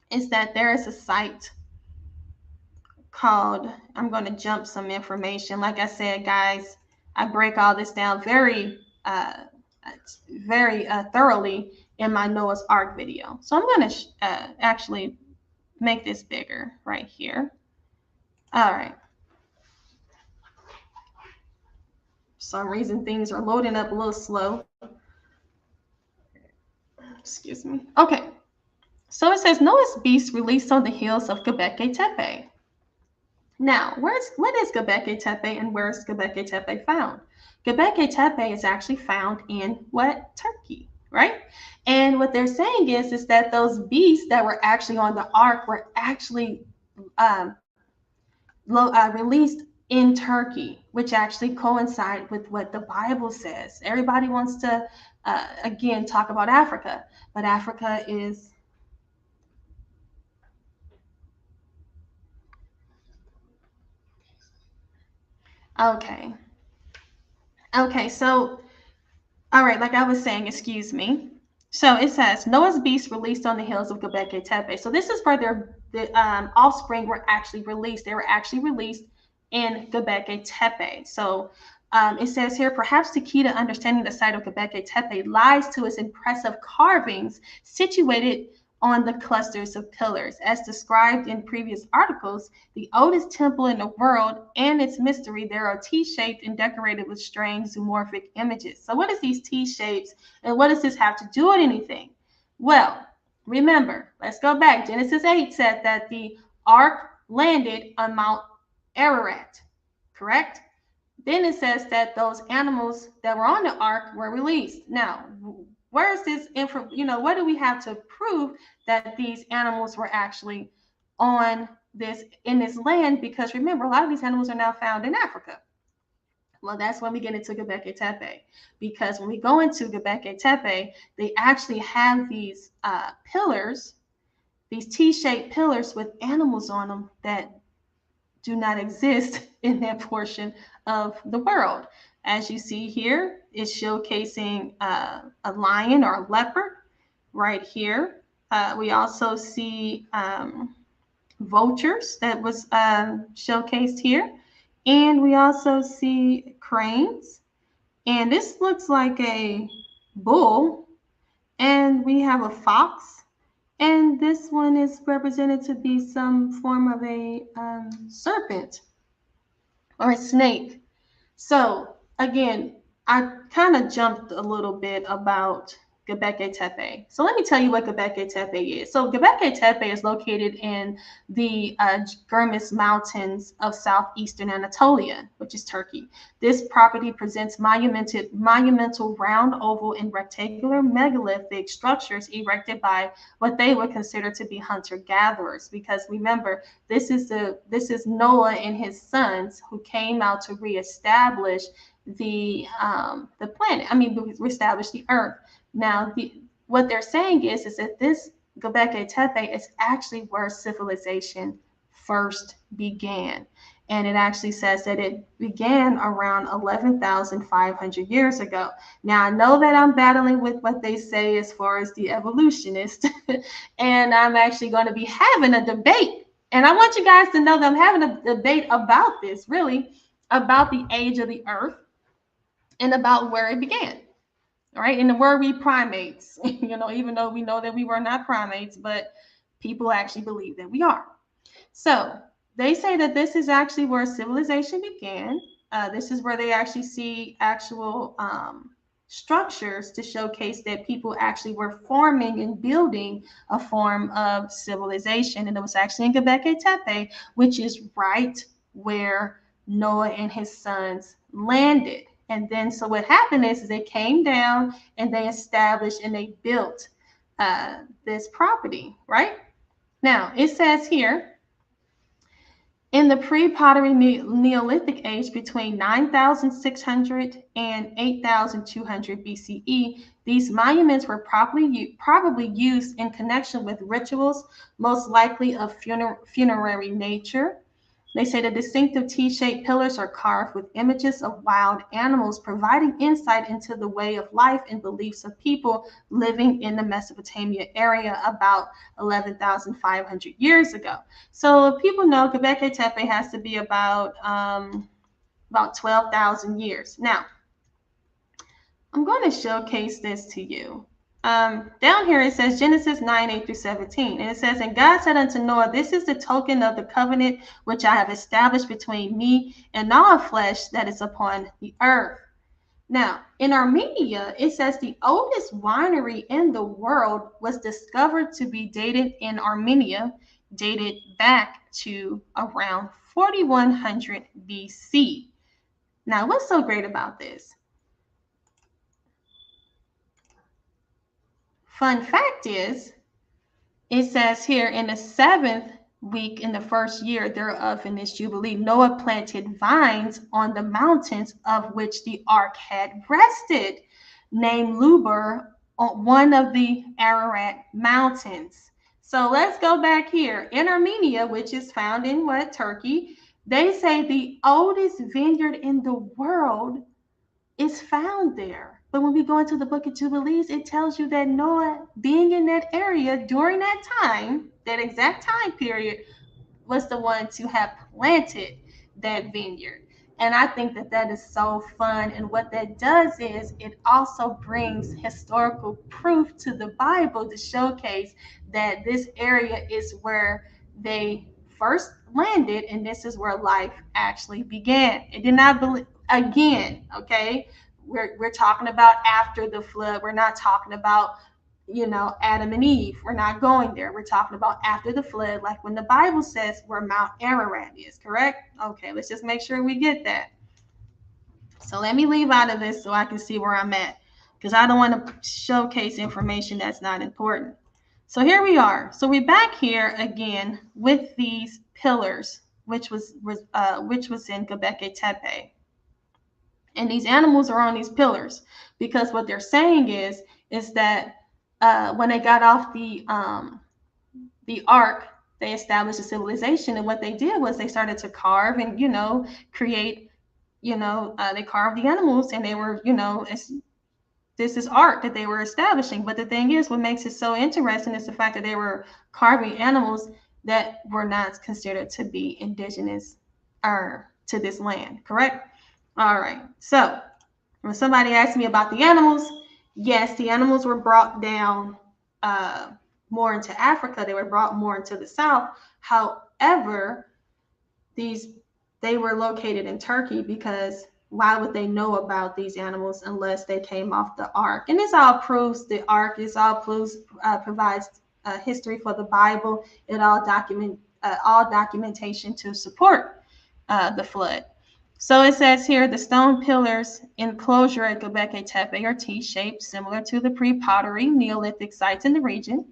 is that there is a site called, I'm going to jump some information. Like I said, guys, I break all this down very thoroughly in my Noah's Ark video. So I'm going to actually make this bigger right here. All right. For some reason, things are loading up a little slow. Excuse me. Okay. So it says Noah's beast released on the hills of Göbekli Tepe. Now, what is Göbekli Tepe and where is Göbekli Tepe found? Göbekli Tepe is actually found in what? Turkey, right? And what they're saying is that those beasts that were actually on the ark were actually released in Turkey, which actually coincide with what the Bible says. Everybody wants to, again, talk about Africa, but Africa is... Okay. Okay, so, all right, like I was saying, excuse me. So it says, Noah's beast released on the hills of Göbekli Tepe. So this is where the offspring were actually released. They were actually released in Göbekli Tepe. So it says here, perhaps the key to understanding the site of Göbekli Tepe lies to its impressive carvings situated on the clusters of pillars. As described in previous articles, the oldest temple in the world and its mystery, there are T-shaped and decorated with strange zoomorphic images. So what is these T-shapes and what does this have to do with anything? Well, remember, let's go back. Genesis 8 said that the ark landed on Mount Ararat, correct? Then it says that those animals that were on the ark were released. Now, where is this info? What do we have to prove that these animals were actually in this land? Because remember, a lot of these animals are now found in Africa. Well, that's when we get into Göbekli Tepe, because when we go into Göbekli Tepe, they actually have these pillars, these T-shaped pillars with animals on them that do not exist in that portion of the world. As you see here, it's showcasing a lion or a leopard right here. We also see vultures that was showcased here. And we also see cranes. And this looks like a bull. And we have a fox. And this one is represented to be some form of a serpent or a snake. So again, I kind of jumped a little bit about Göbekli Tepe. So let me tell you what Göbekli Tepe is. So Göbekli Tepe is located in the Gurmis Mountains of southeastern Anatolia, which is Turkey. This property presents monumental round, oval, and rectangular megalithic structures erected by what they would consider to be hunter-gatherers. Because remember, this is Noah and his sons who came out to reestablish the planet. Reestablish the earth. Now, what they're saying is that this Göbekli Tepe is actually where civilization first began. And it actually says that it began around 11,500 years ago. Now, I know that I'm battling with what they say as far as the evolutionists, and I'm actually going to be having a debate. And I want you guys to know that I'm having a debate about this, really, about the age of the earth and about where it began. All right, and were we primates? Even though we know that we were not primates, but people actually believe that we are. So they say that this is actually where civilization began. This is where they actually see actual structures to showcase that people actually were forming and building a form of civilization. And it was actually in Göbekli Tepe, which is right where Noah and his sons landed. And then, so what happened is they came down and they established and they built this property, right? Now, it says here, in the pre-pottery Neolithic age between 9,600 and 8,200 BCE, these monuments were probably used in connection with rituals, most likely of funerary nature. They say the distinctive T-shaped pillars are carved with images of wild animals, providing insight into the way of life and beliefs of people living in the Mesopotamia area about 11,500 years ago. So people know Göbekli Tepe has to be about 12,000 years. Now, I'm going to showcase this to you. Down here it says Genesis 9:8-17, and it says, and God said unto Noah, this is the token of the covenant which I have established between me and all flesh that is upon the earth. Now, in Armenia, it says the oldest winery in the world was discovered to be dated in Armenia, dated back to around 4100 BC. Now, what's so great about this? Fun fact is, it says here, in the 7th week in the first year thereof in this Jubilee, Noah planted vines on the mountains of which the ark had rested, named Lubar, on one of the Ararat mountains. So let's go back here. In Armenia, which is found in what? Turkey, they say the oldest vineyard in the world is found there. But when we go into the book of Jubilees, it tells you that Noah, being in that area during that time, that exact time period, was the one to have planted that vineyard. And I think that that is so fun. And what that does is it also brings historical proof to the Bible to showcase that this area is where they first landed, and this is where life actually began. It did not believe, again, okay? We're talking about after the flood. We're not talking about, Adam and Eve. We're not going there. We're talking about after the flood, like when the Bible says where Mount Ararat is, correct? Okay, let's just make sure we get that. So let me leave out of this so I can see where I'm at, because I don't want to showcase information that's not important. So here we are. So we're back here again with these pillars, which was in Göbekli Tepe. And these animals are on these pillars because what they're saying is that when they got off the ark, they established a civilization, and what they did was they started to carve and create. They carved the animals, and they were this is art that they were establishing. But the thing is, what makes it so interesting is the fact that they were carving animals that were not considered to be indigenous or to this land, correct? All right, so when somebody asked me about the animals, yes, the animals were brought down more into Africa. They were brought more into the south. However, they were located in Turkey, because why would they know about these animals unless they came off the ark? And this all proves the ark. This all provides history for the Bible. It all documentation to support the flood. So it says here, the stone pillars enclosure at Göbekli Tepe are T-shaped, similar to the pre-pottery Neolithic sites in the region.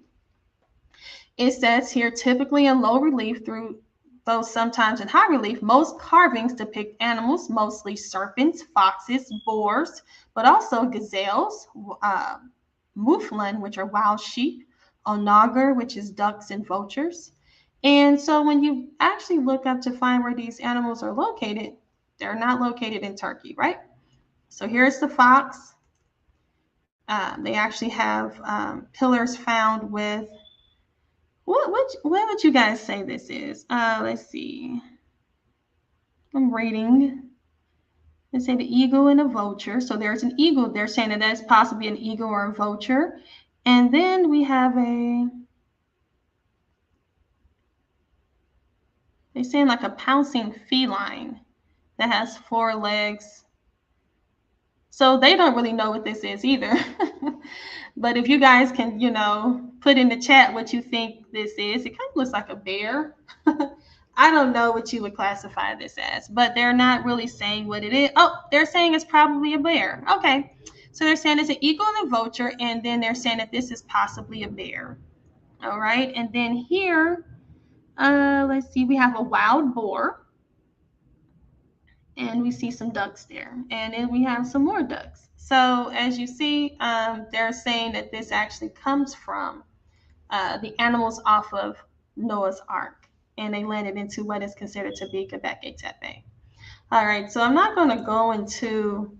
It says here, typically in low relief, though sometimes in high relief, most carvings depict animals, mostly serpents, foxes, boars, but also gazelles, mouflon, which are wild sheep, onager, which is ducks and vultures. And so when you actually look up to find where these animals are located, they're not located in Turkey, right? So here's the fox. They actually have pillars found with, what would you guys say this is? Let's see. I'm reading. They say the eagle and a vulture. So there's an eagle. They're saying that that's possibly an eagle or a vulture. And then we have they're saying like a pouncing feline that has 4 legs. So they don't really know what this is either. But if you guys can, put in the chat what you think this is. It kind of looks like a bear. I don't know what you would classify this as, but they're not really saying what it is. Oh, they're saying it's probably a bear. Okay. So they're saying it's an eagle and a vulture, and then they're saying that this is possibly a bear. All right. And then here, let's see, we have a wild boar. And we see some ducks there. And then we have some more ducks. So as you see, they're saying that this actually comes from the animals off of Noah's Ark. and they landed into what is considered to be Göbekli Tepe. All right, so I'm not going to go into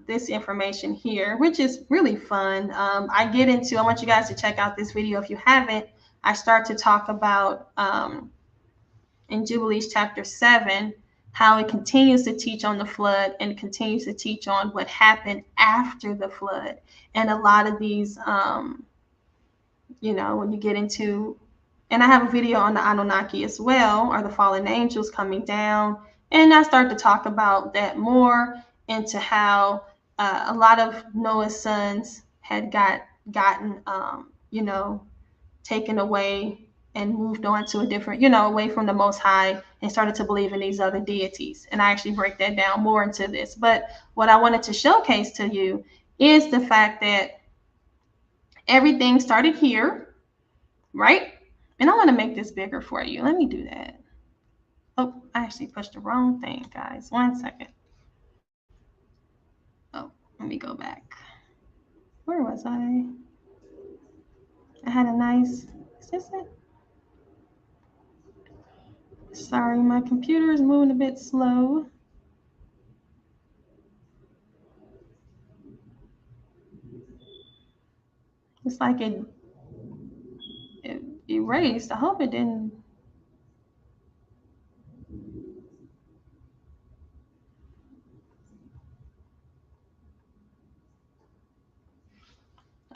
this information here, which is really fun. I want you guys to check out this video if you haven't. I start to talk about in Jubilees chapter 7, how it continues to teach on the flood and continues to teach on what happened after the flood. And a lot of these, you know, when you get into, and I have a video on the Anunnaki as well, or the fallen angels coming down. And I start to talk about that more, into how a lot of Noah's sons had gotten, you know, taken away and moved on to a different, you know, away from the Most High, and started to believe in these other deities. And I actually break that down more into this. But what I wanted to showcase to you is the fact that everything started here, right? And I want to make this bigger for you. Let me do that. Oh, I actually pushed the wrong thing, guys. 1 second. Oh, let me go back. Where was I? I had a nice, is this it? Sorry, my computer is moving a bit slow. It's like it erased. I hope it didn't.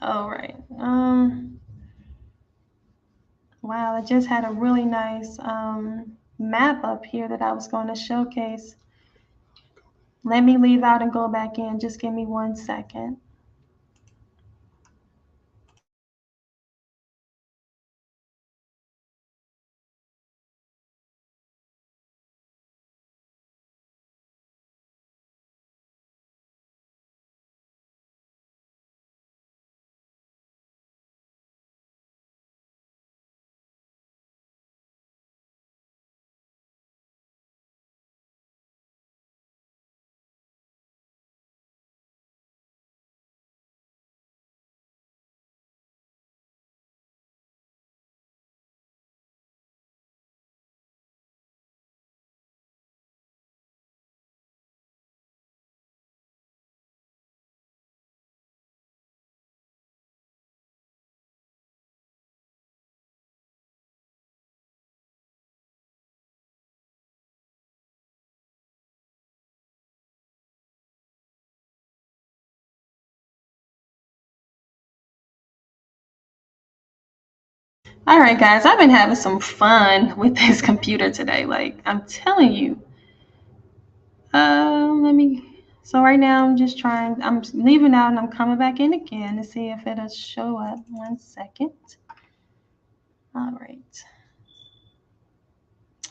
All right. Wow, I just had a really nice map up here that I was going to showcase. Let me leave out and go back in. Just give me 1 second. All right, guys, I've been having some fun with this computer today. Like, I'm telling you. So right now I'm just trying, I'm leaving out and I'm coming back in again to see if it'll show up. 1 second. All right.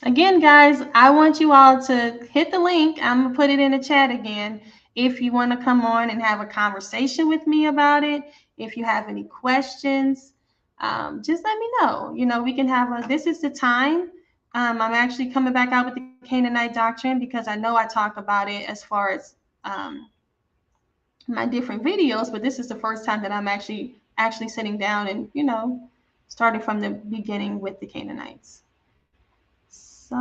Again, guys, I want you all to hit the link. I'm going to put it in the chat again. If you want to come on and have a conversation with me about it, if you have any questions, just let me know. You know, we can have this is the time. I'm actually coming back out with the Canaanite doctrine, because I know I talk about it as far as my different videos, but this is the first time that I'm actually sitting down and, you know, starting from the beginning with the Canaanites. So,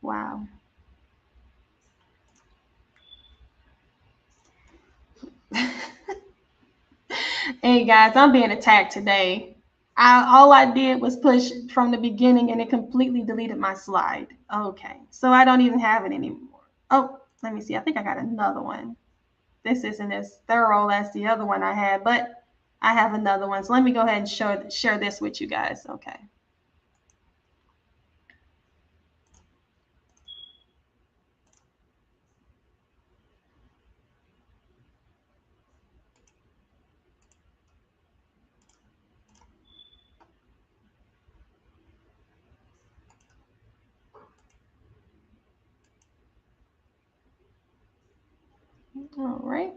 wow. Hey guys, I'm being attacked today. All I did was push from the beginning and it completely deleted my slide. Okay, so I don't even have it anymore. Oh, let me see. I think I got another one. This isn't as thorough as the other one I had, but I have another one. So let me go ahead and share this with you guys. Okay. All right.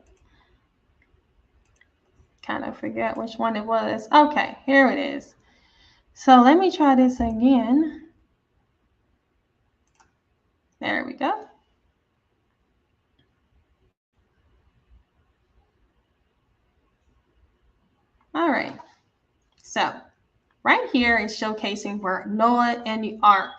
Kind of forget which one it was. Okay, here it is. So let me try this again. There we go. All right. So right here is showcasing where Noah and the ark.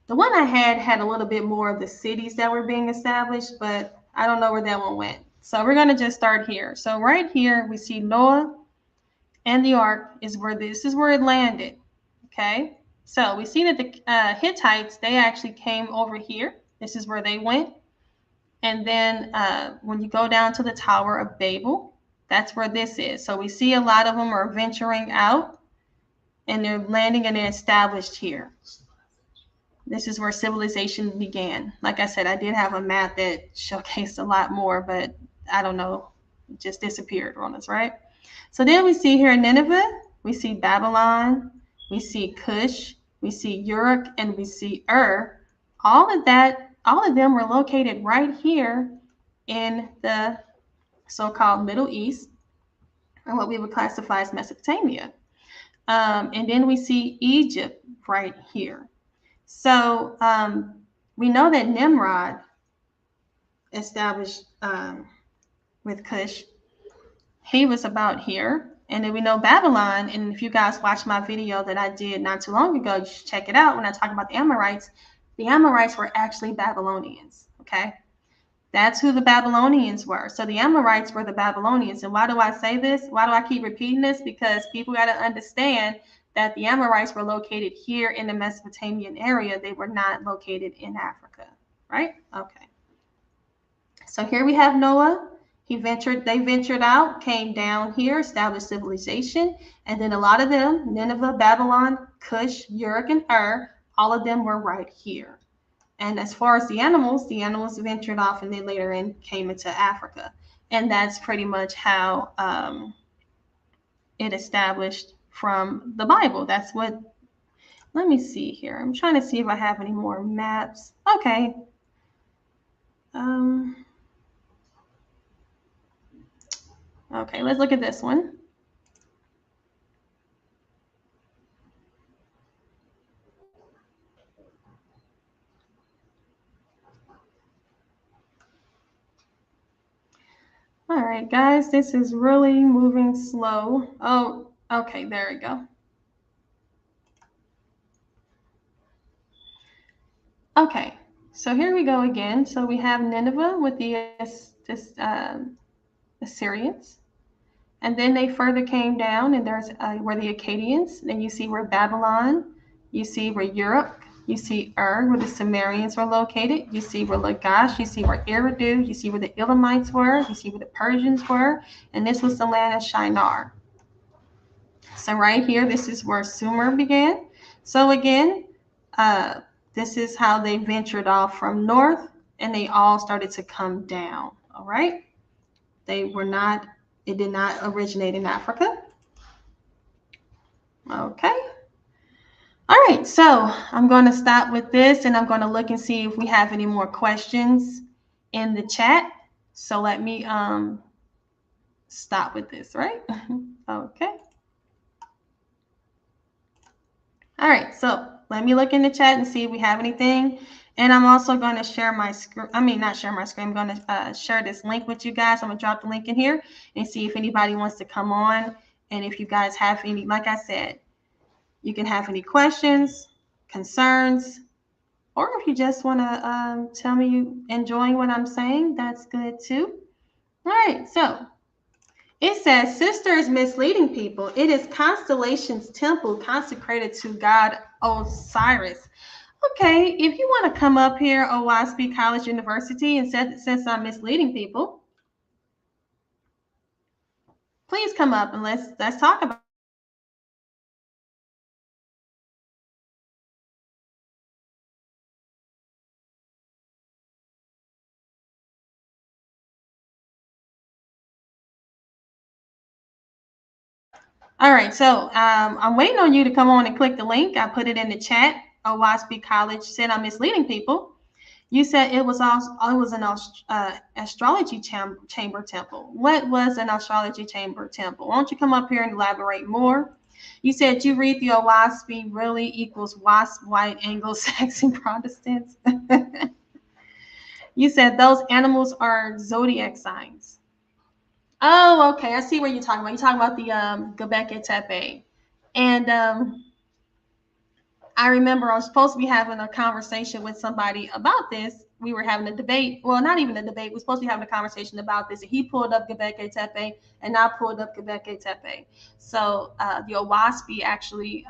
The one I had a little bit more of the cities that were being established, but I don't know where that one went. So we're going to just start here. So right here, we see Noah and the ark is where this is where it landed. Okay. So we see that the Hittites, they actually came over here. This is where they went. And then when you go down to the Tower of Babel, that's where this is. So we see a lot of them are venturing out and they're landing and they're established here. This is where civilization began. Like I said, I did have a map that showcased a lot more, but I don't know, it just disappeared on us, right? So then we see here Nineveh, we see Babylon, we see Cush, we see Uruk, and we see All of them were located right here in the so-called Middle East, or what we would classify as Mesopotamia. And then we see Egypt right here. So we know that Nimrod established with Cush. He was about here. And then we know Babylon. And if you guys watched my video that I did not too long ago, you should check it out when I talk about the Amorites were actually Babylonians. Okay. That's who the Babylonians were. So the Amorites were the Babylonians. And why do I say this? Why do I keep repeating this? Because people got to understand that the Amorites were located here in the Mesopotamian area. They were not located in Africa, right? Okay. So here we have Noah. They ventured out, came down here, established civilization. And then a lot of them, Nineveh, Babylon, Cush, Uruk, and all of them were right here. And as far as the animals ventured off and they later came into Africa. And that's pretty much how it established from the Bible. That's what, let me see here. I'm trying to see if I have any more maps. Okay. Okay, let's look at this one. All right, guys, this is really moving slow. Oh, okay, there we go. Okay, so here we go again. So we have Nineveh with the Assyrians. And then they further came down and there's where the Akkadians. Then you see where Babylon, you see where Uruk, you see where the Sumerians were located. You see where Lagash, you see where Eridu, you see where the Elamites were, you see where the Persians were, and this was the land of Shinar. So right here, this is where Sumer began. So again, this is how they ventured off from north and they all started to come down, all right? It did not originate in Africa. Okay. All right, so I'm going to stop with this and I'm going to look and see if we have any more questions in the chat. So let me stop with this, right? Okay. All right, so let me look in the chat and see if we have anything. And I'm also going to share my screen. I mean, not share my screen. I'm going to share this link with you guys. I'm going to drop the link in here and see if anybody wants to come on. And if you guys have any, like I said, you can have any questions, concerns, or if you just want to tell me you enjoying what I'm saying, that's good too. All right, so it says, sister is misleading people. It is Constellation's temple consecrated to God Osiris. Okay, if you want to come up here, OSB College University, and since I'm misleading people, please come up and let's talk about it. All right, so I'm waiting on you to come on and click the link. I put it in the chat. OSB College said I'm misleading people. You said it was an astrology chamber temple. What was an astrology chamber temple? Why don't you come up here and elaborate more? You said you read the OSB really equals WASP, white, Anglo-Saxon Protestants. You said those animals are zodiac signs. Oh, okay. I see what you're talking about. You're talking about the Göbekli Tepe. And I remember I was supposed to be having a conversation with somebody about this. We were having a debate. Well, not even a debate. We were supposed to be having a conversation about this. And he pulled up Göbekli Tepe, and I pulled up Göbekli Tepe. So the OWASP actually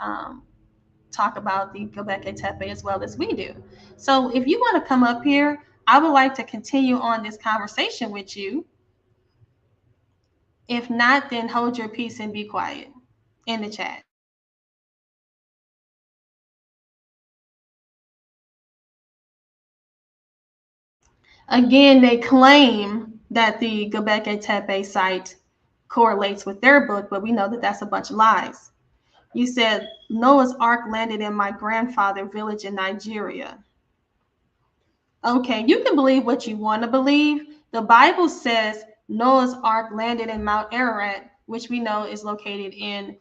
talk about the Göbekli Tepe as well as we do. So if you want to come up here, I would like to continue on this conversation with you. If not, then hold your peace and be quiet in the chat. Again, they claim that the Göbekli Tepe site correlates with their book, but we know that that's a bunch of lies. You said Noah's Ark landed in my grandfather's village in Nigeria. Okay, you can believe what you want to believe. The Bible says Noah's Ark landed in Mount Ararat, which we know is located in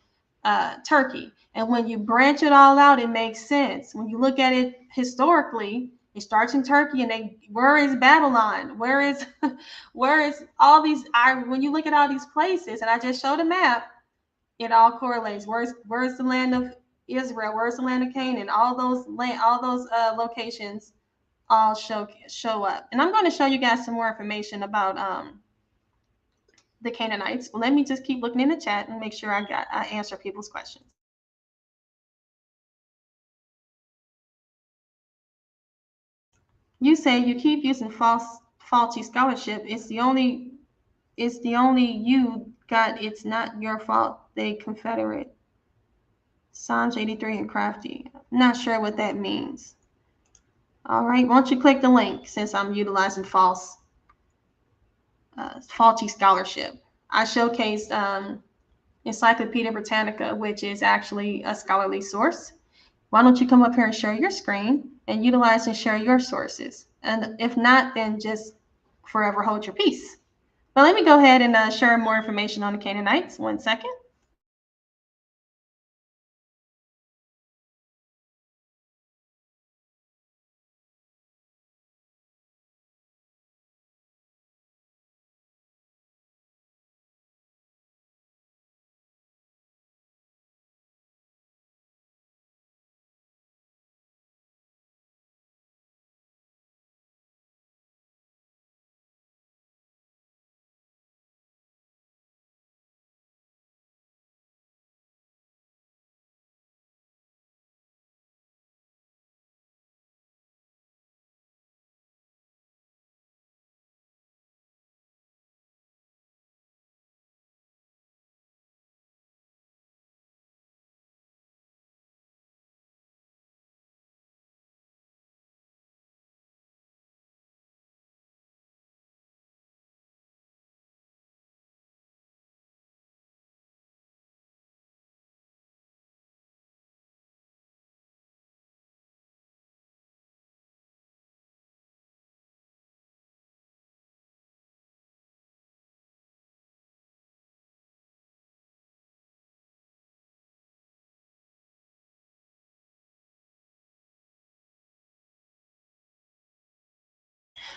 Turkey. And when you branch it all out, it makes sense. When you look at it historically, it starts in Turkey, and where is Babylon? Where is all these? When you look at all these places, and I just showed a map, it all correlates. Where's the land of Israel? Where's the land of Canaan? All those locations all show up. And I'm going to show you guys some more information about the Canaanites. But let me just keep looking in the chat and make sure I answer people's questions. You say you keep using faulty scholarship. It's the only you got. It's not your fault. They Confederate. Psalms 83 and crafty. Not sure what that means. All right, why don't you click the link since I'm utilizing faulty scholarship. I showcased Encyclopedia Britannica, which is actually a scholarly source. Why don't you come up here and share your screen and utilize and share your sources? And if not, then just forever hold your peace. But let me go ahead and share more information on the Canaanites. 1 second.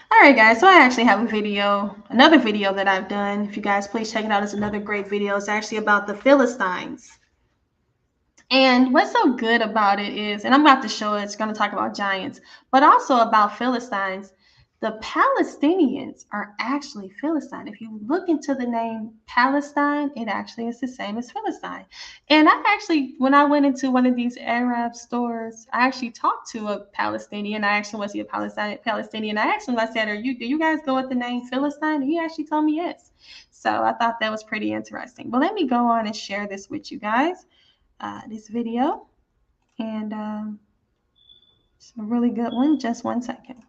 All right, guys, so I actually have another video that I've done. If you guys please check it out, it's another great video. It's actually about the Philistines. And what's so good about it is, and I'm about to show it, it's going to talk about giants, but also about Philistines. The Palestinians are actually Philistine. If you look into the name Palestine, it actually is the same as Philistine. And I actually, when I went into one of these Arab stores, I actually talked to a Palestinian. I actually was a Palestinian. I asked him, I said, do you guys go with the name Philistine? And he actually told me yes. So I thought that was pretty interesting. But let me go on and share this with you guys, this video. And it's a really good one. Just 1 second.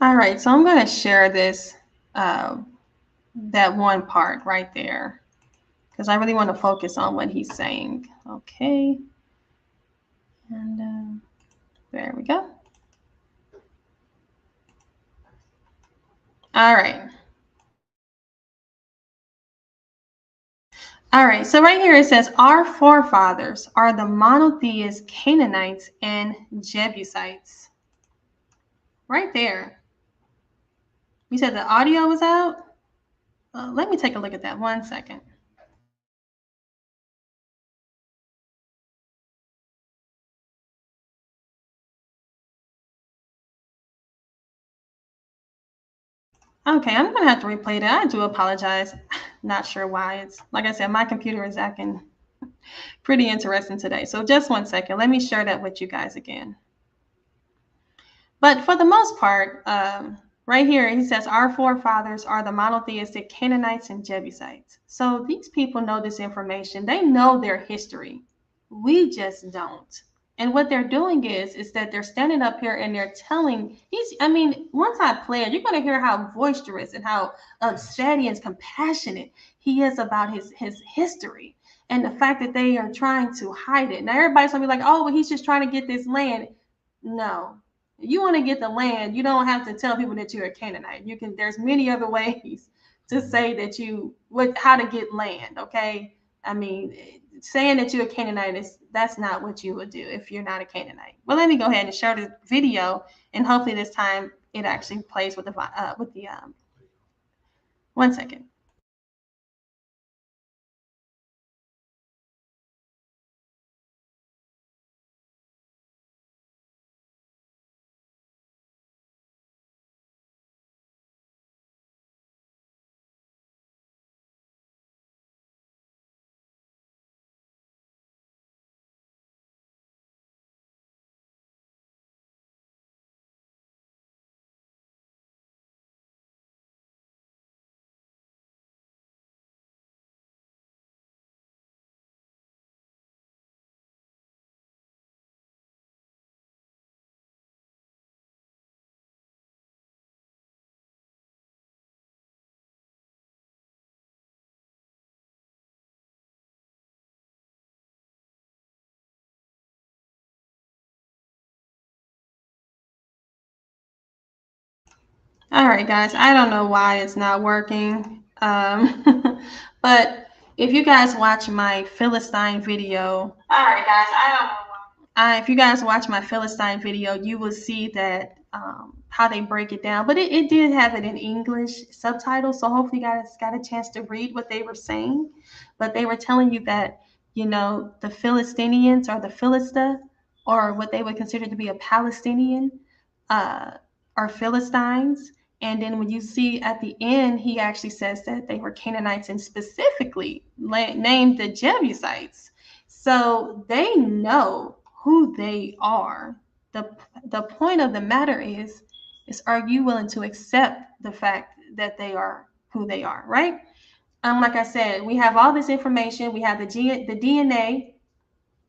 All right, so I'm going to share this, that one part right there, because I really want to focus on what he's saying. Okay. And there we go. All right. All right, so right here it says, our forefathers are the monotheist Canaanites and Jebusites. Right there. You said the audio was out? Let me take a look at that 1 second. Okay, I'm gonna have to replay that. I do apologize. Not sure why. It's like I said, my computer is acting pretty interesting today. So just 1 second. Let me share that with you guys again. But for the most part, right here, he says, our forefathers are the monotheistic Canaanites and Jebusites. So these people know this information. They know their history. We just don't. And what they're doing is that they're standing up here and they're telling, once I play it, you're going to hear how boisterous and how steady and compassionate he is about his history. And the fact that they are trying to hide it. Now, everybody's going to be like, oh, well, he's just trying to get this land. No. You want to get the land, you don't have to tell people that you're a Canaanite. There's many other ways to say that how to get land, okay? Saying that you're a Canaanite that's not what you would do if you're not a Canaanite. Well, let me go ahead and share the video, and hopefully this time it actually plays with the 1 second. All right, guys, I don't know why it's not working. But if you guys watch my Philistine video, if you guys watch my Philistine video, you will see that how they break it down. But it did have it in English subtitles, so hopefully you guys got a chance to read what they were saying. But they were telling you that, the Philistinians or the Philista, or what they would consider to be a Palestinian, are Philistines. And then when you see at the end, he actually says that they were Canaanites and specifically named the Jebusites. So they know who they are. The point of the matter is are you willing to accept the fact that they are who they are, right? Like I said, we have all this information. We have the DNA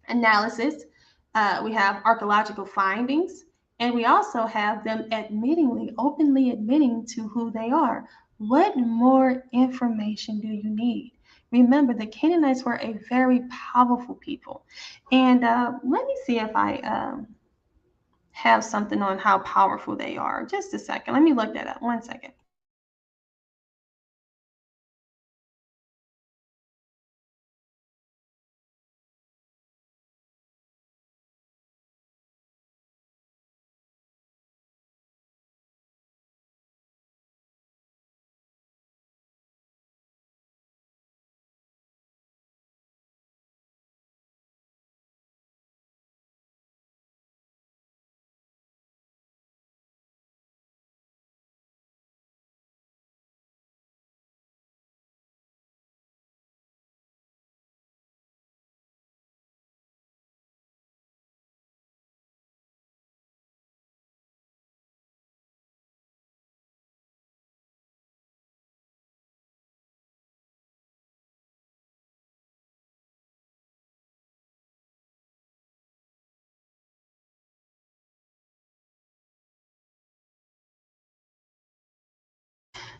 analysis. We have archaeological findings. And we also have them openly admitting to who they are. What more information do you need? Remember, the Canaanites were a very powerful people. And let me see if I have something on how powerful they are. Just a second. Let me look that up. 1 second.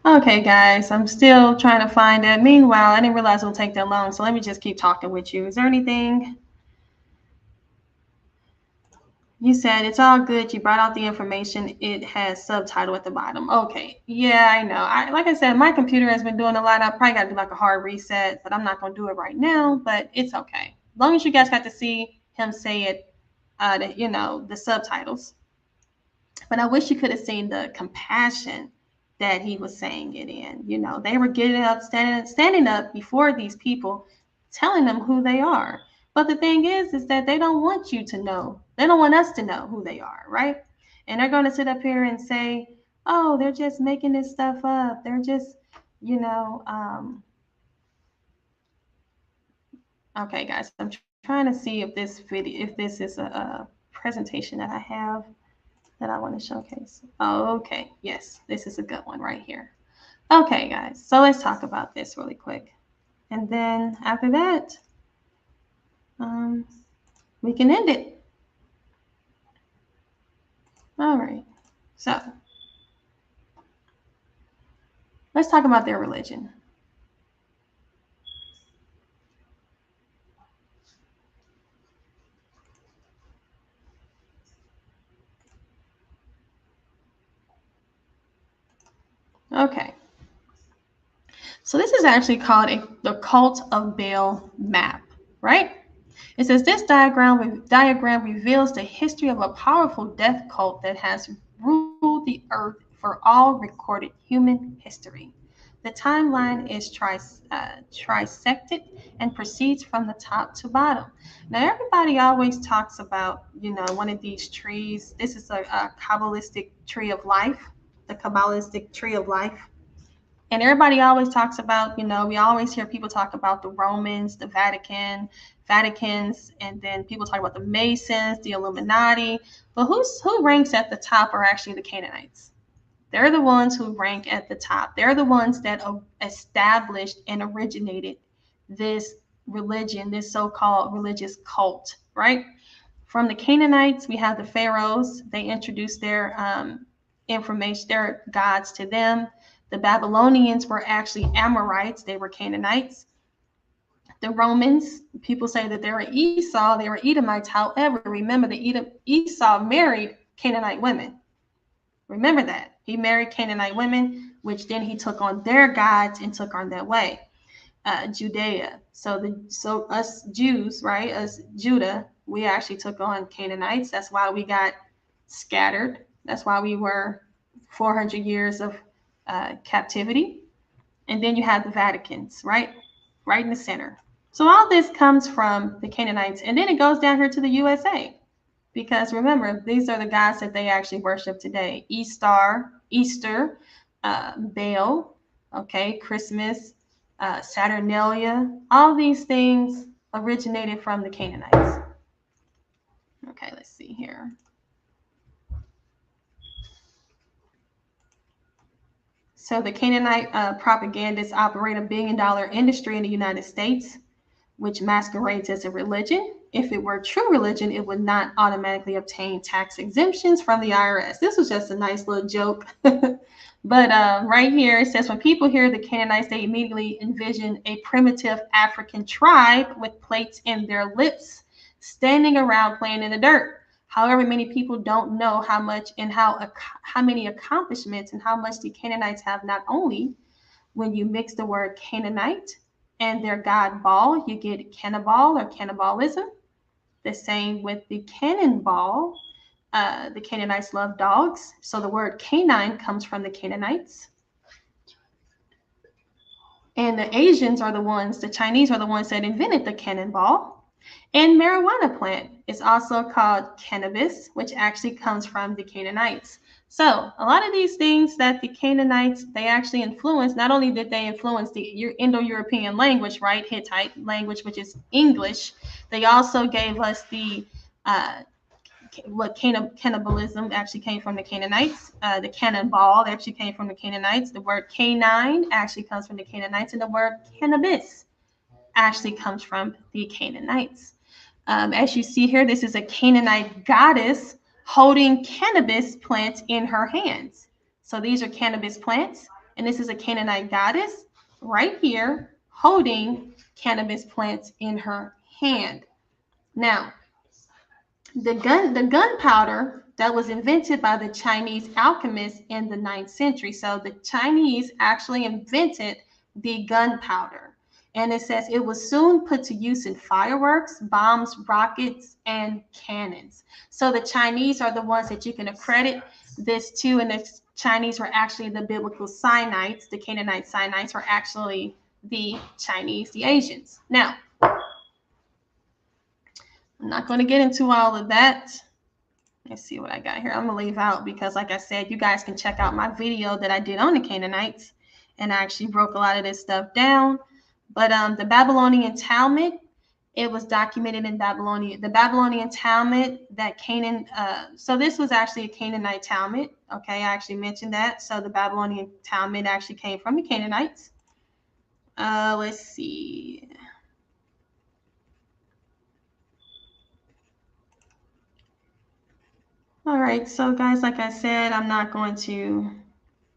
Okay, guys, I'm still trying to find it. Meanwhile, I didn't realize it would take that long, so let me just keep talking with you. Is there anything? You said it's all good. You brought out the information. It has subtitle at the bottom. Okay. Yeah, I know. Like I said, my computer has been doing a lot. I probably got to do like a hard reset, but I'm not going to do it right now. But it's okay. As long as you guys got to see him say it, the subtitles. But I wish you could have seen the compassion that he was saying it in. They were getting up, standing up before these people, telling them who they are. But the thing is that they don't want you to know. They don't want us to know who they are, right? And they're going to sit up here and say, oh, they're just making this stuff up. They're just, okay, guys, I'm trying to see if this is a presentation that I have that I want to showcase. Oh, okay. Yes, this is a good one right here. Okay, guys, so let's talk about this really quick. And then after that, we can end it. All right. So let's talk about their religion. Okay. So this is actually called the Cult of Baal map, right? It says this diagram reveals the history of a powerful death cult that has ruled the earth for all recorded human history. The timeline is trisected and proceeds from the top to bottom. Now, everybody always talks about, one of these trees. This is a Kabbalistic tree of life, the Kabbalistic tree of life. And everybody always talks about, we always hear people talk about the Romans, the Vaticans, and then people talk about the Masons, the Illuminati. But who ranks at the top are actually the Canaanites. They're the ones who rank at the top. They're the ones that established and originated this religion, this so-called religious cult, right? From the Canaanites, we have the pharaohs. They introduced their information, their gods to them. The Babylonians were actually Amorites. They were Canaanites. The Romans, people say that they were Esau. They were Edomites. However, remember that Esau married Canaanite women. Remember that. He married Canaanite women, which then he took on their gods and took on their way. Judea. So us Jews, right? Us Judah, we actually took on Canaanites. That's why we got scattered. That's why we were 400 years of captivity. And then you have the Vaticans, right in the center. So all this comes from the Canaanites, and then it goes down here to the USA, because remember, these are the gods that they actually worship today. Easter, Baal, okay, Christmas, Saturnalia. All these things originated from the Canaanites. Okay, let's see here. So the Canaanite propagandists operate $1 billion industry in the United States, which masquerades as a religion. If it were true religion, it would not automatically obtain tax exemptions from the IRS. This was just a nice little joke. But right here, it says, when people hear the Canaanites, they immediately envision a primitive African tribe with plates in their lips, standing around playing in the dirt. However, many people don't know how much and how many accomplishments and how much the Canaanites have. Not only when you mix the word Canaanite and their god Baal, you get cannibal or cannibalism. The same with the cannonball. The Canaanites love dogs. So the word canine comes from the Canaanites. And the Asians are the Chinese are the ones that invented the cannonball. And marijuana plant is also called cannabis, which actually comes from the Canaanites. So a lot of these things that the Canaanites, they actually influenced, not only did they influence the Indo-European language, right, Hittite language, which is English, they also gave us the cannibalism actually came from the Canaanites. The cannonball actually came from the Canaanites. The word canine actually comes from the Canaanites, and the word cannabis actually comes from the Canaanites. As you see here, this is a Canaanite goddess holding cannabis plants in her hands. So these are cannabis plants. And this is a Canaanite goddess right here holding cannabis plants in her hand. Now, the gunpowder that was invented by the Chinese alchemists in the 9th century. So the Chinese actually invented the gunpowder. And it says it was soon put to use in fireworks, bombs, rockets, and cannons. So the Chinese are the ones that you can accredit this to, and the Chinese were actually the biblical Sinaites. The Canaanite Sinaites were actually the Chinese, the Asians. Now, I'm not going to get into all of that. Let's see what I got here. I'm going to leave out because, like I said, you guys can check out my video that I did on the Canaanites, and I actually broke a lot of this stuff down. But the Babylonian Talmud, it was documented in Babylonian. The Babylonian Talmud that Canaan, so this was actually a Canaanite Talmud. Okay, I actually mentioned that. So the Babylonian Talmud actually came from the Canaanites. Let's see. All right, so guys, like I said, I'm not going to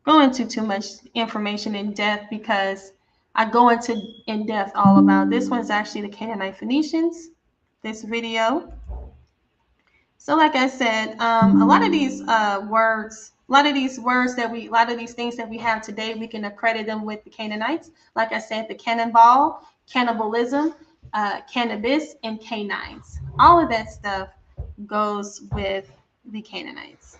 go into too much information in depth because I go into in depth all about this one's actually the Canaanite Phoenicians, this video. So like I said, a lot of these words, a lot of these things that we have today, we can accredit them with the Canaanites. Like I said, the cannonball, cannibalism, cannabis, and canines. All of that stuff goes with the Canaanites.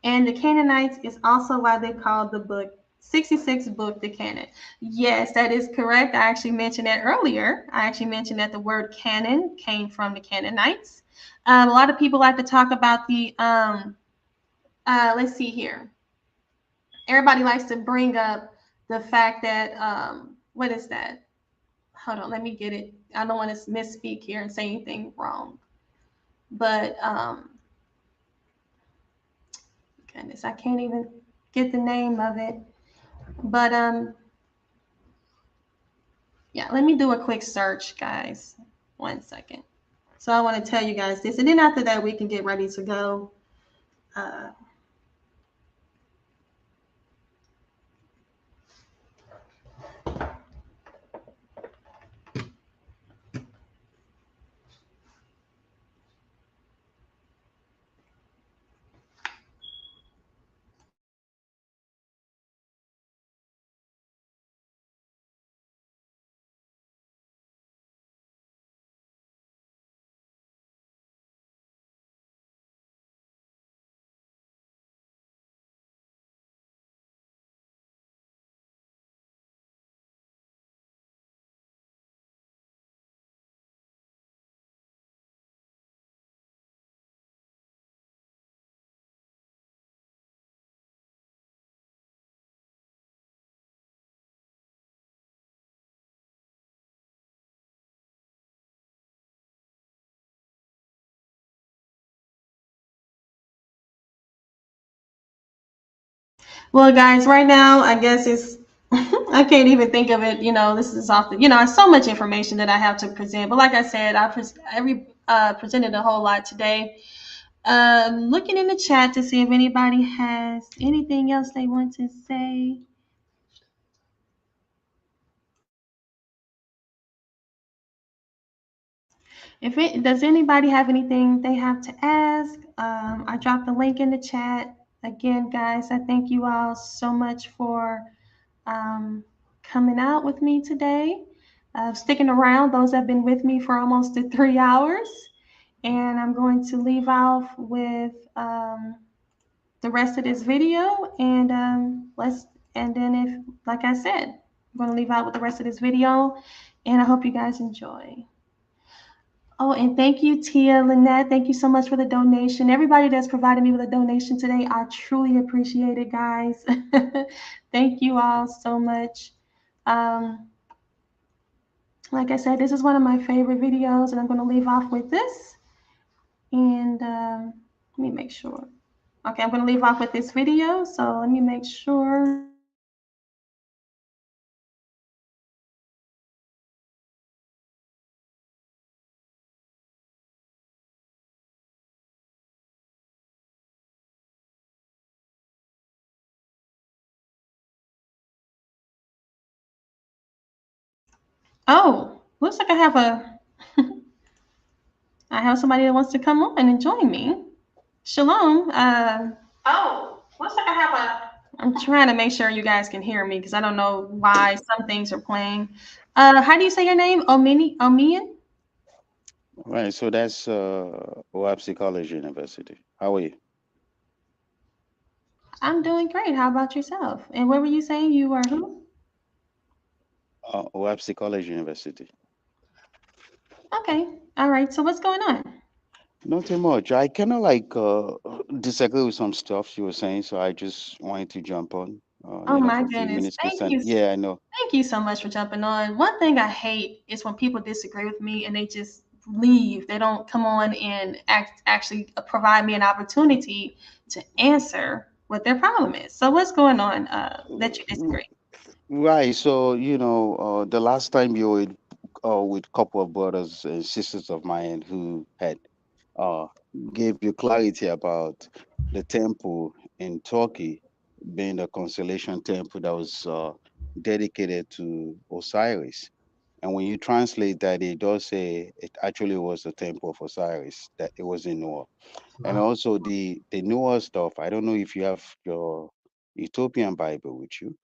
And the Canaanites is also why they call the book 66 book the canon. Yes, that is correct. I actually mentioned that earlier. I actually mentioned that the word canon came from the Canaanites. A lot of people like to talk about the, let's see here. Everybody likes to bring up the fact that, what is that? Hold on, let me get it. I don't want to misspeak here and say anything wrong. But, goodness, I can't even get the name of it. But yeah, let me do a quick search, guys. 1 second. So I want to tell you guys this, and then after that we can get ready to go. Well, guys, right now, I guess it's, I can't even think of it. You know, this is off the, you know, it's so much information that I have to present. But like I said, I presented a whole lot today. Looking in the chat to see if anybody has anything else they want to say. Does anybody have anything they have to ask? I dropped the link in the chat. Again, guys, I thank you all so much for coming out with me today, sticking around. Those that have been with me for almost 3 hours. And I'm going to leave off with the rest of this video. And then if, like I said, I'm going to leave out with the rest of this video. And I hope you guys enjoy. Oh, and thank you, Tia, Lynette. Thank you so much for the donation. Everybody that's provided me with a donation today, I truly appreciate it, guys. Thank you all so much. Like I said, this is one of my favorite videos, and I'm going to leave off with this. And let me make sure. Okay, I'm going to leave off with this video, so let me make sure. Oh, looks like I have somebody that wants to come on and join me. Shalom. Looks like I have I'm trying to make sure you guys can hear me because I don't know why some things are playing. How do you say your name? Omian? Right, so that's Wapsi College University. How are you? I'm doing great. How about yourself? And what were you saying? You are who? Wapsi College University. Okay. All right. So what's going on? Nothing much. I kind of like disagree with some stuff you were saying, so I just wanted to jump on, Oh my for a few goodness. minutes. Yeah, I know. Thank you so much for jumping on. One thing I hate is when people disagree with me and they just leave. They don't come on and actually provide me an opportunity to answer what their problem is. So what's going on that you disagree? Right. So, the last time you were with a couple of brothers and sisters of mine who had uh, gave you clarity about the temple in Turkey being a constellation temple that was dedicated to Osiris. And when you translate that, it does say it actually was the temple of Osiris, that it was in Noah. And also the Noah stuff, I don't know if you have your Ethiopian Bible with you.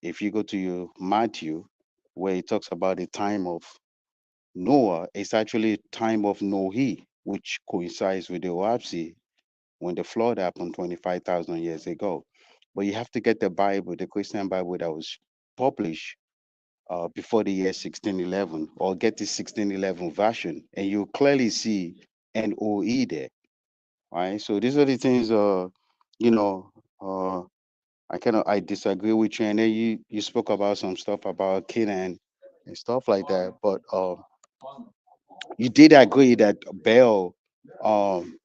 If you go to your Matthew, where it talks about the time of Noah, it's actually time of Nohi, which coincides with the Oapsi when the flood happened 25,000 years ago. But you have to get the Bible, the Christian Bible that was published before the year 1611, or get the 1611 version, and you clearly see NOE there. Right. So these are the things. You know. I disagree with you, and then you spoke about some stuff about Canaan and stuff like that. But you did agree that Baal, um,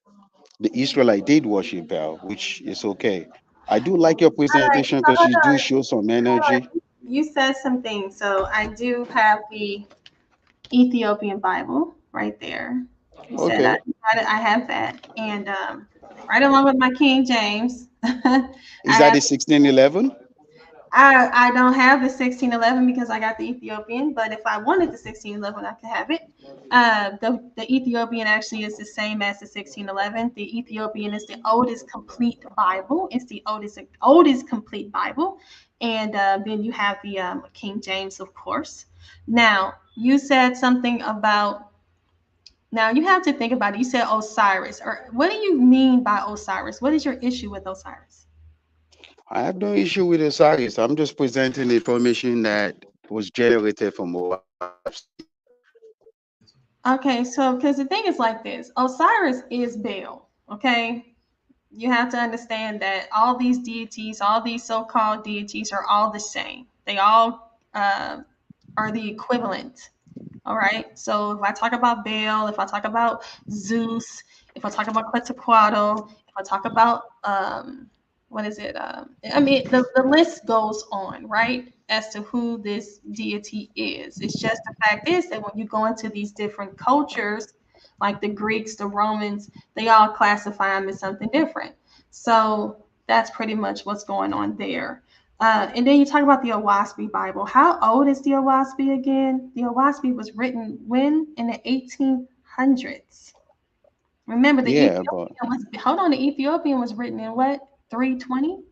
the Israelite did worship Baal, which is okay. I do like your All right. presentation So because you do show some energy. you said something. So I do have the Ethiopian Bible right there. You said Okay. I have that. And right along with my King James, I Is that have the 1611? I don't have the 1611 because I got the Ethiopian, but if I wanted the 1611, I could have it. The Ethiopian actually is the same as the 1611. The Ethiopian is the oldest complete Bible. It's the oldest complete Bible, and then you have the King James, of course. Now you said something about. Now you have to think about it. You said Osiris, or what do you mean by Osiris? What is your issue with Osiris? I have no issue with Osiris. I'm just presenting the information that was generated from Moab. Okay, so because the thing is like this, Osiris is Baal. Okay, you have to understand that all these deities, all these so-called deities, are all the same. They all are the equivalent. All right. So if I talk about Baal, if I talk about Zeus, if I talk about Quetzalcoatl, if I talk about what is it? I mean, the list goes on, right? As to who this deity is. It's just the fact is that when you go into these different cultures, like the Greeks, the Romans, they all classify them as something different. So that's pretty much what's going on there. And then you talk about the Oahspe Bible. How old is the Oahspe again? The Oahspe was written when? In the 1800s. Remember, the Yeah, Ethiopian but was, hold on, the Ethiopian was written in what? 320?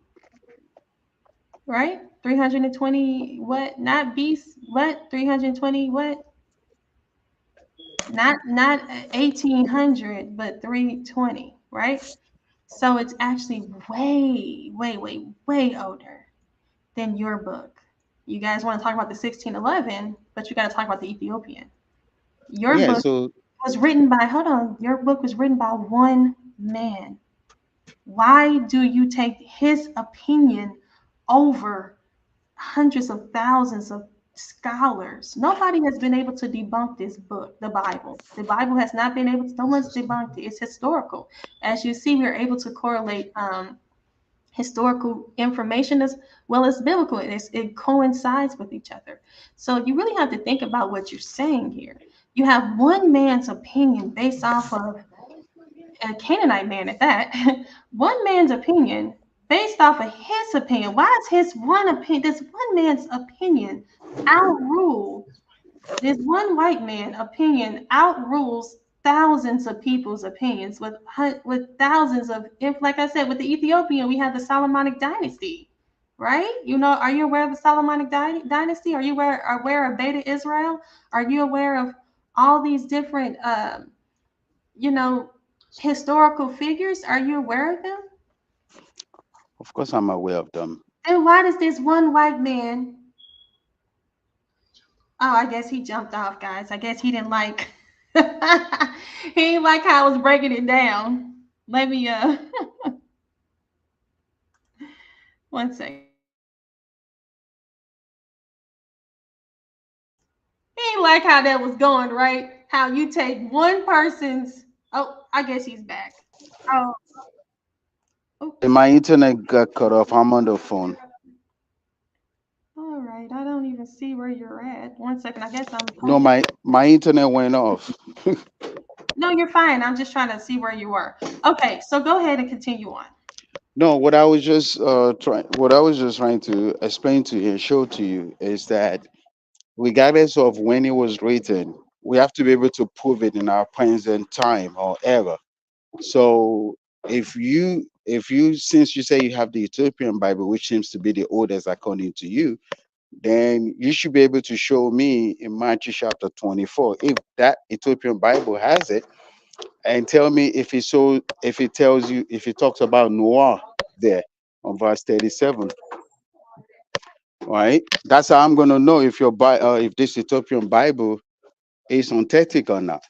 Right? 320 what? Not beast, what? 320 what? Not 1800, but 320, right? So it's actually way older than your book. You guys want to talk about the 1611, but you got to talk about the Ethiopian. Your yeah, book so was written by, hold on, your book was written by one man. Why do you take his opinion over hundreds of thousands of scholars? Nobody has been able to debunk this book, the Bible. The Bible has not been able to, no one's debunked it. It's historical. As you see, we're able to correlate historical information as well as biblical. It coincides with each other. So you really have to think about what you're saying here. You have one man's opinion based off of a Canaanite man at that. One man's opinion based off of his opinion. Why is his one opinion, this one man's opinion, outrule This one white man opinion outrules thousands of people's opinions with thousands of, if like I said, with the Ethiopian, we have the Solomonic dynasty, right? You know, are you aware of the Solomonic dynasty? Are you aware of Beta Israel? Are you aware of all these different, you know, historical figures? Are you aware of them? Of course, I'm aware of them. Then why does this one white man? Oh, I guess he jumped off, guys. I guess he didn't like. He didn't like how I was breaking it down. Let me one second. He didn't like how that was going, right? How you take one person's. Oh, I guess he's back. Oh. My internet got cut off. I'm on the phone. All right, I don't even see where you're at. One second, I guess I'm. No, my internet went off. No, you're fine. I'm just trying to see where you were. Okay, so go ahead and continue on. No, what I was just trying to explain to you and show to you is that regardless of when it was written, we have to be able to prove it in our present time or era. So if you since you say you have the Ethiopian Bible, which seems to be the oldest according to you, then you should be able to show me in Matthew chapter 24 if that Ethiopian Bible has it, and tell me if it tells you, if it talks about Noah there on verse 37. Right? That's how I'm gonna know if if this Ethiopian Bible is authentic or not.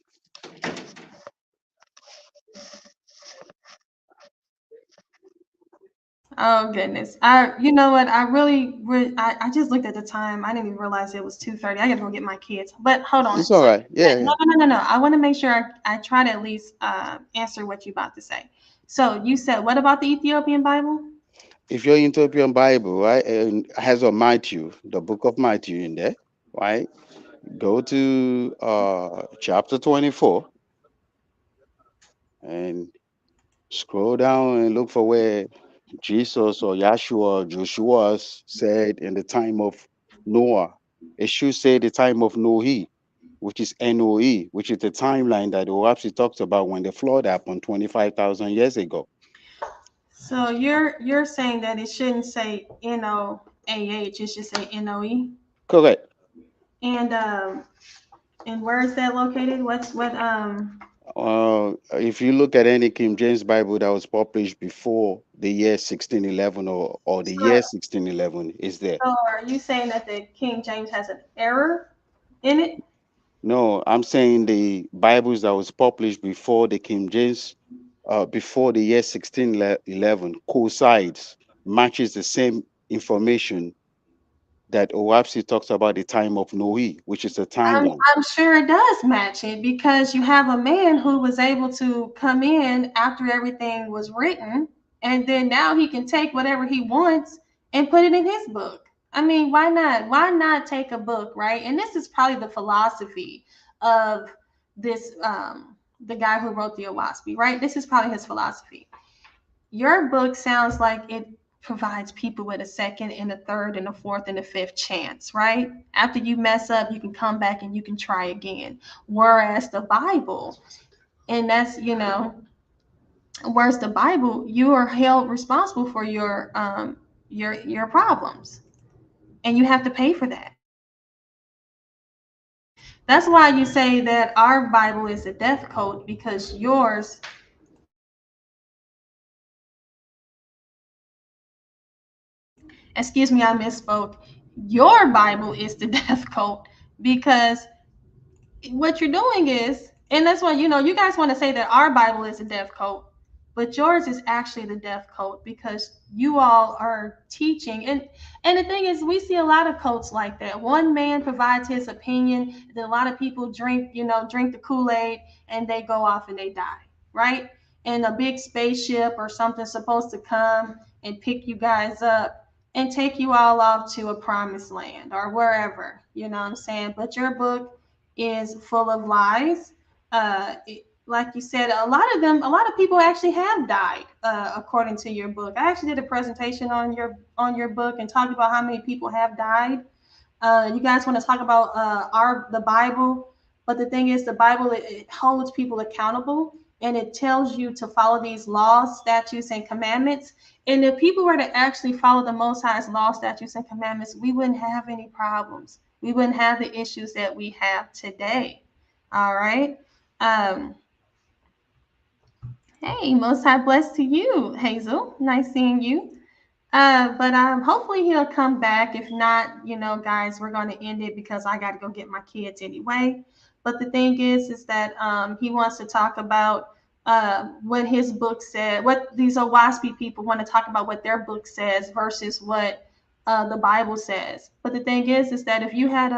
Oh goodness. You know what? I just looked at the time. I didn't even realize it was 2:30. I gotta go get my kids. But hold on. It's all right. Yeah. No. I want to make sure I try to at least answer what you're about to say. So you said, what about the Ethiopian Bible? If your Ethiopian Bible, right, and has a Matthew, the book of Matthew in there, right? Go to chapter 24 and scroll down and look for where Jesus or Joshua said in the time of Noah. It should say the time of Noe, which is NOE, which is the timeline that Orapsi talks about when the flood happened 25,000 years ago. So you're saying that it shouldn't say NOAH, it should say NOE? Correct. And where is that located? If you look at any King James Bible that was published before the year 1611 or the year 1611 is there. So are you saying that the King James has an error in it? No, I'm saying the Bibles that was published before the King James, before the year 1611 coincides, matches the same information that Owapsi talks about the time of Noe, which is the timeline. I'm sure it does match it, because you have a man who was able to come in after everything was written, and then now he can take whatever he wants and put it in his book. I mean, why not? Why not take a book, right? And this is probably the philosophy of this the guy who wrote the Owaspi, right? This is probably his philosophy. Your book sounds like it provides people with a second and a third and a fourth and a fifth chance, right? After you mess up, you can come back and you can try again. Whereas the Bible, and that's, whereas the Bible, you are held responsible for your problems, and you have to pay for that. That's why you say that our Bible is a death code, because yours. Excuse me, I misspoke. Your Bible is the death code, because what you're doing is, and that's why, you guys want to say that our Bible is a death code, but yours is actually the death code, because you all are teaching. And the thing is, we see a lot of cults like that. One man provides his opinion, then a lot of people drink the Kool-Aid, and they go off and they die, right? And a big spaceship or something's supposed to come and pick you guys up and take you all off to a promised land or wherever, you know what I'm saying? But your book is full of lies. Like you said, a lot of people actually have died, according to your book. I actually did a presentation on your book and talked about how many people have died. You guys want to talk about the Bible, but the thing is, the Bible it holds people accountable, and it tells you to follow these laws, statutes, and commandments. And if people were to actually follow the Most High's laws, statutes, and commandments, we wouldn't have any problems. We wouldn't have the issues that we have today. All right. Hey, Most High bless to you, Hazel. Nice seeing you. But hopefully he'll come back. If not, you know, guys, we're going to end it because I got to go get my kids anyway. But the thing is that he wants to talk about what his book said, what these OWASP people want to talk about, what their book says versus what the Bible says. But the thing is that if you had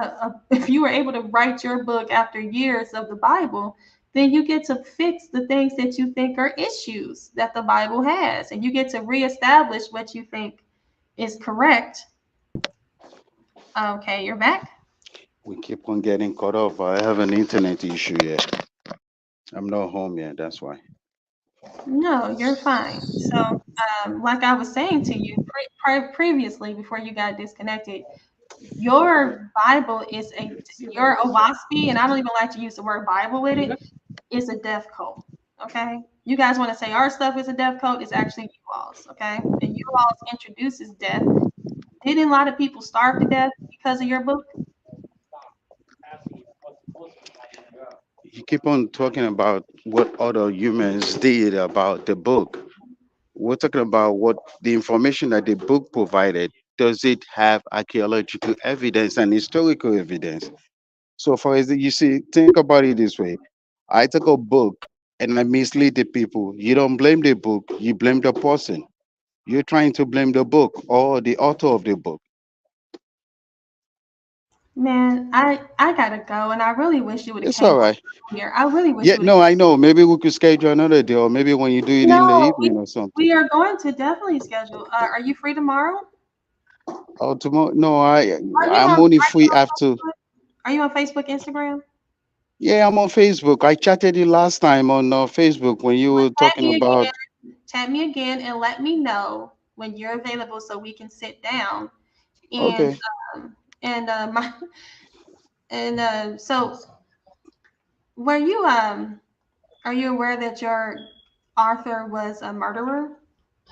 if you were able to write your book after years of the Bible, then you get to fix the things that you think are issues that the Bible has, and you get to reestablish what you think is correct. Okay, you're back. We keep on getting cut off. I have an internet issue yet. I'm not home yet, that's why. No, you're fine. So, like I was saying to you previously before you got disconnected, your Bible is your OWASP, and I don't even like to use the word Bible with it, is a death cult. Okay, you guys want to say our stuff is a death cult? It's actually you all's. Okay, and you all's introduces death. Didn't a lot of people starve to death because of your book? You keep on talking about what other humans did about the book. We're talking about what the information that the book provided. Does it have archaeological evidence and historical evidence? So, for example, you see, think about it this way: I took a book and I mislead the people. You don't blame the book; you blame the person. You're trying to blame the book or the author of the book. Man, I gotta go, and I really wish you would have It's came all right. here. I really wish Yeah, you would. no, I know. Maybe we could schedule another day, or maybe when you do it in the No, evening or something. we are going to definitely schedule. Are you free tomorrow? Oh, tomorrow? No, I'm on, only free after. Are you on Facebook, Instagram? Yeah, I'm on Facebook. I chatted you last time on Facebook when you were talking about. Tag me again and let me know when you're available so we can sit down. And Okay. So were you are you aware that your author was a murderer?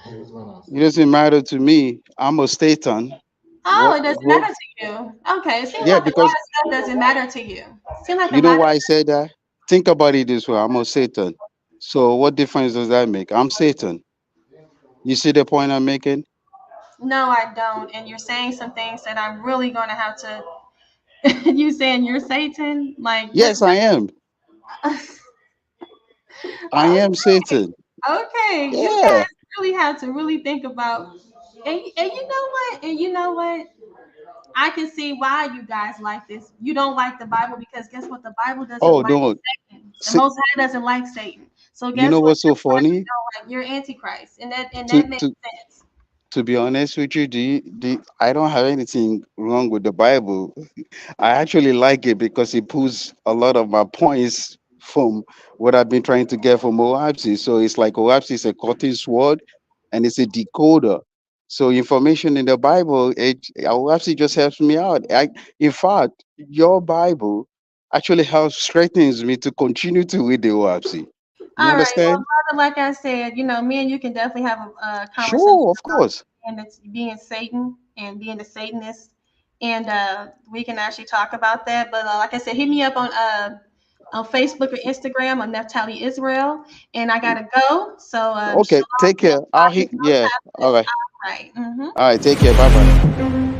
It doesn't matter to me. I'm a Satan. Oh, it doesn't matter to you. Okay, it seems Yeah, like a lot because of stuff doesn't matter to you. Seems like you a know lot why of I said that? Think about it this way. I'm a Satan. So what difference does that make? I'm Satan. You see the point I'm making? No, I don't. And you're saying some things that I'm really going to have to. You saying you're Satan? Like Yes, I am. I am Satan. Okay, you Yeah. guys really have to really think about. And you know what? And you know what? I can see why you guys like this. You don't like the Bible because guess what? The Bible doesn't like Satan. The Most High doesn't like Satan. So guess You know what? what's so funny? You're Antichrist, and that makes sense. To be honest with you, I don't have anything wrong with the Bible. I actually like it because it pulls a lot of my points from what I've been trying to get from OAPSI. So it's like OAPSI is a cutting sword and it's a decoder. So information in the Bible, OAPSI just helps me out. In fact, your Bible actually helps strengthens me to continue to read the OAPSI. You All right, understand? well, brother, like I said, you know, me and you can definitely have a conversation. Sure, of course. And it's being Satan and being the Satanist, and we can actually talk about that. But like I said, hit me up on Facebook or Instagram on Naphtali Israel, and I gotta go. So Okay, take care. Yeah, all right. All right. All right, take care. Bye bye.